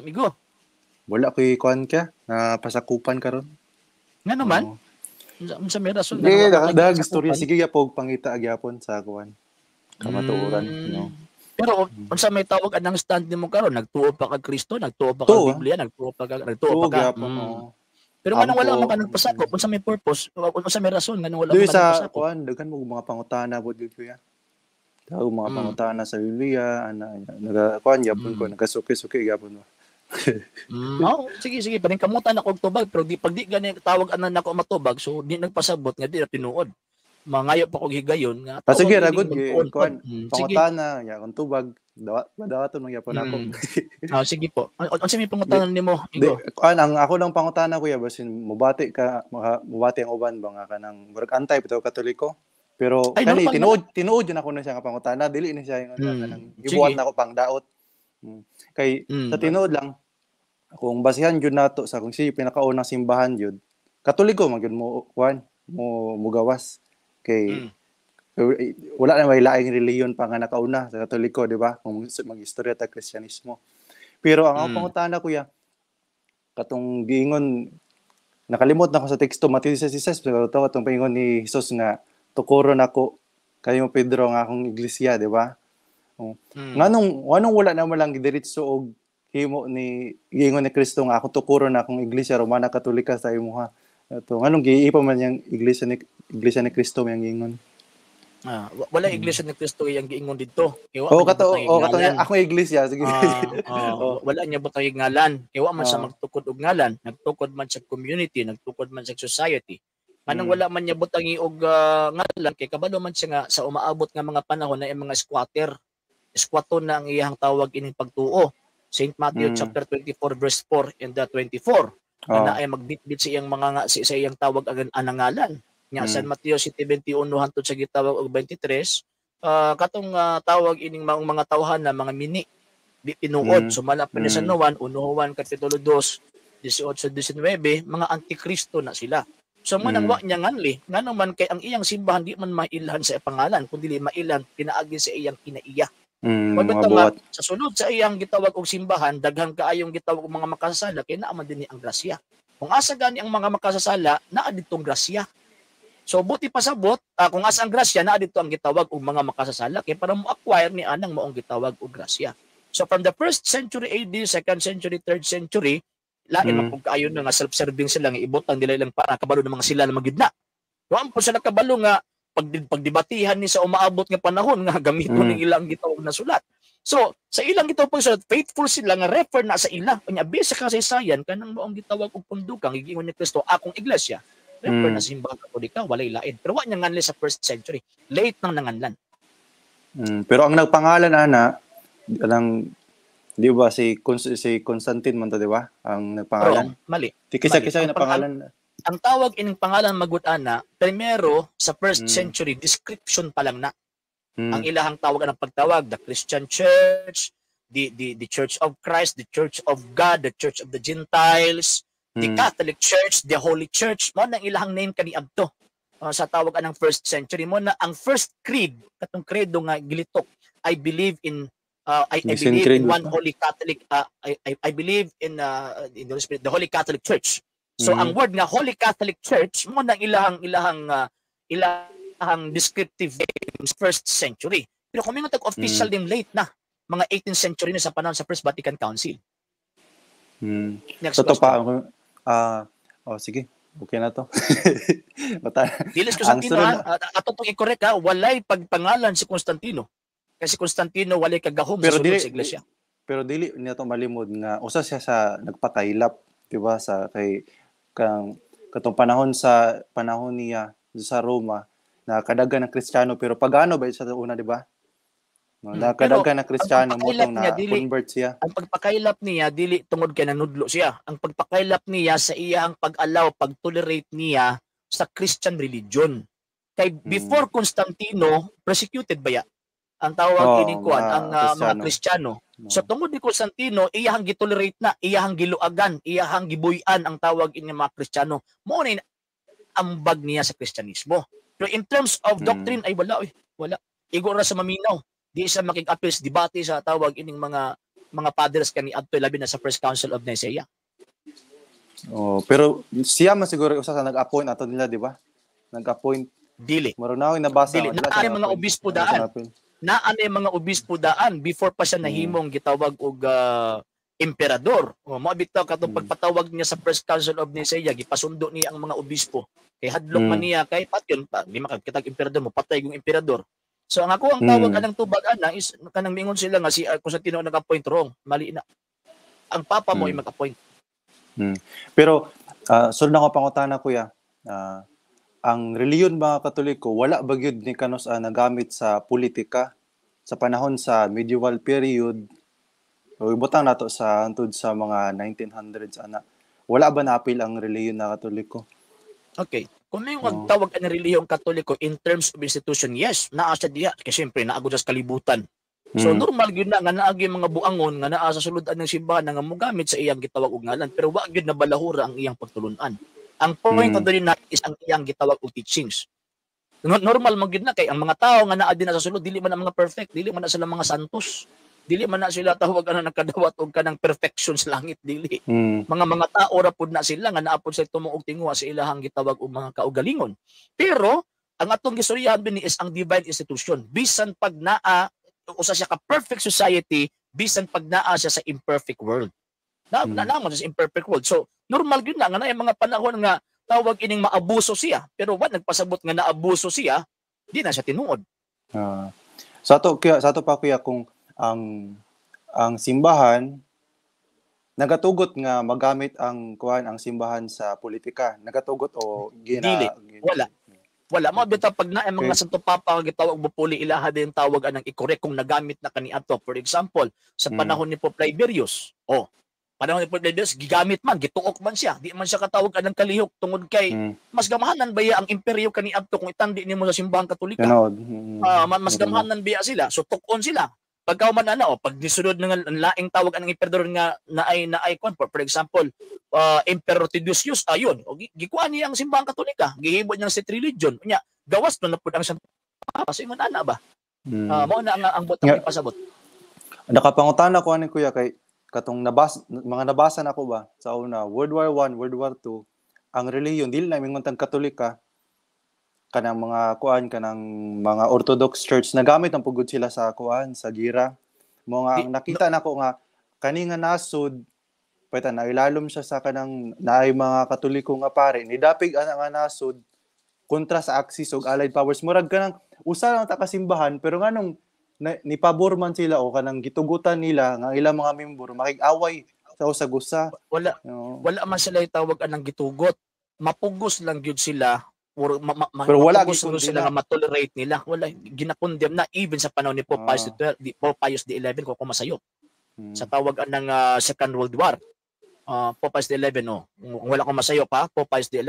amigo? Wala ko kuan ka, pasakupan karon. Nga naman. Unsa may rason Di, dahag istorya sige gyapon pangita gyapon sa kuan. Kamatuoran, no. Pero unsa may tawag anang stand nimo karon? Nagtuo pa kag Kristo, nagtuo pa kag Biblia, nagtuo pa ka. Pero manang wala man ka nagpasakop, unsa may purpose? Unsa may rason nganong wala man ka nagpasakop? Kuan, daghan mo mga pangutana bod gid kuya. Daw mga pangutana sa Biblia, kuan gyapon ko, nagasuki-suki gyapon mo. Sige, paring kamutan ako og tubag, pero pag di gani tawag anan nako matubag, so di nagpasabot nga di na tinuod. Mangayo pa kog higayon nga. Sige, ragod kuan, pangutana, ya kung tubag, dawaton man gyapon ako. Sige po. Unsa may pangutanan nimo? Kuan, ang ako lang pangutana kuya basin mubati ang uban ba nga kanang murag antay bitaw Katoliko. Pero kani tinuod yun ako na siya nga pangutana, dili na siya yung kanang gibuhat na ako pang daot. Kay sa tinuod lang kung basihan jud nato sa kung si pinakaunang simbahan jud Katoliko man gyud mo kuan mo gawas kay wala na may laing reliyon pa nga nakauna sa Katoliko, di ba? Kung mag-istorya ta Kristyanismo. Pero ang akong pangutana kuya katong giingon nakalimot na ako sa teksto Mateo 16 pero katong paingon ni Jesus nga tukuron ako kayo Pedro nga akong iglesia, di ba? Nganong wala na lang diretso og himo ni giingon ni Kristo nga ako tukuron na akong iglesia Romana Katolika sa imuha. Ito nganong giipa man yang iglesia ni Kristo yang giingon. Wala iglesia ni Kristo yang giingon didto. Katong akong iglesia sige. Wala niya butang ngalan. Kay wa man sa magtukod og ngalan, nagtukod man sa community, nagtukod man sa society. Manang wala man niya butang og ngalan kay kabalo man siya nga sa umaabot nga mga panahon na mga squatter. Squaton na ang iyang tawag ining pagtuo. St. Matthew chapter 24 verse 4 and 24. Na ay magbitbit sa iyang mga sa iyang tawag ang ngalan. Nya San Mateo 7:21 hangtod sa gitawag og 23 katong tawag ining mga tawhan na mga mini di tinuod sumalap ni sa Juan 1 kapitulo 2 18-19 mga antikristo na sila. So manang wa niya nganli ngano man kay ang iyang simbahan di man mailhan sa pangalan kundi mailhan pinaagi sa iyang kinaiya. Sa sulod sa iyang gitawag og simbahan daghang kaayong gitawag og mga makasasala kay naa man dinhi ang grasya. Kung asa gani ang mga makasasala naa didtong grasya. So buti pasabot kung asa ang grasya naa didto ang gitawag og mga makasasala kay para mo acquire ni anang maong gitawag og grasya. So from the 1st century AD, 2nd century, 3rd century lain man kung kaayo na nga self-serving sila nga ibutang nila ilang para kabalo ng mga sila na magidna. Wa po sila kabalo nga pagdebatihan ni sa umaabot nga panahon nga gamiton ng ilang gitawag na sulat. So sa ilang gitawag pag sulat faithful sila nga refer na sa ila unya bisa kasaysayan kanang maong gitawag og pundukang giingon ni Kristo akong iglesia. Refer na simbahan Katolika walay lain. Pero wa niya nganli sa 1st century. Late nang nanganlan. Pero ang nagpangalan ana anang di ba si Constantine man to, di ba? Ang nagpangalan. Mali. Kisa yung pangalan. Ang tawag ining pangalan magud-ana, primero sa 1st century description pa lang na. Ang ilahang tawagan ng pagtawag, the Christian Church, the Church of Christ, the Church of God, the Church of the Gentiles, the Catholic Church, the Holy Church, mo nang ilahang name kaniadto. Sa tawagan ng 1st century mo na ang first creed, katong credo nga gilitok, I believe in I believe in one Holy Catholic I believe in the Spirit, the Holy Catholic Church. So ang word nga Holy Catholic Church mo nang ilahang descriptive name 1st century. Pero kung may official name late na, mga 18th century na sa panahon sa First Vatican Council. Totoo pa sige. Okay na to. Dilis Constantino ato tong i-correct walay pagpangalan si Constantino. Kasi Constantino walay kagahom sa sulod sa iglesia. Pero dili niya to malimod nga usa siya sa nagpakailap, di ba, sa kay kang katong panahon niya sa Roma na kadagan ng Kristiyano pero pagano ba sa una, di ba? No, nakadagan na Kristiyano mo tong na convert siya. Ang pagpakailap niya dili tungod kay nanudlo siya. Ang pagpakailap niya sa iyang pag-allow, pag-tolerate niya sa Christian religion. Kay before Constantino, persecuted ba ya? Ang tawag ining kuan ang mga Kristiyano. So tungod ni Constantino, iyahang gitolerate na, iyahang giluagan, iyahang gibuy-an ang tawag ini mga Kristiyano. Mao ni ambag niya sa Kristyanismo. Pero in terms of doctrine ay wala. Igor ra sa maminaw. Di siya makig-appeal sa debate sa tawag ining mga fathers kani adto labi na sa First Council of Nicaea. Pero siya man siguro usa sa nag-appoint ato nila, di ba? Nag-appoint dili. Marunaw nabasa dili. Naa mga obispo daan. Naa mga obispo daan before pa siya nahimong gitawag og emperador. Mao bitaw katong pagpatawag niya sa First Council of Nicaea, gipasundo niya ang mga obispo. Kay hadlok man niya kay patyon pa di makakitag emperador mo patay yung emperador. So ang ako ang tawag anang tubag ana is kanang mingon sila nga si Constantino nag-appoint wrong. Mali na. Ang papa mo ay mag-appoint. Pero sulod na ko pangutana kuya. Ang reliyon mga Katoliko wala ba gyud ni kanos nagamit sa politika sa panahon sa medieval period o ibutang nato sa antud sa mga 1900s ana. Wala ba na-appeal ang reliyon na Katoliko? Okay. Kung may magtawag ang relihiyong Katoliko in terms of institution, yes, naa siya diya. Kasi siyempre, naagod sa kalibutan. So, normal yun na nga naagi mga buangon nga naa sa suludan ng simbahan nga mogamit sa iyang gitawag og ngalan. Pero wag yun na balahura ang iyang pagtulunan. Ang point na doon na is ang iyang gitawag og teachings. Normal man gyud na kay ang mga tao nga naa din na sa sulod, dili man na mga perfect, dili man na sila mga santos. Dili man na sila tawag nagkadawat og kanang perfection sa langit, dili. Mga tao ra pud na sila nga naapod sa tumuog tinguha sa ilahang gitawag og mga kaugalingon. Pero ang atong gistoryahan bini is ang divine institution. Bisan pag naa usa siya ka perfect society, bisan pag naa siya sa imperfect world. Naamon sa imperfect world. So normal gyud na nga na mga panahon nga tawag ining maabuso siya, pero wa nagpasabot nga naabuso siya, di na siya tinuod. Sa ato pa kuya kung ang simbahan nagatugot nga magamit ang simbahan sa politika, nagatugot o dili wala mo bitaw pag na mga Santo Papa gitawag bupuli ilaha din tawag anang i-correct kung nagamit na kaniadto. For example sa panahon ni Pope Liberius panahon ni Pope Liberius gigamit man gituok man siya, di man siya katawag anang kalihok tungod kay mas gamahanan baya ang imperyo kaniadto kung itandi nimo sa simbahan Katolika. Mas gamahanan biya sila, so tukon sila. Pagka man pag disunod ng laing tawag ang emperador nga naay for example, Emperor Theodosius ayon, gikuan niya ang simbahan Katolika, gihimo niya sa religion. Nya gawas na pud ang Santo Papa sa ingon ana ba? Mao na ang botang ipasabot. Nakapangutana ko ani kuya kay katong nabasa na ko ba sa una World War I, World War II, ang relihiyon dili na mingon tang Katolika kanang kanang mga Orthodox Church nagamit ang pugod sila sa sa gira. Ang nakita nako nga kani nga nasud payta na ilalom siya sa kanang naay mga Katoliko nga pare ni dapig ana nga nasud kontra sa Axis ug Allied Powers. Murag kanang usa lang ta kasimbahan pero nganong ni pabor man sila o kanang gitugutan nila nga ilang mga membro makig-away sa usa-gusa. Wala man sila itawag anang gitugot. Mapugos lang gyud sila. Pero wala sila nga matolerate nila. Wala ginakondem na even sa panahon ni Pope Pius XI ko kumasayop. Sa tawag anang Second World War. Pope Pius XI wala ko masayop Pope Pius XI.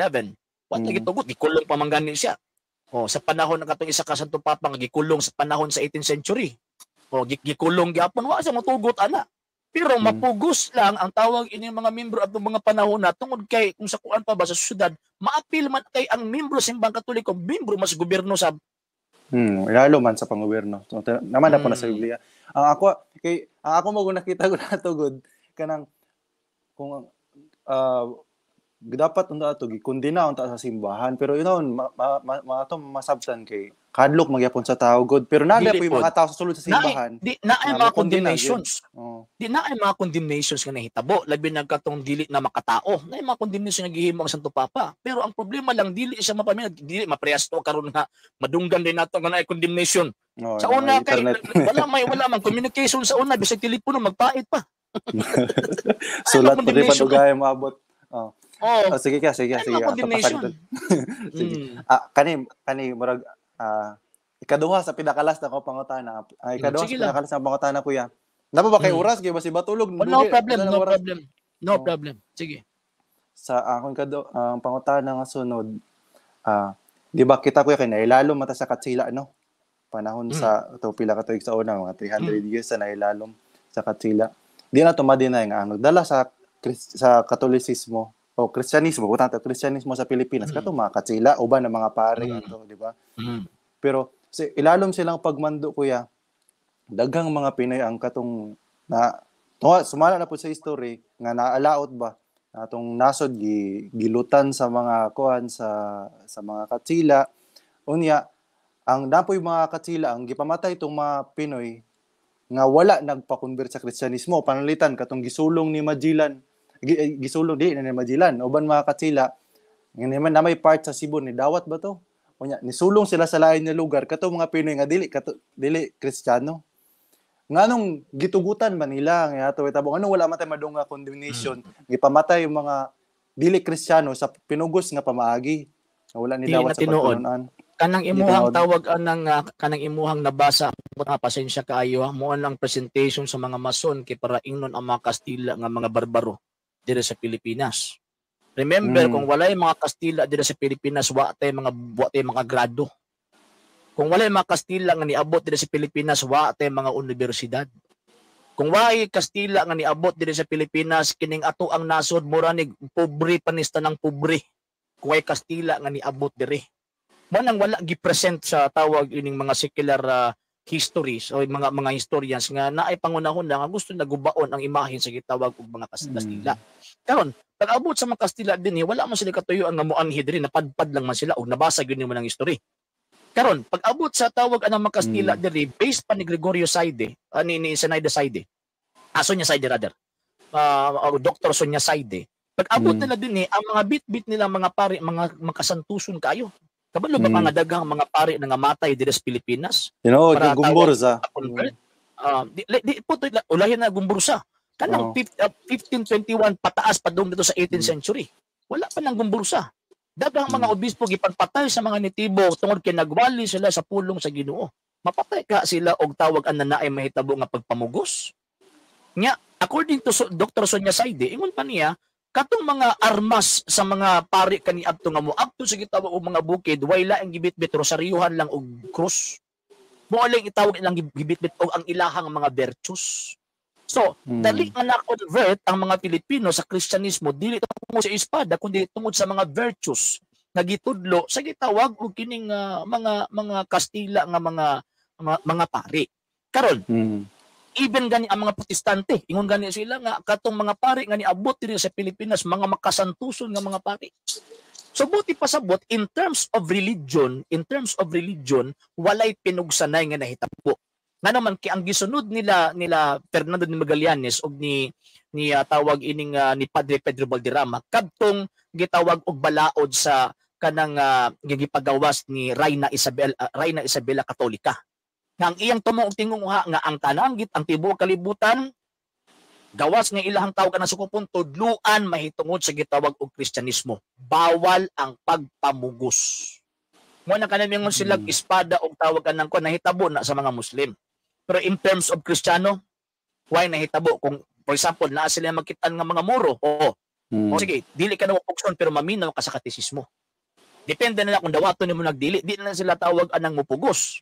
Wala gitugot, gikulong pa man gani siya. Sa panahon ng katong isa ka Santo Papa nga gikulong sa panahon sa 18th century. Gikulong gyapon wa sa motugot ana. Pero mapugos lang ang tawag ini mga membro atong mga panahon na tungod kay kung sa kuan pa ba sa syudad maapil man kay ang membro sa simbang Katoliko membro mas gobyerno sa lalo man sa pangobyerno. So, naman na po na sa Biblia. Ang ako mo nakita ko na tugod kanang kung dapat unta ato gikondena unta sa simbahan pero masabtan kay kadlok magyapon sa tao god pero naala po yung mga tao sa sulod sa simbahan di na ay mga condemnations di na ay mga condemnations nga nahitabo labi na katong dili na makatao na ay mga condemnations nga gihimo ang Santo Papa pero ang problema lang dili siya dili mapresto karon nga madunggan din nato nga na condemnation sa una kay wala man communication sa una bisag telepono magpait pa sulat pa rin pa dugay maabot. Oh, Sige ka, sige, ay sige. mga coordination. Sige. Kani murag ikaduha sa pinakalas na ko pangutana. Ikaduha Sige sa lang. pinakalas na pangutana kuya. Napa ba kay Mm. oras kay basi batulog Oh, no problem, Unsa na no oras? problem. No Oh. problem. Sige. Sa akong ang pangutana nga sunod, di ba kita kuya kay nailalom mata sa Katsila no? Panahon sa to pila ka tuig sa una mga 300 years na nailalom sa Katsila. Di na tumadinay nga ang nagdala sa Katolisismo o Kristyanismo, Kristyanismo sa Pilipinas kato mga Katsila uban ng mga pari ato, di ba? Pero ilalom silang pagmando kuya. Daghang mga Pinoy ang katong na sumala na po sa history nga naalaot ba atong nasod gilutan sa mga kuan sa mga Katsila unya ang napoy mga Katsila ang gipamatay itong mga Pinoy nga wala nagpa-convert sa Kristyanismo panalitan katong gisulong ni Magellan gisulong di ni Magellan uban mga Katsila nga naman na may part sa Cebu ni dawat ba to unya nisulong sila sa lain nga lugar katong mga Pinoy nga dili Kristiyano nganong gitugutan man nila nga ato itabong ano wala man tay madung nga condemnation gipamatay yung mga dili Kristiyano sa pinugos nga pamaagi wala ni dawat sa pagtunan kanang imuhang tawag kanang imuhang nabasa mga pasensya kaayo mo ang presentation sa mga mason kay para ingnon ang mga Kastila nga mga barbaro diri sa Pilipinas. Remember kung walay mga Kastila diri sa Pilipinas wa tay mga grado. Kung walay mga Kastila nga niabot diri sa Pilipinas wa tay mga universidad. Kung walay Kastila nga niabot diri sa Pilipinas kining ato ang nasod mura ni pobre panista ng pobre. Kung walay Kastila nga niabot diri. Mo nang wala gi-present sa tawag ining mga secular histories o mga historians nga naay pangunahon nga gusto nagubaon ang imahen sa gitawag og mga Kastila. Karon pag abot sa mga Kastila dinhi wala man sila katuyoan nga moanhi diri napadpad lang man sila og nabasa gyud nimo ng history. Karon pag abot sa tawag anang mga Kastila diri based pa ni Gregorio Saide ni Zenaida Saide. Sonia Saide rather. Dr. Sonia Saide. Pag abot nila dinhi ang mga bit-bit nila mga pari mga makasantuson kayo. Kabalo ba mga daghang mga pari nga matay diri sa Pilipinas? Para gumbursa. Ulahin na gumbursa. Kanang 1521 pataas pa dong dito sa 18th century. Wala pa nang gumbursa. Daghang mga obispo gipagpatay sa mga nitibo tungod kay nagwali sila sa pulong sa Ginoo. Mapatay ka sila og tawag an naay mahitabo nga pagpamugos. Nya, according to Dr. Sonia Saide, ingon pa niya katong mga armas sa mga pari kaniadto nga moadto sa gitawag og mga bukid way laing gibitbit rosaryuhan lang og krus. Mo lang itawag ilang gibitbit og ang ilahang mga virtues. So, dali nga na-convert ang mga Pilipino sa Kristyanismo dili tungod sa espada kundi tungod sa mga virtues nga gitudlo sa gitawag og kining mga Kastila nga mga pari. Karon, even gani ang mga Protestante, ingon gani sila nga katong mga pari nga niabot diri sa Pilipinas mga makasantuson nga mga pari. So buti pasabot in terms of religion, walay pinugsanay nga nahitabo. Nga naman kay ang gisunod nila Fernando de Magallanes og ni tawag ining ni Padre Pedro Valderrama kadtong gitawag og balaod sa kanang gigipagawas ni Reina Isabela Katolika. Nga ang iyang tumong tingunguha nga ang tananggit ang tibuok kalibutan gawas nga ilahang tawag na sukupon tudluan mahitungod sa gitawag og Kristyanismo. Bawal ang pagpamugos. Mo na kanang sila espada og tawag kanang ko nahitabo na sa mga Muslim. Pero in terms of Kristiyano, why nahitabo kung for example naa sila magkitan nga mga muro o sige dili ka na pugson pero maminaw ka sa katisismo. Depende na kung dawaton nimo nagdili di na sila tawag anang mupugos.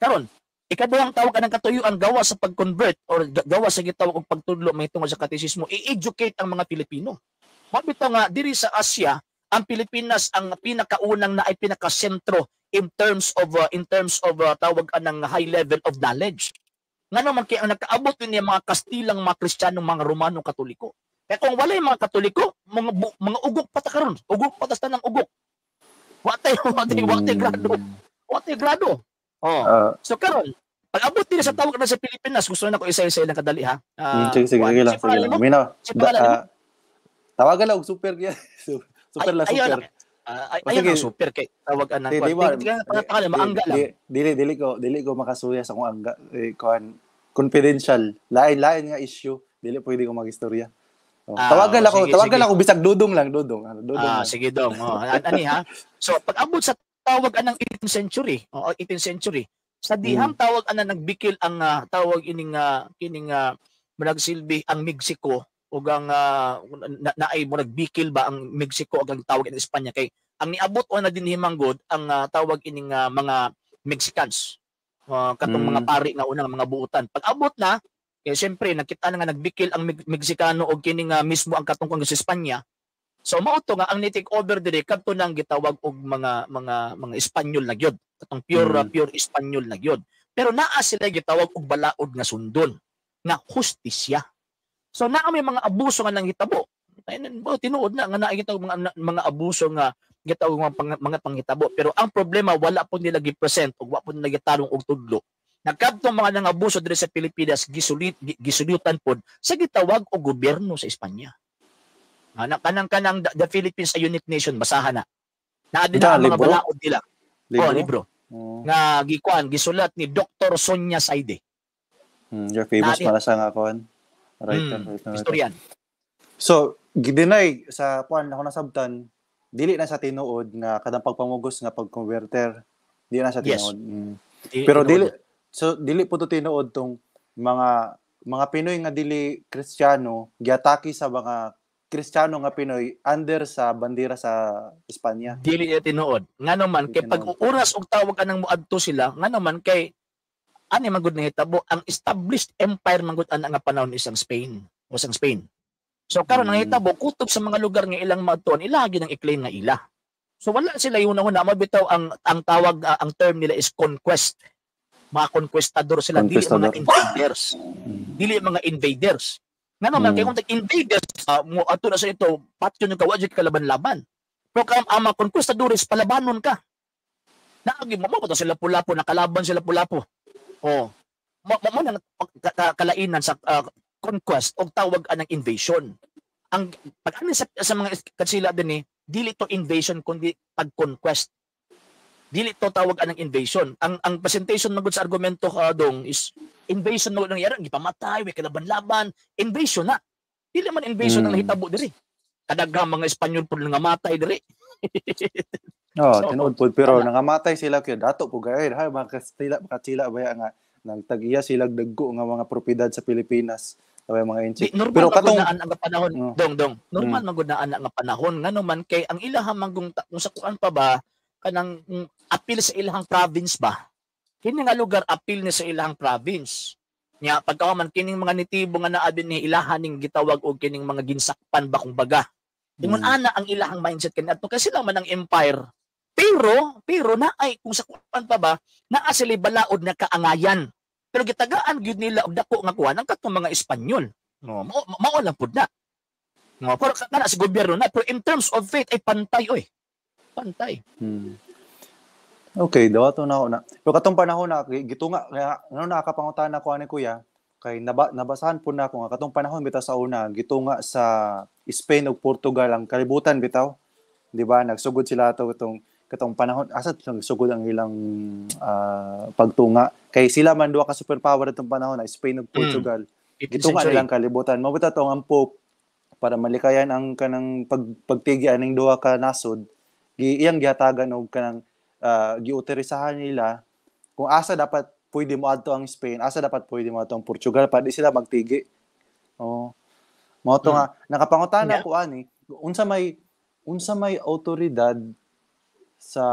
Karon ikaduhang tawag anang katuyuan gawa sa pag-convert or gawa sa gitawag og pagtudlo mahitungod sa katisismo i-educate ang mga Pilipino. Mabito nga diri sa Asia ang Pilipinas ang pinakaunang na ay pinakasentro in terms of tawag anang high level of knowledge. Nga naman kaya ang nagkaabot din yung mga Kastilang, mga Kristiyanong, mga Romano, Katoliko. Kaya kung wala yung mga Katoliko, mga ugok pata karon, ugok patas na ng ugok. Watay grado. Watay grado. So karon, pag abot din sa tawag na sa Pilipinas, gusto na ko isa-isa ilang kadali ha. Sige lang. Tawagan lang og super yan. Super lang super. Ayun ang super kay tawag anang maangga lang. Dili ko makasuya sa kung angga confidential. Lain nga issue. Dili pwede ko magistorya. Tawagan ako bisag dudong lang. Dudong lang. Sige dong. Ani ha. So pag abot sa tawag anang 18th century, 18th century, sa dihang tawag ana nagbikil ang tawag kining managsilbi ang Mexico ug ang naay mo nagbikil ba ang Mexico ug ang tawag in Espanya kay ang niabot na din himanggod ang tawag ining mga Mexicans. Katong mga pari nga unang mga buutan. Pag abot na kaya siyempre nakita na nga nagbikil ang Meksikano og kining mismo ang katungkong sa Espanya. So mao to nga ang ni-take over diri kadto nang gitawag og mga Espanyol na gyud. Katong pure Espanyol na gyud. Pero naa sila gitawag og balaod nga sundon nga hustisya. So naa may mga abuso nga nang hitabo. Tinuod na nga naa gitawag mga abuso nga gitawag mga panghitabo. Pero ang problema wala po nila gi-present ug wa po nila gitarong og tudlo. Nagkadtong mga nangabuso diri sa Pilipinas gisulitan pod sa gitawag og gobyerno sa Espanya. Kanang the Philippines a unique nation basahan na. Naa din ang mga balaod nila. Libro. Nga gisulat ni Dr. Sonia Saide. You're famous para sa nga kon. Right. Historian. So, gidinay sa ako nasabtan dili na sa tinuod nga kadang pagpamugos nga pag-converter. Dili na sa tinuod. Yes. Pero dili po to tinuod tong mga Pinoy nga dili Kristiyano giatake sa mga Kristiyano nga Pinoy under sa bandera sa Espanya. Dili tinuod. Ngano man kay pag oras og tawag anang moadto sila, ngano man kay ani magud na hitabo ang established empire magud ana nga panahon isang Spain. So karon ang hitabo kutob sa mga lugar nga ilang maadton ilagi nang i-claim nga ila. So wala sila una mabitaw ang tawag ang term nila is conquest. Mga conquistador sila, dili mga invaders. Dili mga invaders. Nga naman, kaya kung invaders, ato na sa ito, patyo nyo kawadjit kalaban-laban. Pero ang mga conquistadores, palabanon ka. Naagi mo to sila pulapo, nakalaban sila pulapo. Kalainan sa conquest o tawag anang invasion. Ang pag-anin sa mga kansila din dili to invasion kundi pag-conquest. Dili to tawag anang invasion. Ang presentation magud sa argumento dong is invasion mo nangyari, gipamatay, may kalaban-laban, invasion na. Dili man invasion ang hitabo diri. Kadaghang mga Espanyol pud nga matay diri. Tinuod pud pero nangamatay sila kay dato po gayud ha makasila baya nga nagtag-iya sila dagko nga mga propiedad sa Pilipinas. Mga inchi. Pero katong ang panahon dong. Normal magud na nga panahon ngano man kay ang ilahang manggong kung sa kuan pa ba kanang apil sa ilahang province ba? Kini nga lugar apil ni sa ilahang province. Nya pagkaman kining mga nitibo nga naa din ni ilahan ning gitawag og kining mga ginsakpan ba kumbaga. Ingon ana ang ilahang mindset kaniadto kasi sila man ang empire. Pero na ay kung sa kuan pa ba naa sila balaod na kaangayan. Pero gitagaan gyud nila og dako nga kuan ang katong mga Espanyol. Mao lang pud na. Pero kana sa gobyerno na pero in terms of faith ay pantay. Okay, daw to na ako na. Pero katong panahon na gitunga ano nakapangutan na ko ani kuya kay nabasahan po na ako nga katong panahon bitaw sa una gitunga sa Spain ug Portugal ang kalibutan bitaw. Di ba? Nagsugod sila katong panahon asa nagsugod ang ilang pagtunga kay sila man duha ka superpower atong panahon na Spain ug Portugal. Gitunga nilang kalibutan. Mao bitaw tong ang Pope para malikayan ang kanang pagtigi aning duha ka nasod. Iyang gihatagan og kanang giuterisahan nila kung asa dapat pwede mo adto ang Spain, asa dapat pwede mo adto ang Portugal para di sila magtigi. Mao to nga nakapangutana ko ani unsa may autoridad sa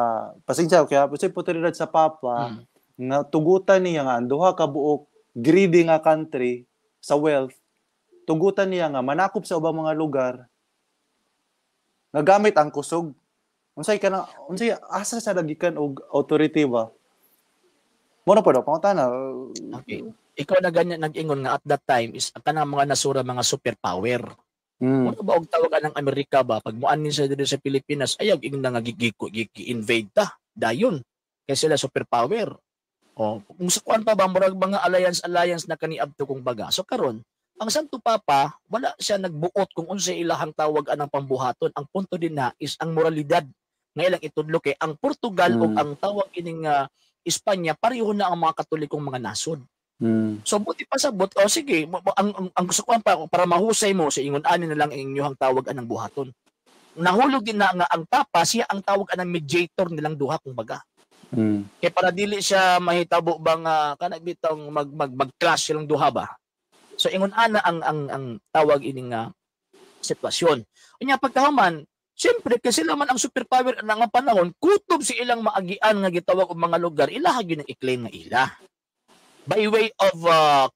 pasensya kaya sa autoridad sa Papa nga tugutan niya nga ang duha ka buok greedy nga country sa wealth tugutan niya nga manakop sa ubang mga lugar nagamit ang kusog. Unsay asa sa dagikan og authority ba? Muna po daw pangutana. Okay. Ikaw na ganyan nag-ingon nga at that time is kanang mga nasura mga superpower. Muna ba og tawagan ng Amerika ba pag muanin sa dito sa Pilipinas ayaw ing nga gi-invade ta dayon kay sila superpower. Kung sa kuan pa ba murag mga alliance na kaniadto kung baga. So karon ang Santo Papa, wala siya nagbuot kung unsay ilahang tawag anang pambuhaton. Ang punto din na is ang moralidad nga ilang itudlo kay ang Portugal o ang tawag ining Espanya pareho na ang mga Katolikong mga nasod. So buti pa sabot, sige, ang gusto ko para mahusay mo sa ingon ani na lang ang inyong tawag anang buhaton. Nahulog din na nga ang papa siya ang tawag anang mediator nilang duha kumbaga. Kaya para dili siya mahitabo bang kanang bitong mag-clash silang duha ba. So ingon ana ang tawag ining sitwasyon. Unya pagkahuman, siyempre kasi sila man ang superpower na nga panahon, kutob si ilang maagian nga gitawag og mga lugar, ilaha gyud ang i-claim nga ila. By way of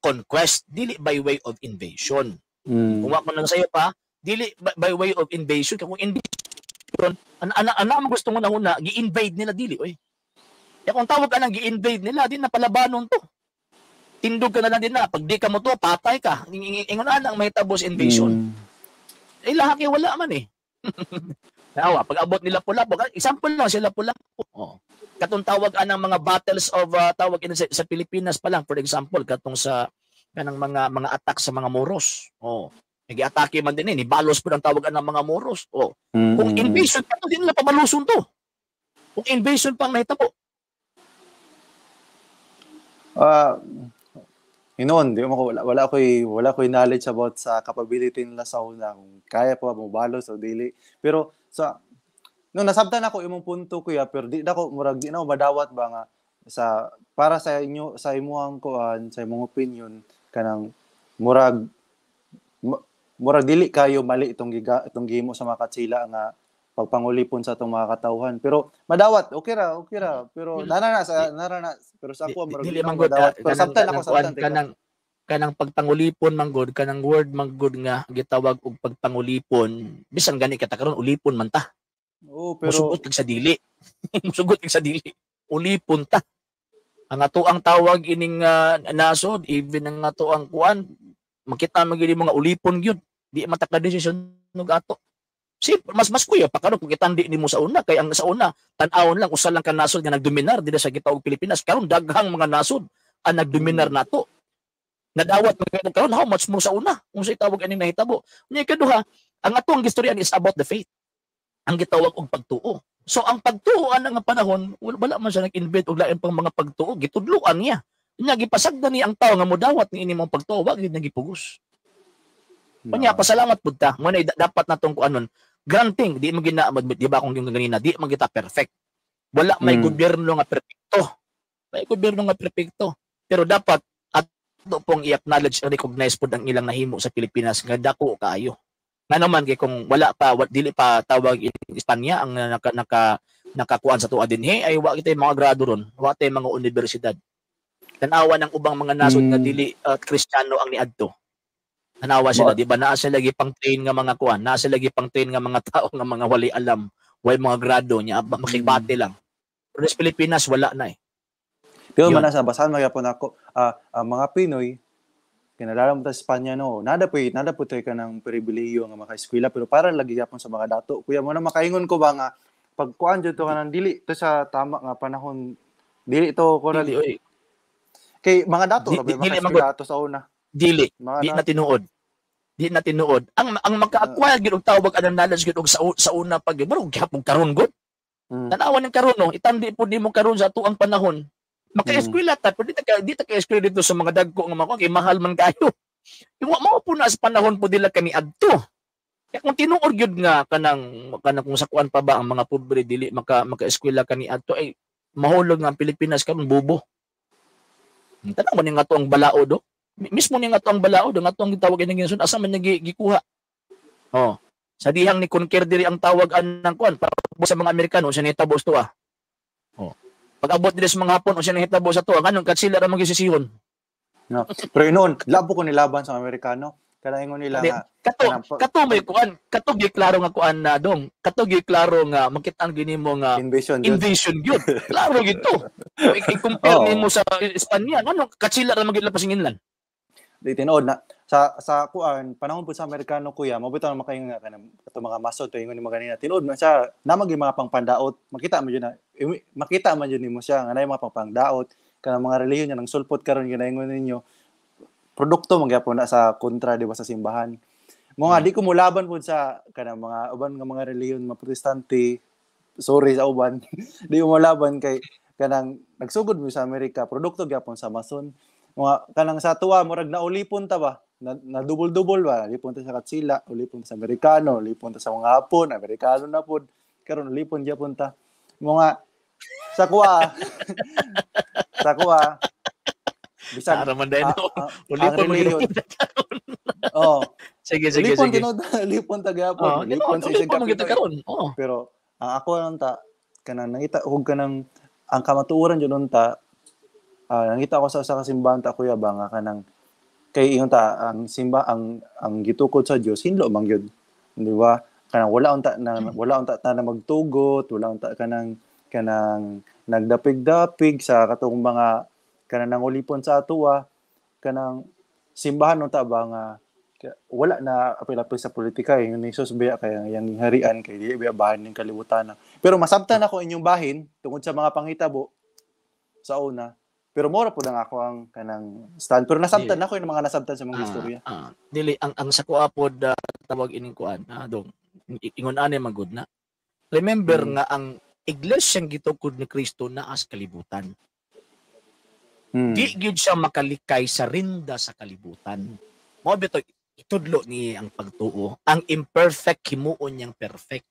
conquest, dili by way of invasion. Kung ako nang sayo pa, dili by way of invasion. Kung invasion, ana mo gusto mo na una, gi-invade nila dili oy. Kaya kung tawag ka nang gi-invade nila, di na palabanon to. Tindog ka na lang din na, pag di ka mo to, patay ka. Ingon na ang mahitabo sa invasion. Lahaki wala man eh. Nawa, pag abot nila Lapu-Lapu, example lang sila Lapu-Lapu. Katong tawag anang mga battles of tawag sa Pilipinas pa lang, for example, katong sa kanang mga attack sa mga Moros. Nag-atake man din balos po ang tawag anang mga Moros. Kung invasion pa to, di nila pamaluson to. Kung invasion pang mahitabo. Di mo wala ko'y knowledge about sa capability nila sa una kung kaya pa mo balos o dili. Pero nasabtan ako imong punto kuya pero di na ko murag di na ko madawat ba nga para sa inyo sa imong kuan sa imong opinion kanang murag dili kayo mali itong gihimo sa mga Katsila nga pagpangulipon sa atong mga katawhan pero madawat okay ra pero narana pero sa ako murag dili man gud pero sabtan kanang pagpangulipon manggod kanang word manggod nga gitawag og pagpangulipon bisan gani kita karon ulipon man ta. Pero musugot sa dili. Musugot sa dili. Ulipon ta. Ang ato ang tawag ining nasod, even ang ato ang kuan, makita magili mga ulipon gyud. Di matak na desisyon ng ato. Mas kuya pa karon kung kitandi nimo sa una kay ang sa una tan-awon lang usa lang ka nasod nga nagdominar dili sa gitawag Pilipinas. Karon daghang mga nasod ang nagdominar nato. Nadawat karon how much mo sa una kung sa itawag aning nahitabo. Nya kaduha, ang atong gistoryan is about the faith. Ang gitawag og pagtuo. So ang pagtuo nga panahon wala man siya nag-invent og lain pang mga pagtuo, gitudloan niya. Nya gipasagdan ni ang tawo nga modawat ni inimong pagtuo wa gid nagipugos. Kanya pasalamat pud ta. Mo dapat natong kuanon. Granting di man ginaamad di ba kung yung ganina di man kita perfect. Wala may gobyerno nga perpekto. May gobyerno nga perpekto. Pero dapat ato pong i-acknowledge and recognize pud ang ilang nahimo sa Pilipinas nga dako kaayo. Nga naman kay kung wala pa dili pa tawag Espanya ang nakakuan sa tuwa dinhi ay wa kitay mga grado ron, wa tay mga universidad. Tanawa ng ubang mga nasod nga dili Kristiyano ang niadto. Tanawa sila di ba naa sila lagi pang train nga mga kuan, naa sila lagi pang train nga mga tao nga mga wali alam, way mga grado nya makibati lang. Pero sa Pilipinas wala na eh. Pero man sa basahan magyapon ako mga Pinoy kinalala mo ta sa Espanya no nada po tayo ka ng pribilehiyo nga maka-eskwela pero para lagi yapon sa mga dato kuya mo na makaingon ko ba nga pagkuan jud to kanang dili to sa tama nga panahon dili to ko dili kay mga dato ra ba maka-eskwela ato sa una dili di na tinuod ang maka-acquire gyud og tawag anang knowledge gyud og sa una pag baro gyapon karon gud tanawan ng karon no itandi pud nimo karon sa tuang panahon. Maka-eskwela ta, pero di ta ka-eskwela dito sa mga dagko nga mga kay mahal man kayo. Yung mao po na sa panahon po dila kami adto. Kaya kung tinuod gyud nga kanang kung sakuan pa ba ang mga pobre dili maka-eskwela kani adto ay mahulog nga ang Pilipinas karon bubo. Tanaw man nga to ang balaod do. Mismo ni nga to ang balaod nga to ang gitawag ning ginsun asa man gikuha. Sa dihang ni conquer diri ang tawag anang kuan para sa mga Amerikano sa nitabos to pag-abot dito sa mga Hapon o siya nahitabo sa to, ganun, Katsila ra magisisihon. No. Pero noon, labo ko nilaban sa Amerikano. Kanaingon nila nga. Kato may kuan, kato giklaro nga kuan na dong. Kato giklaro nga makit-an gini mo nga invasion gyud. Klaro gyud to. I-compare nimo sa Espanya, ganun, Katsila ra magila pasinginlan. Di tinuod na sa kuan panahon pud sa Amerikano kuya mabitaw na makaingon nga kanang ato mga masod to ingon nimo ganina tinuod man siya namag mga pangpandaot makita man jud nimo siya nga nay mga pangpandaot kanang mga relihiyon nga nang sulpot karon ginaingon ninyo produkto magyapon na sa kontra di ba sa simbahan mo nga di ko mulaban pud sa kanang mga uban nga mga relihiyon mga protestante sorry sa uban di ko mulaban kay kanang nagsugod mo sa Amerika produkto gyapon sa mason mga kanang sa tuwa murag naulipon ta ba na double-double ba lipon ta sa Katsila ulipon ta sa Amerikano ulipon ta sa mga Hapon Amerikano na pod karon ulipon gyapon ta mga sa kuha sa kuha bisag Naraman dahil no. ang Ulipon reliyon magiging oh Sige, sige, ulipon sige. tinud ulipon ta gyapon ulipon sa isang Ulipon magiging kapito karon. Oo. pero ang ako lang ta kanang nangita og kanang ang kamatuoran jud unta nangita ko sa usa ka simbahan ta kuya ba nga kanang kay ingon ta ang simba ang gitukod sa Dios hinlo man gyud di ba kanang wala unta na magtugot wala unta kanang nagdapig-dapig sa katong mga kanang nangulipon sa atuwa kanang simbahan unta ba nga wala na apil-apil sa politika yung ni Jesus biya kay yang harian kay di biya bahin ning kalibutan pero masabtan ako inyong bahin tungod sa mga panghitabo sa una pero mora po lang ako ang kanang stand pero nasabtan ako yung mga nasabtan sa mga istorya Dili ang sa kuha pod tawag ining kuan dong ingon ani magud na remember nga ang iglesyang gitukod ni Kristo naa sa kalibutan di gyud siya makalikay sa rinda sa kalibutan mo bito itudlo ni ang pagtuo ang imperfect himuon niyang perfect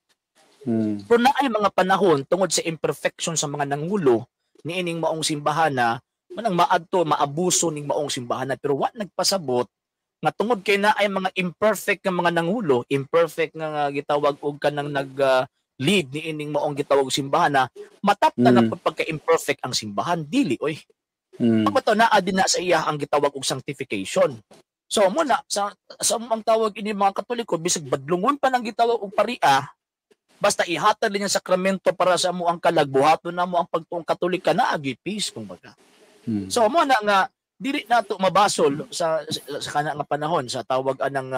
pero naay mga panahon tungod sa imperfection sa mga nangulo niining maong simbahana manang maadto maabuso ning maong simbahana pero wa nagpasabot nga tungod kay naay mga imperfect nga mga nangulo imperfect nga gitawag og kanang lead niining maong gitawag simbahana matapta na pagka imperfect ang simbahan dili oy Pagbato na din na sa iya ang gitawag og sanctification. So mo na sa ang tawag ini mga Katoliko bisag badlungon pa nang gitawag og paria basta ihatag niya sakramento para sa mo ang kalagbuhaton na mo ang pagtuong Katolika na agi peace kumbaga. So mo na nga dili nato mabasol sa kana nga panahon sa tawag anang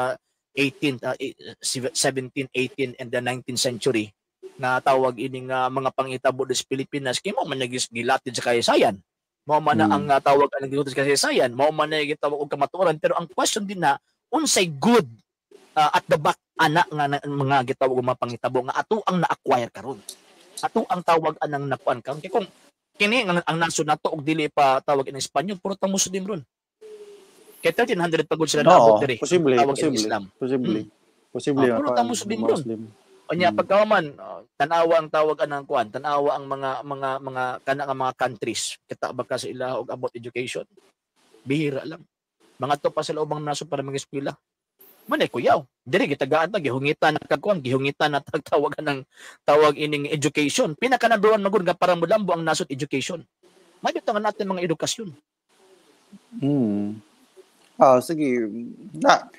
17, 18 and the 19th century na tawag ining mga pangitabo sa Pilipinas kay mo man nagilatid sa kaysayan. Mao man na ang tawag ang gilutos kasi sayan mao man na gitawag og kamatuoran pero ang question din na unsay good at the back ana nga mga gitawag og mga pangitabo nga ato ang na-acquire karon ato ang tawag anang nakuan karon kay kung kini ang nasod nato og dili pa tawag in Espanyol puro ta Muslim ron kay 1300 pagod sila naabot diri tawag in Islam posible puro ta Muslim ron Onya pagkaman tanawa ang tawag anang kuan tanawa ang mga kana nga mga countries kita ba ka sa ila og about education bihira lang mga to pa sa ubang naso para mag-eskwela man kuyaw diri gitagaan ta gihungitan na kagkuan gihungitan na tagtawagan ng tawag ining education pinaka number 1 magud nga para mulambo ang nasod education mabito nga natin mga edukasyon sige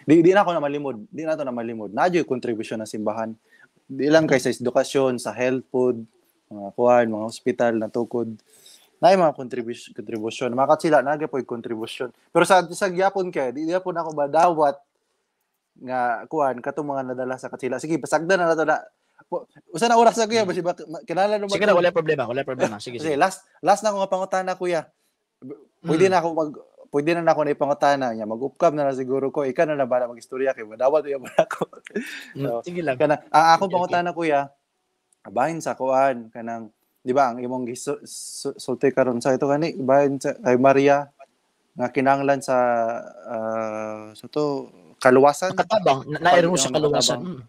di na ako na malimod di na to na malimod nadyo contribution ng simbahan di lang kay sa edukasyon, sa health food, mga kuan, mga hospital na tukod. Na mga contribution. Mga Katsila, naga po yung contribution. Pero sa gyapon kay, di po na ako badawat nga kuan katong mga nadala sa Katsila. Sige, pasagdan na nato na. Usa na oras na kuya, basi ba kinala no. Sige na, wala problema. Sige. Last na ko nga pangutana kuya. Pwede na ako na ipangutana niya. Mag-upcap na siguro ko. Ika na bala mag-istorya kay madawat uya ba ako. Sige lang. Ang akong pangutana kuya, bahin sa kuan kanang di ba ang imong sulti karon sa ito kani bahin sa kay Maria nga kinahanglan sa to kaluwasan. Katabang nairo sa kaluwasan.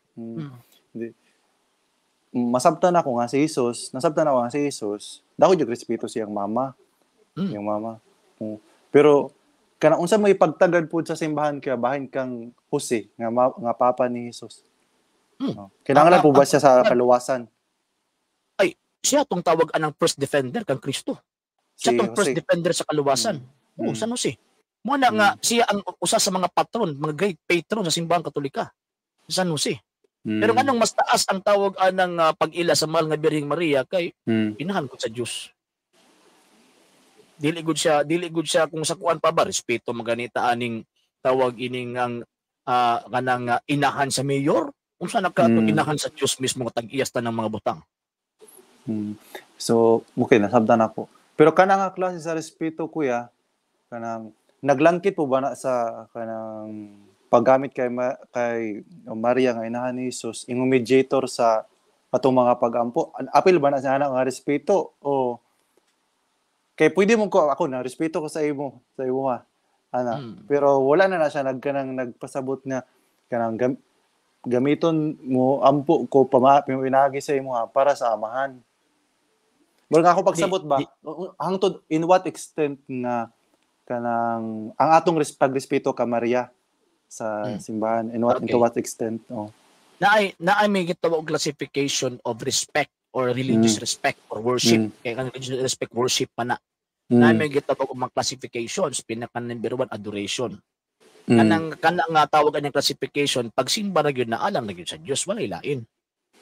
Nasabtan ako nga si Jesus. Dako jud respeto siyang mama. Yung mama. Pero kanang unsa may pagtagad pud sa simbahan kaya bahin kang Jose nga papa ni Jesus. Kinahanglan po ba siya sa kaluwasan? Ay, siya tong tawag anang first defender kang Kristo. Siya tong first defender sa kaluwasan. San Jose. Mo na nga siya ang usa sa mga patron, mga great patron sa simbahang Katolika. San Jose. Pero nganong mas taas ang tawag anang pag-ila sa mahal nga Birheng Maria kay inahan ko sa Dios. Dili gud siya kung sa kuan pa ba respeto maganita aning tawag ining ang kanang inahan sa mayor unsa nagkatong inahan sa Dios mismo tag-iyas ta ng mga butang. So okay nasabdan ako. Pero kanang klase sa respeto kuya kanang naglangkit po ba na sa kanang paggamit kay Maria nga inahan ni Jesus ing mediator sa atong mga pag-ampo apil ba na sa nga respeto o Kay pwede mo ko ako na respeto ko sa imo ha. Pero wala na siya nagpasabot nga kanang gamiton mo ampo ko pinagi sa imo ha para sa amahan. Murag ako pagsabot ba hangtod in what extent nga kanang ang atong pagrespeto ka Maria sa simbahan into what extent na may gitawag classification of respect or religious respect or worship. Kaya ang religious respect worship pa na may gitawag mga classifications. Pinaka number 1 adoration. Kanang nga tawag ang classification pag simba na gyud na alam na gyud sa Dios walay lain.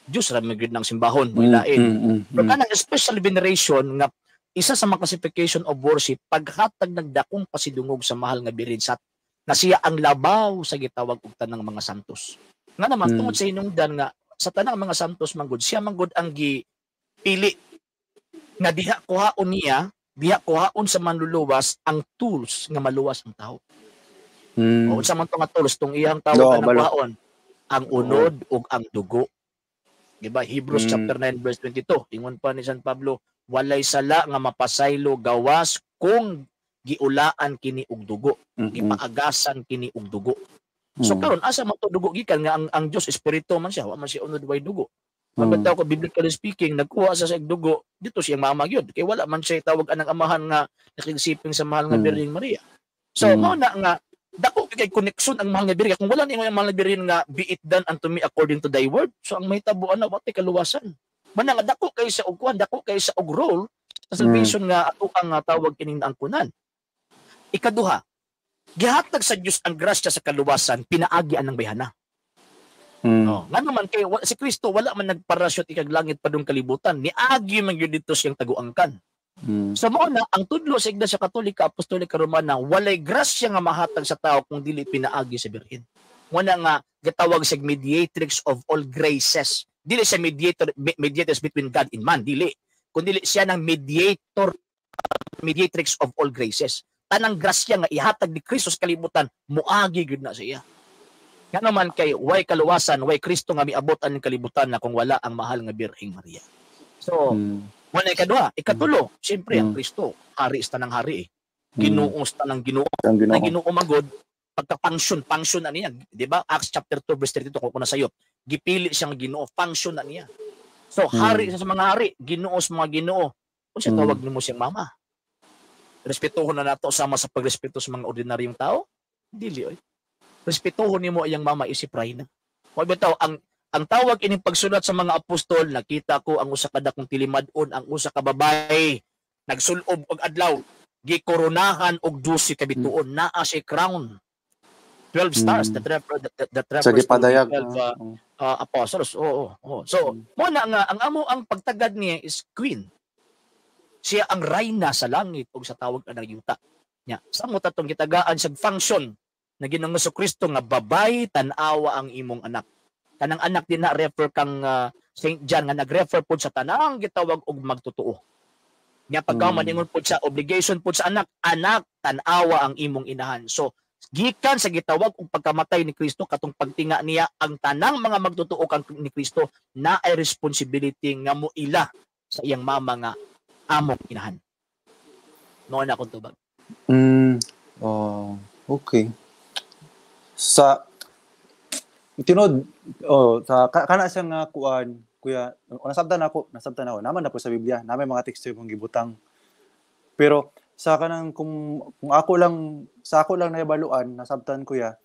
Diyos ra gyud ng simbahon mo lain. Pero kanang special veneration nga isa sa mga classification of worship paghatag nagdakong pasidungog sa mahal nga birhen sa na siya ang labaw sa gitawag og tanang mga santos. Nga naman tungod sa hinungdan nga sa tanang mga santos manggod siya manggod ang gipili nga diha kuhaon sa manluluwas ang tools nga maluwas ang tao. O sa man nga tools tong iyang tawag na kuhaon ang unod ug ang dugo. Diba? Hebrews chapter 9 verse 22. Ingon pa ni San Pablo, walay sala nga mapasaylo gawas kung giulaan kini og dugo, gipaagasan kini og dugo. So karon asa man to dugo gikan nga ang Dios espiritu man siya, wa man siya unod way dugo. Mabitaw ko biblically speaking, nagkuha sa dugo dito siyang mama gyud kay wala man siya tawag anang amahan nga nakigsiping sa mahal nga Birheng Maria. So mao na nga dako kay connection ang mahal nga Birhen. Kung wala ni ang mahal nga Birhen nga be it done unto me according to thy word, so ang mahitabuan na wate kaluwasan. Man nga dako kay sa og kuan, dako kay sa og role sa salvation nga ato ang tawag kining angkunan. Ikaduha, gihatag sa Dios ang grasya sa kaluwasan, pinaagian ng bayhana. Nga naman kay si Kristo wala man nagparasyon ikag langit padung kalibutan, niagi man gyud dito siyang taguangkan. So mao na ang tudlo sa Iglesia Katolika Apostolika Romana, walay grasya nga mahatag sa tao kung dili pinaagi sa Birhen. Wala nga gitawag sig mediatrix of all graces. Dili siya mediators between God and man, dili. Kundi siya ng mediatrix of all graces. Tanang grasya nga ihatag ni Kristo sa kalibutan, muagi gyud na sa iya. Nga naman kay way kaluwasan, way Kristo nga miabot ang kalibutan na kung wala ang mahal nga Birheng Maria. So, wala ikaduha, ikatulo, siyempre ang Kristo, hari sa tanang hari eh. Ginoo sa tanang Ginoo. Ang Ginoo magod pagka-function na niya, di ba? Acts chapter 2 verse 32 ko na sayo. Gipili siyang Ginoo, function na niya. So, hari sa mga hari, Ginoo sa mga Ginoo. Kung siya tawag nimo siyang mama. Respetuhon na nato sama sa pagrespeto sa mga ordinaryong tao? Dili oy. Respetuhon nimo iyang mama isip Rayna. Wa bitaw ang tawag ining pagsulat sa mga apostol, nakita ko ang usa ka dakong tilimad-on, ang usa ka babae nagsulob og adlaw, gikoronahan og 12 ka bituon, naa si crown. 12 stars that refers to 12 apostles. So, mo na nga ang amo ang pagtagad niya is queen. Siya ang rayna sa langit ug sa tawag na yuta. Nya, samo tatong gitagaan sa function na Ginoong Kristo nga babay tan-awa ang imong anak. Kanang anak din na refer kang St. John nga nag-refer pod sa tanang gitawag og magtotoo. Nya pagka maningon pod sa obligation pod sa anak tan-awa ang imong inahan. So gikan sa gitawag og pagkamatay ni Kristo katong pagtinga niya ang tanang mga magtotoo kang ni Kristo na ay responsibility nga moila sa iyang mama nga among inahan. Mao na akong tubag. Okay. Sa tinod sa kana siya nga kuan kuya nasabtan ako naman na po sa Biblia na may mga teksto yung gibutang pero sa kanang kung ako lang nahibaluan nasabtan kuya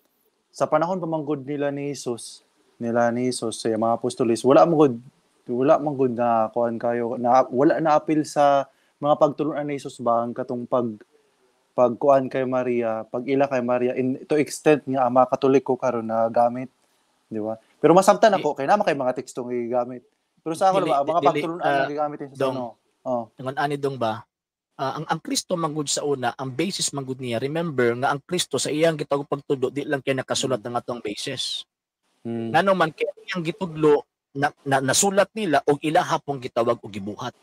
sa panahon pamanggod nila ni Jesus sa mga apostolis wala man gud na kuan kayo na wala na apil sa mga pagtulunan ni Jesus ba ang katong pagkuan kay Maria, pag-ila kay Maria to extent nga mga Katoliko karon na gamit, di ba? Pero masabtan ako kay naman kay mga tekstong gigamit. Pero sa ako mga pagtulunan na gigamit sa ano. Ngon ani dong ba? Ang Kristo manggod sa una, ang basis manggod niya. Remember nga ang Kristo sa iyang gitawag pagtudlo di lang kay nakasulat ng atong basis. Ngano man kay iyang gitudlo nasulat nila og ila hapong gitawag og gibuhat.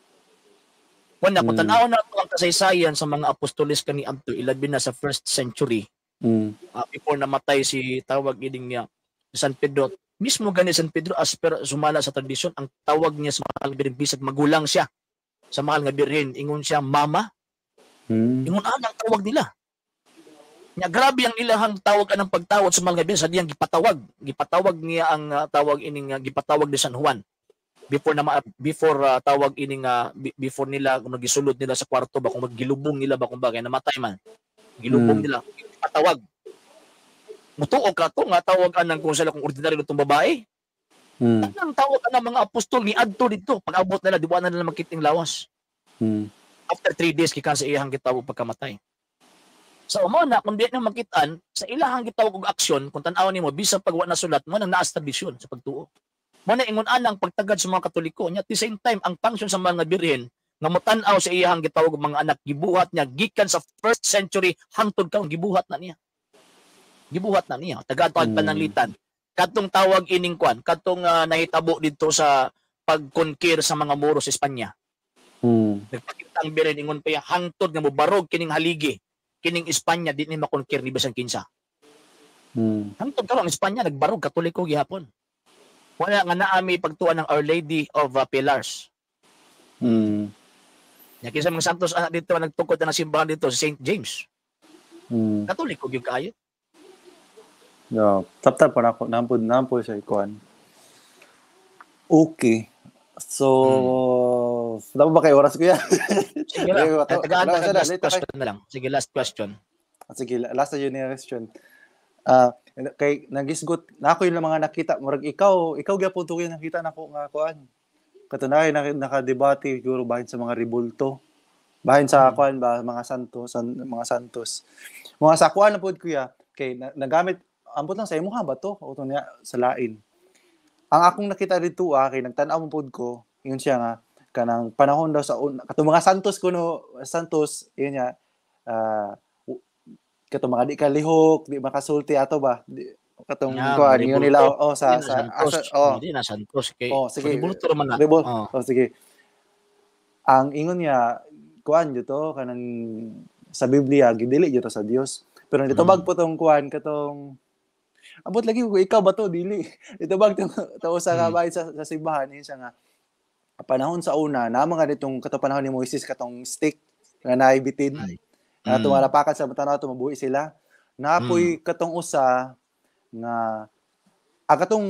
Wala, kung tanaw na ito ang kasaysayan sa mga apostolis kani Abdo, ilabi na sa 1st century, before namatay si tawag ining niya, San Pedro, mismo gani San Pedro, as per sumala sa tradisyon, ang tawag niya sa mahal nga Birhen, bisag magulang siya, sa mahal nga Birhen, ingon siya, Mama, Ingon ang tawag nila. Nya grabe ang ilahang tawag anang pagtawag sa mga sa diyang gipatawag niya ang tawag ining gipatawag ni San Juan before tawag ining before nila kung nagisulod nila sa kwarto ba kung magilubong nila ba kung bagay namatay man gilubong nila gipatawag mutuog ka to nga tawag anang kung sila kung ordinaryo itong babae anang tawag anang mga apostol ni adto dito pag abot nila di ba na nila makiting lawas after 3 days kikan sa iyang gitawag pagkamatay. So mo na kung di na makitaan sa ilahang gitawag og aksyon kung tan-aw nimo bisan pag wa na sulat mo nang na-establish sa pagtuo. Mo na ingon anang pagtagad sa mga Katoliko nya at the same time ang function sa mga birhen nga motan-aw sa iyang gitawag og mga anak gibuhat niya gikan sa 1st century hangtod karon gibuhat na niya. Gibuhat na niya taga-tawag pananglitan. Katong tawag ining kwan, katong nahitabo dito sa pag-conquer sa mga Moro sa Espanya. Nagpakita ang birhen ingon pa hangtod nga mobarog kining haligi. Kining Espanya di ni makonquer ni bisan kinsa. Hangtod karon ang Espanya nagbarog Katoliko gihapon. Wala nga naami pagtuan ng Our Lady of Pillars. Nya kinsa mga santos anak dito nagtukod na simbahan dito sa St. James. Katoliko gyud kaayo. No, tap pa nako nampod sa ikuan. Okay. So, dapat ba kayo oras ko yan? Sige lang. Last question na lang. Sige, last question. Sige, last na yun yung question. Kay nagisgot na ako yung mga nakita murag ikaw gyapon to yung nakita nako nga kuan. Katunay nakadebate siguro bahin sa mga rebulto. Bahin sa kuan ba mga santos. Mga sa kuan na pod kuya kay nagamit ambot lang sa imuha ba to o to niya sa lain. Ang akong nakita dito kay nagtan-aw mo pod ko, yun siya nga kanang panahon daw sa katong mga santos yun niya katong mga di kalihok, di makasulti ato ba? Katong kuan yun nila sa di na santos kay sige rebulto man na. Sige. Ang ingon niya kuan dito kanang sa Biblia gidili dito sa Dios. Pero dito bag po tong kuan katong abot lagi ko ikaw ba to dili ito bag to sa kabay sa simbahan siya nga panahon sa una na mga ditong katong panahon ni Moises katong stick nga naibitin na tumalapakan sa tanaw mabuhi sila napoy katong usa nga katong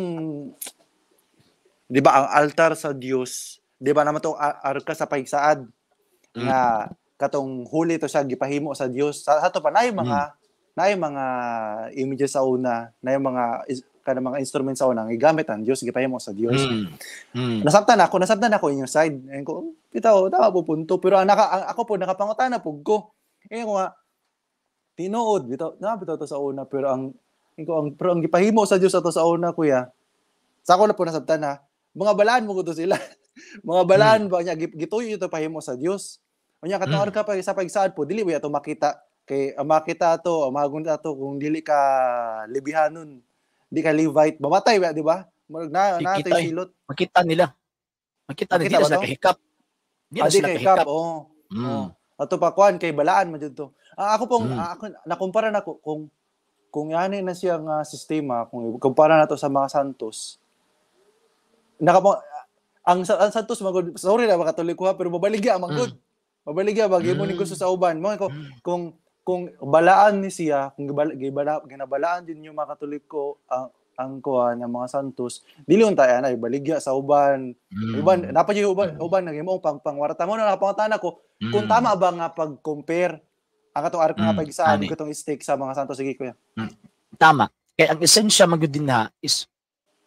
di ba ang altar sa Dios di ba naman to arka sa paigsaad nga katong huli to siya gipahimo sa Dios sa ato pa nay mga images sa una, na yung mga instruments sa una, gigamit ang Diyos, gipahimo sa Diyos. Nasabtan ako inyong side. Ayun ko, bitaw, tama po punto. Pero ako po, nakapangutana po ko. Ayun ko nga, tinuod, bitaw to sa una. Pero ang gipahimo sa Diyos ato sa una, kuya, sa ako na po nasabtan na, mga balaan mo ko to sila. Mga balaan ba niya, gituyo ito pahimo sa Diyos. O niya, katawar ka pa sa pagsaad po, dili mo ito makita. Kay makita to, magun to kung dili ka libihanon, di ka Levite, mamatay ba, di ba? Natay silot. Makita nila sila kahikap. Di na sila kahikap. Ato pa kuan kay balaan man dito. Ako pong ako nakumpara nako kung yani na siya nga sistema, kung kumpara nato sa mga santos. Ang santos magud, sorry na mga Katoliko pero mabaligya magud. Mabaligya bagi mo ni gusto sa uban. Mo kung balaan ni siya, kung ginabalaan din yung mga Katoliko ang kuan ng mga santos, dili unta ana baligya sa uban. Uban dapat yung uban nagimo pangwarta mo na napangutana ko kung tama ba nga pag-compare ang katong arko nga pagisaan katong stick sa mga santos sige kuya. Tama. Kaya ang esensya magud din na is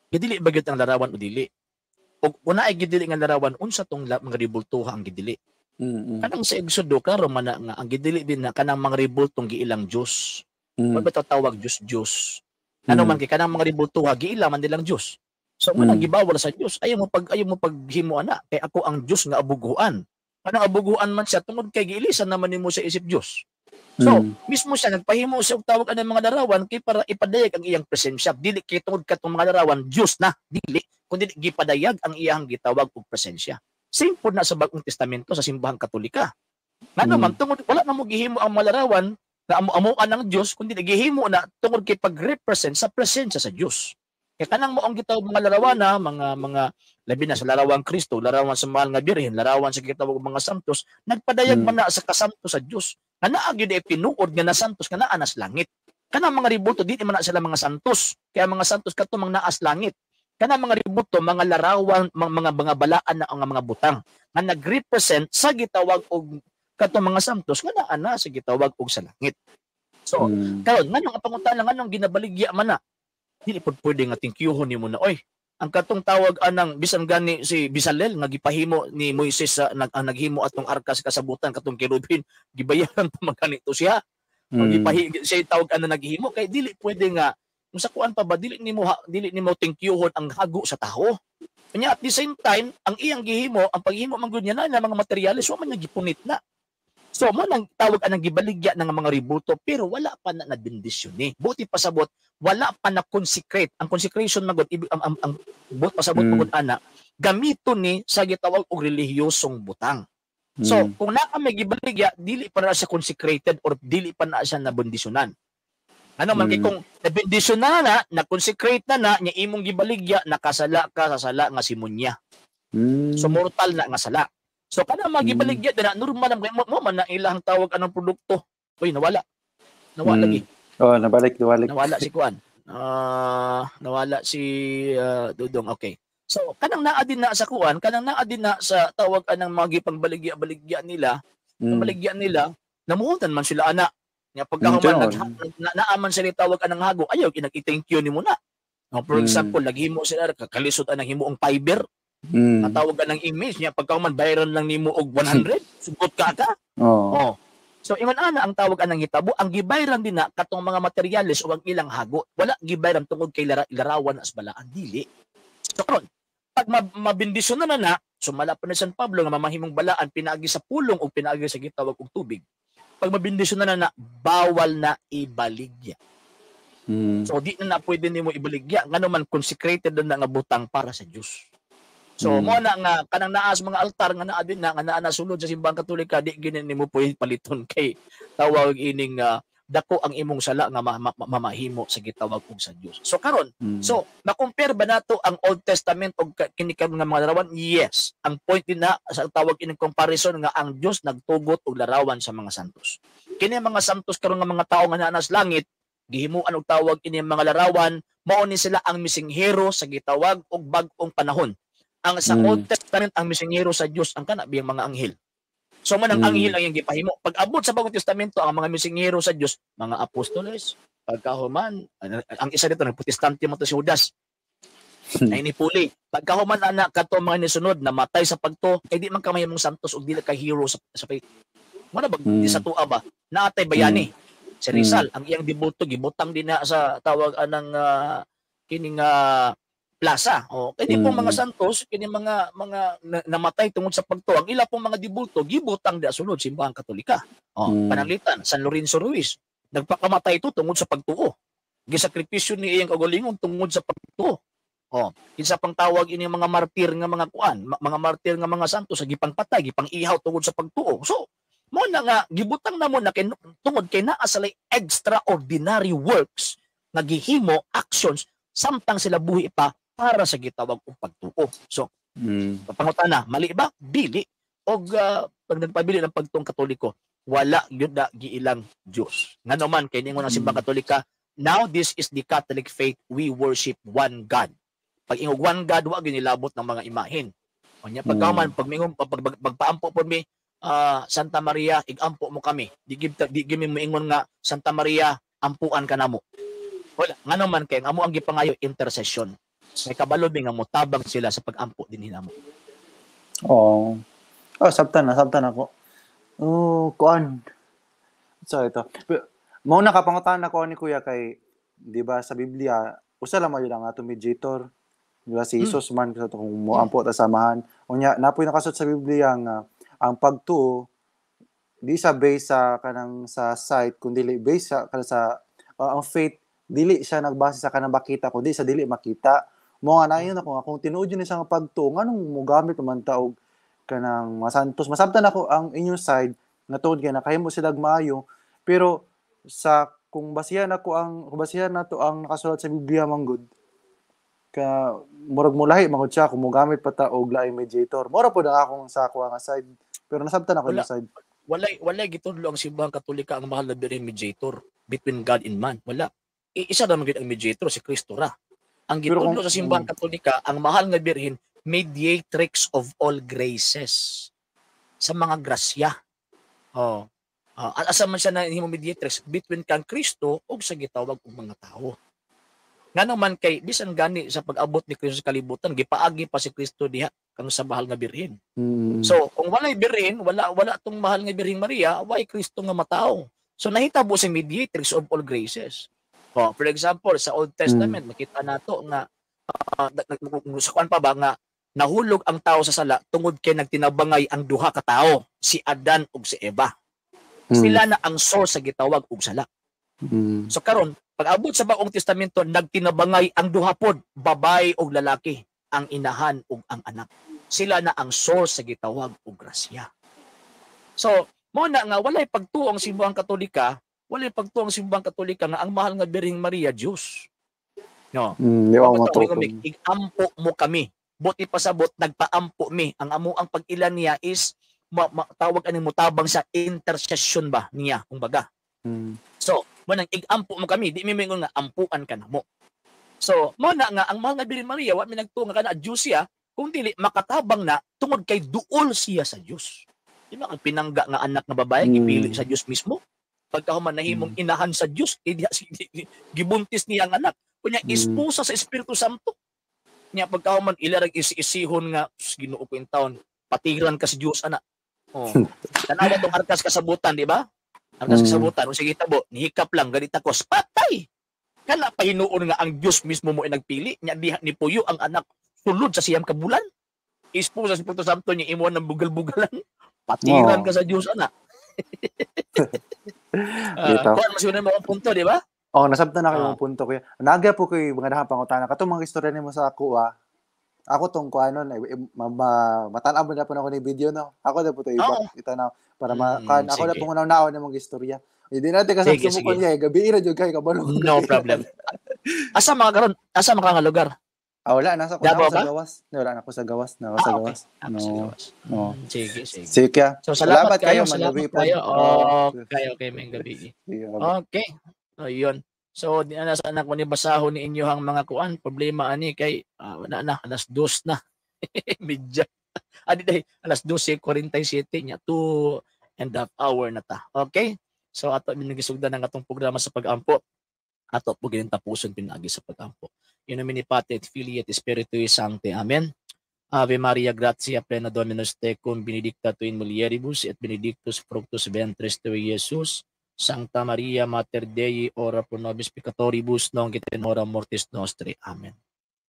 gidili ba gyud ang larawan o dili. Og una ay gidili nga larawan unsa tong mga rebultuha ang gidili. Kanang sa Exodo klaro man nga ang gidili din na kanang mga rebultong giilang Dios. Mo ba tawag Dios? Ano man kay kanang mga rebultuha giila man nilang Dios. So unang gibawal sa Dios ayaw mo paghimo ana kay ako ang Dios nga abuguan. Kanang abuguan man siya tungod kay giilisan naman nimo sa isip Dios. So mismo siya nagpahimo sa tawag anang mga larawan kay para ipadayag ang iyang presensya. Dili kay tungod katong mga larawan Dios na dili kundi gipadayag ang iyang gitawag og presensya. Same po na sa Bagong Testamento sa simbahang Katolika. Nga naman, tungod, wala na mo gihimo ang malarawan na amuan ng Diyos, kundi gihimo na tungod kay pag-represent sa presensya sa Diyos. Kaya kanang moong gitawag mga larawan na, mga labi na sa larawang Kristo, larawan sa mahal nga birhen, larawan sa gitawag mga santos, nagpadayag man na sa kasantos sa Dios. Nga naa gyud ay pinuod nga na santos nga naa nas langit. Kanang mga ributo di man na sila mga santos. Kaya mga santos kadto mang naas langit. Kanang mga ributo mga larawan, mga balaan na ang mga butang nga nagrepresent sa gitawag og kadto mga santos nga naa na sa gitawag og sa langit. So, karon nganong apangutana nganong ginabaligya man na dili pod pwede nga tingkyuhon nimo na oy ang katong tawag anang bisan gani si Bezalel nga gipahimo ni Moises sa naghimo atong arka sa kasabutan katong kerubin gibayaran pa man kanito siya siya tawag ana naghimo kay dili pwede nga kung sa kuan pa ba dili nimo tingkyuhon ang hago sa taho kanya at the same time ang iyang gihimo ang paghimo man gud niya na mga materyales wa man niya gipunit na. So, mo nang tawag anang gibaligya ng mga ributo pero wala pa na bendisyon ni. Buti pasabot, wala pa na consecrate. Ang consecration magud ang buti pasabot magud ana gamito ni sa gitawag og relihiyosong butang. So, kung naa may gibaligya, dili pa na siya consecrated or dili pa na siya nabendisyonan. Ano man kay kung nabendisyonan na consecrate na nya imong gibaligya nakasala ka sa sala nga simonya. So mortal na nga sala. So kana magibaligya na normal mo man na ilang tawag anong produkto. Uy nawala. Nawala lagi. Oh, nabalik. Nawala si Kuan. Nawala si Dudong. Okay. So kanang naa din na sa Kuan, kanang naa din na sa tawag anang magipangbaligya nila, baligya nila, namuhutan man sila ana. Nya pagkahuman naaman sila tawag anang hago, ayaw kinag-thank you nimo na. For example, naghimo sila kakalisod anang himuong fiber. Natawag ka ng image niya pagkaman viral lang nimo og 100 sugot ka. Oh. So ingon ana ang tawag anang hitabo ang gibayran din na katong mga materyales o ang ilang hago wala gibayran tungod kay larawan as balaan dili. So karon pag mabindisyon na sumala pa ni San Pablo nga mamahimong balaan pinaagi sa pulong o pinaagi sa gitawag og tubig. Pag mabindisyon na bawal na ibaligya. So di na pwede nimo ibaligya ngano man consecrated na nga butang para sa Dios. So mo na nga kanang naas mga altar nga naa din na nga naa nasulod sa simbahang Katolika di gini nimo pwede paliton kay tawag ining dako ang imong sala nga mamahimo sa gitawag og sa Dios. So karon, so na-compare ba nato ang Old Testament og kini nga mga larawan? Yes. Ang point din na sa tawag ining comparison nga ang Dios nagtugot og larawan sa mga santos. Kini mga santos karon nga mga tawo nga naa nas langit gihimuan og tawag ini mga larawan mao ni sila ang misinghero sa gitawag og bag-ong panahon. Ang sa Old Testament ang misinghero sa Dios ang kana biyang mga anghel. So man ang anghel ang iyang gipahimo. Pag abot sa Bagong Testamento ang mga misinghero sa Dios, mga apostoles, pagkahuman ang isa dito ng protestante mo to si Judas. Ay ni Puli. Pagkahuman ana kadto mga nisunod namatay sa pagto kay di man kamay mong santos ug dili ka hero sa faith. Mo na bag di sa tuwa ba? Naatay bayani. Si Rizal ang iyang deboto gibutang din na sa tawag anang kining plaza. Kini pong mga santos, kini mga namatay tungod sa pagtuo. Ang ila pong mga dibulto gibutang di sunod simbahang Katolika. Pananglitan San Lorenzo Ruiz, nagpakamatay ito tungod sa pagtuo. Gisakripisyo ni iyang kagalingon tungod sa pagtuo. Kinsa pang tawag ini mga martir nga mga kuan, mga martir nga mga santos sa gipang patay, gipang ihaw tungod sa pagtuo. So, mo na nga gibutang na mo na tungod kay naa sa extraordinary works nga gihimo actions samtang sila buhi pa para sa gitawag og pagtuo. So, pangutana, mali ba? Dili. Og pag nagpabili ng pagtuong Katoliko, wala gyud na giilang Dios. Ngano man kay ningon ang simbang Katolika, now this is the Catholic faith, we worship one God. Pag ingog one God, wa gyud nilabot ng mga imahen. Unya pagkaman pag mingon pagpaampo pod mi Santa Maria, igampo mo kami. Di gimi moingon nga Santa Maria, ampuan ka namo. Wala, ngano man kay amo ang gipangayo intercession. May kabalo nga motabang sila sa pag-ampo din hinamo. Sabtan ako. Kuan. So ito. Mao na kapangutan ako ni Kuya kay di ba sa Biblia, usa lang man ang ato mediator. Di ba si Jesus man kung moampo ta samahan. Unya napoy nakasud sa Biblia nga ang pagtuo di sa base sa kanang sa site kundi base sa ang faith dili siya nagbase sa kanang makita kundi sa dili makita. Mo nga nayon ako kung tinuod yun isang pagtuo nganong mogamit man taog kanang masantos masabtan ako ang inyong side nga tuod kay nakahimo sila maayo pero sa kung basihan nato ang nakasulat sa Biblia manggod ka murag mulahi magud siya kung mogamit pa ta og laing mediator. Mura po na akong sa ako nga side. Pero nasabtan ako yung side. Walay gitudlo ang simbahang Katolika ang mahal na birhen mediator between God and man. Wala. Isa naman gid ang mediator si Kristo ra. Ang gitudlo sa simbahang Katolika ang mahal nga birhen mediatrix of all graces. Sa mga grasya. Oh. Asa man siya na himo mediatrix between kang Kristo ug sa gitawag og mga tao. Nga naman kay bisan gani sa pag-abot ni Kristo sa kalibutan gipaagi pa si Kristo diha kang sa mahal nga birhen. So kung walay birhen, wala tong mahal nga birheng Maria, way Kristo nga matao. So nahitabo si mediatrix of all graces. For example, sa Old Testament makita nato nga kuan pa ba nga nahulog ang tao sa sala tungod kay nagtinabangay ang duha ka tawo, si Adan ug si Eva. Sila na ang source sa gitawag og sala. So karon pag-abot sa Bagong Testamento, nagtinabangay ang duha pod, babae o lalaki, ang inahan o ang anak. Sila na ang source sa gitawag og grasya. So, mo na nga walay pagtuo ang simbahang Katolika, nga ang mahal nga Birheng Maria Diyos. No. Igampo mo kami. Buti pasabot nagpaampo mi. Ang amo ang pag-ilan niya is tawag aning mutabang sa intercession ba niya kumbaga. So, manang igampo mo kami, di mi mingon nga ampuan ka na mo. So, mo na nga ang mahal nga Birhen Maria wa mi nagtuo nga kana Dios siya, kung dili makatabang na tungod kay duol siya sa Dios. Di ba ang pinangga nga anak nga babae gipili sa Dios mismo? Pagkahuman nahimong inahan sa Dios, gibuntis niya ang anak. Kunya esposa sa Espiritu Santo. Nya pagkahuman ilarag isihon nga Ginoo ko in taon, patiran ka sa Dios ana. Oh. Tanawa tong arkas kasabutan, di ba? Ang kasabutan, kung sige tabo, nihikap lang, ganit ako, patay! Kana pa hinuon nga ang Diyos mismo mo ay nagpili, niya diha ni Puyo ang anak sulod sa siyam kabulan. Ispo sa Espiritu Santo niya imuan ng bugal-bugalan. Patiran ka sa Diyos, anak. Kung masimunan mo ang punto, di ba? Nasabtan na kayo ang punto ko. Naga po kayo mga dahang pangutana. Katong mga istorya nimo sa ako, ako tong kuano matanaw na po na ako ni video no. Ako na po to itanaw para ako na po unaw na mga istorya. Hindi natin kasi sumukon niya gabi ra jud kay kabalo. No problem. Asa mga nga lugar? Wala nasa ko sa gawas. Wala na ako sa gawas, No. Sige. So salamat kayo, Okay, may gabi. Okay. Ayun. So, di na sa anak ko ni basahon ni inyo ang mga kuan. Problema ani kay wala na, alas 2 na. Medya. Dahil alas 12:47 niya, 2.5 hour na ta. Okay? So, ato binagisugdan ng atong programa sa pag-ampo. Ato po ganyan tapuson pinagi sa pag-ampo. In nomine Patri et Filii et Spiritui Sancti. Amen. Ave Maria, gratia plena Dominus tecum, benedicta tu in mulieribus, et benedictus fructus ventris tui, Iesus. Sancta Maria, Mater Dei, ora pro nobis peccatoribus, nunc et in hora mortis nostri. Amen.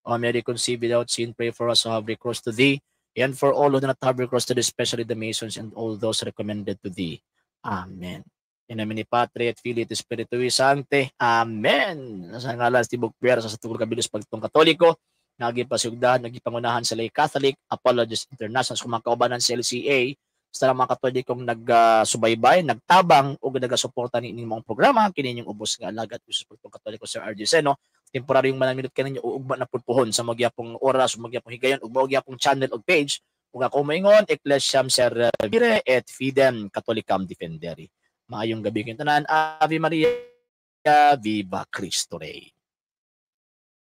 O Mary, conceived without sin, pray for us who have recourse to Thee, and for all who do not have recourse to Thee, especially the Masons and all those recommended to Thee. Amen. In nomine Patri et Filii et Spiritui Sancti. Amen. Sa ngalan ti Bugpera sa Tugur Kabilos Pagtong Katoliko, nagipasugdahan, nagipangunahan sa Lay Catholic, Apologists International, sa mga kaubanan sa LCA, sa mga Katolikong nagsubaybay, nagtabang o nagasuporta ni inyong mga programa, kininyong ubos nga alaga at Usos Pagtong Katoliko Sir RJ Seno, temporaryong manang-minute kaninyo uugba na pulpuhon sa magyapong oras, magyapong higayon, ug magyapong channel o page, ug ako maingon, Ecclesiam Servire et Fidem Catholicam Defenderi. Maayong gabi kayo tanan. Ave Maria, Viva Cristo Rey.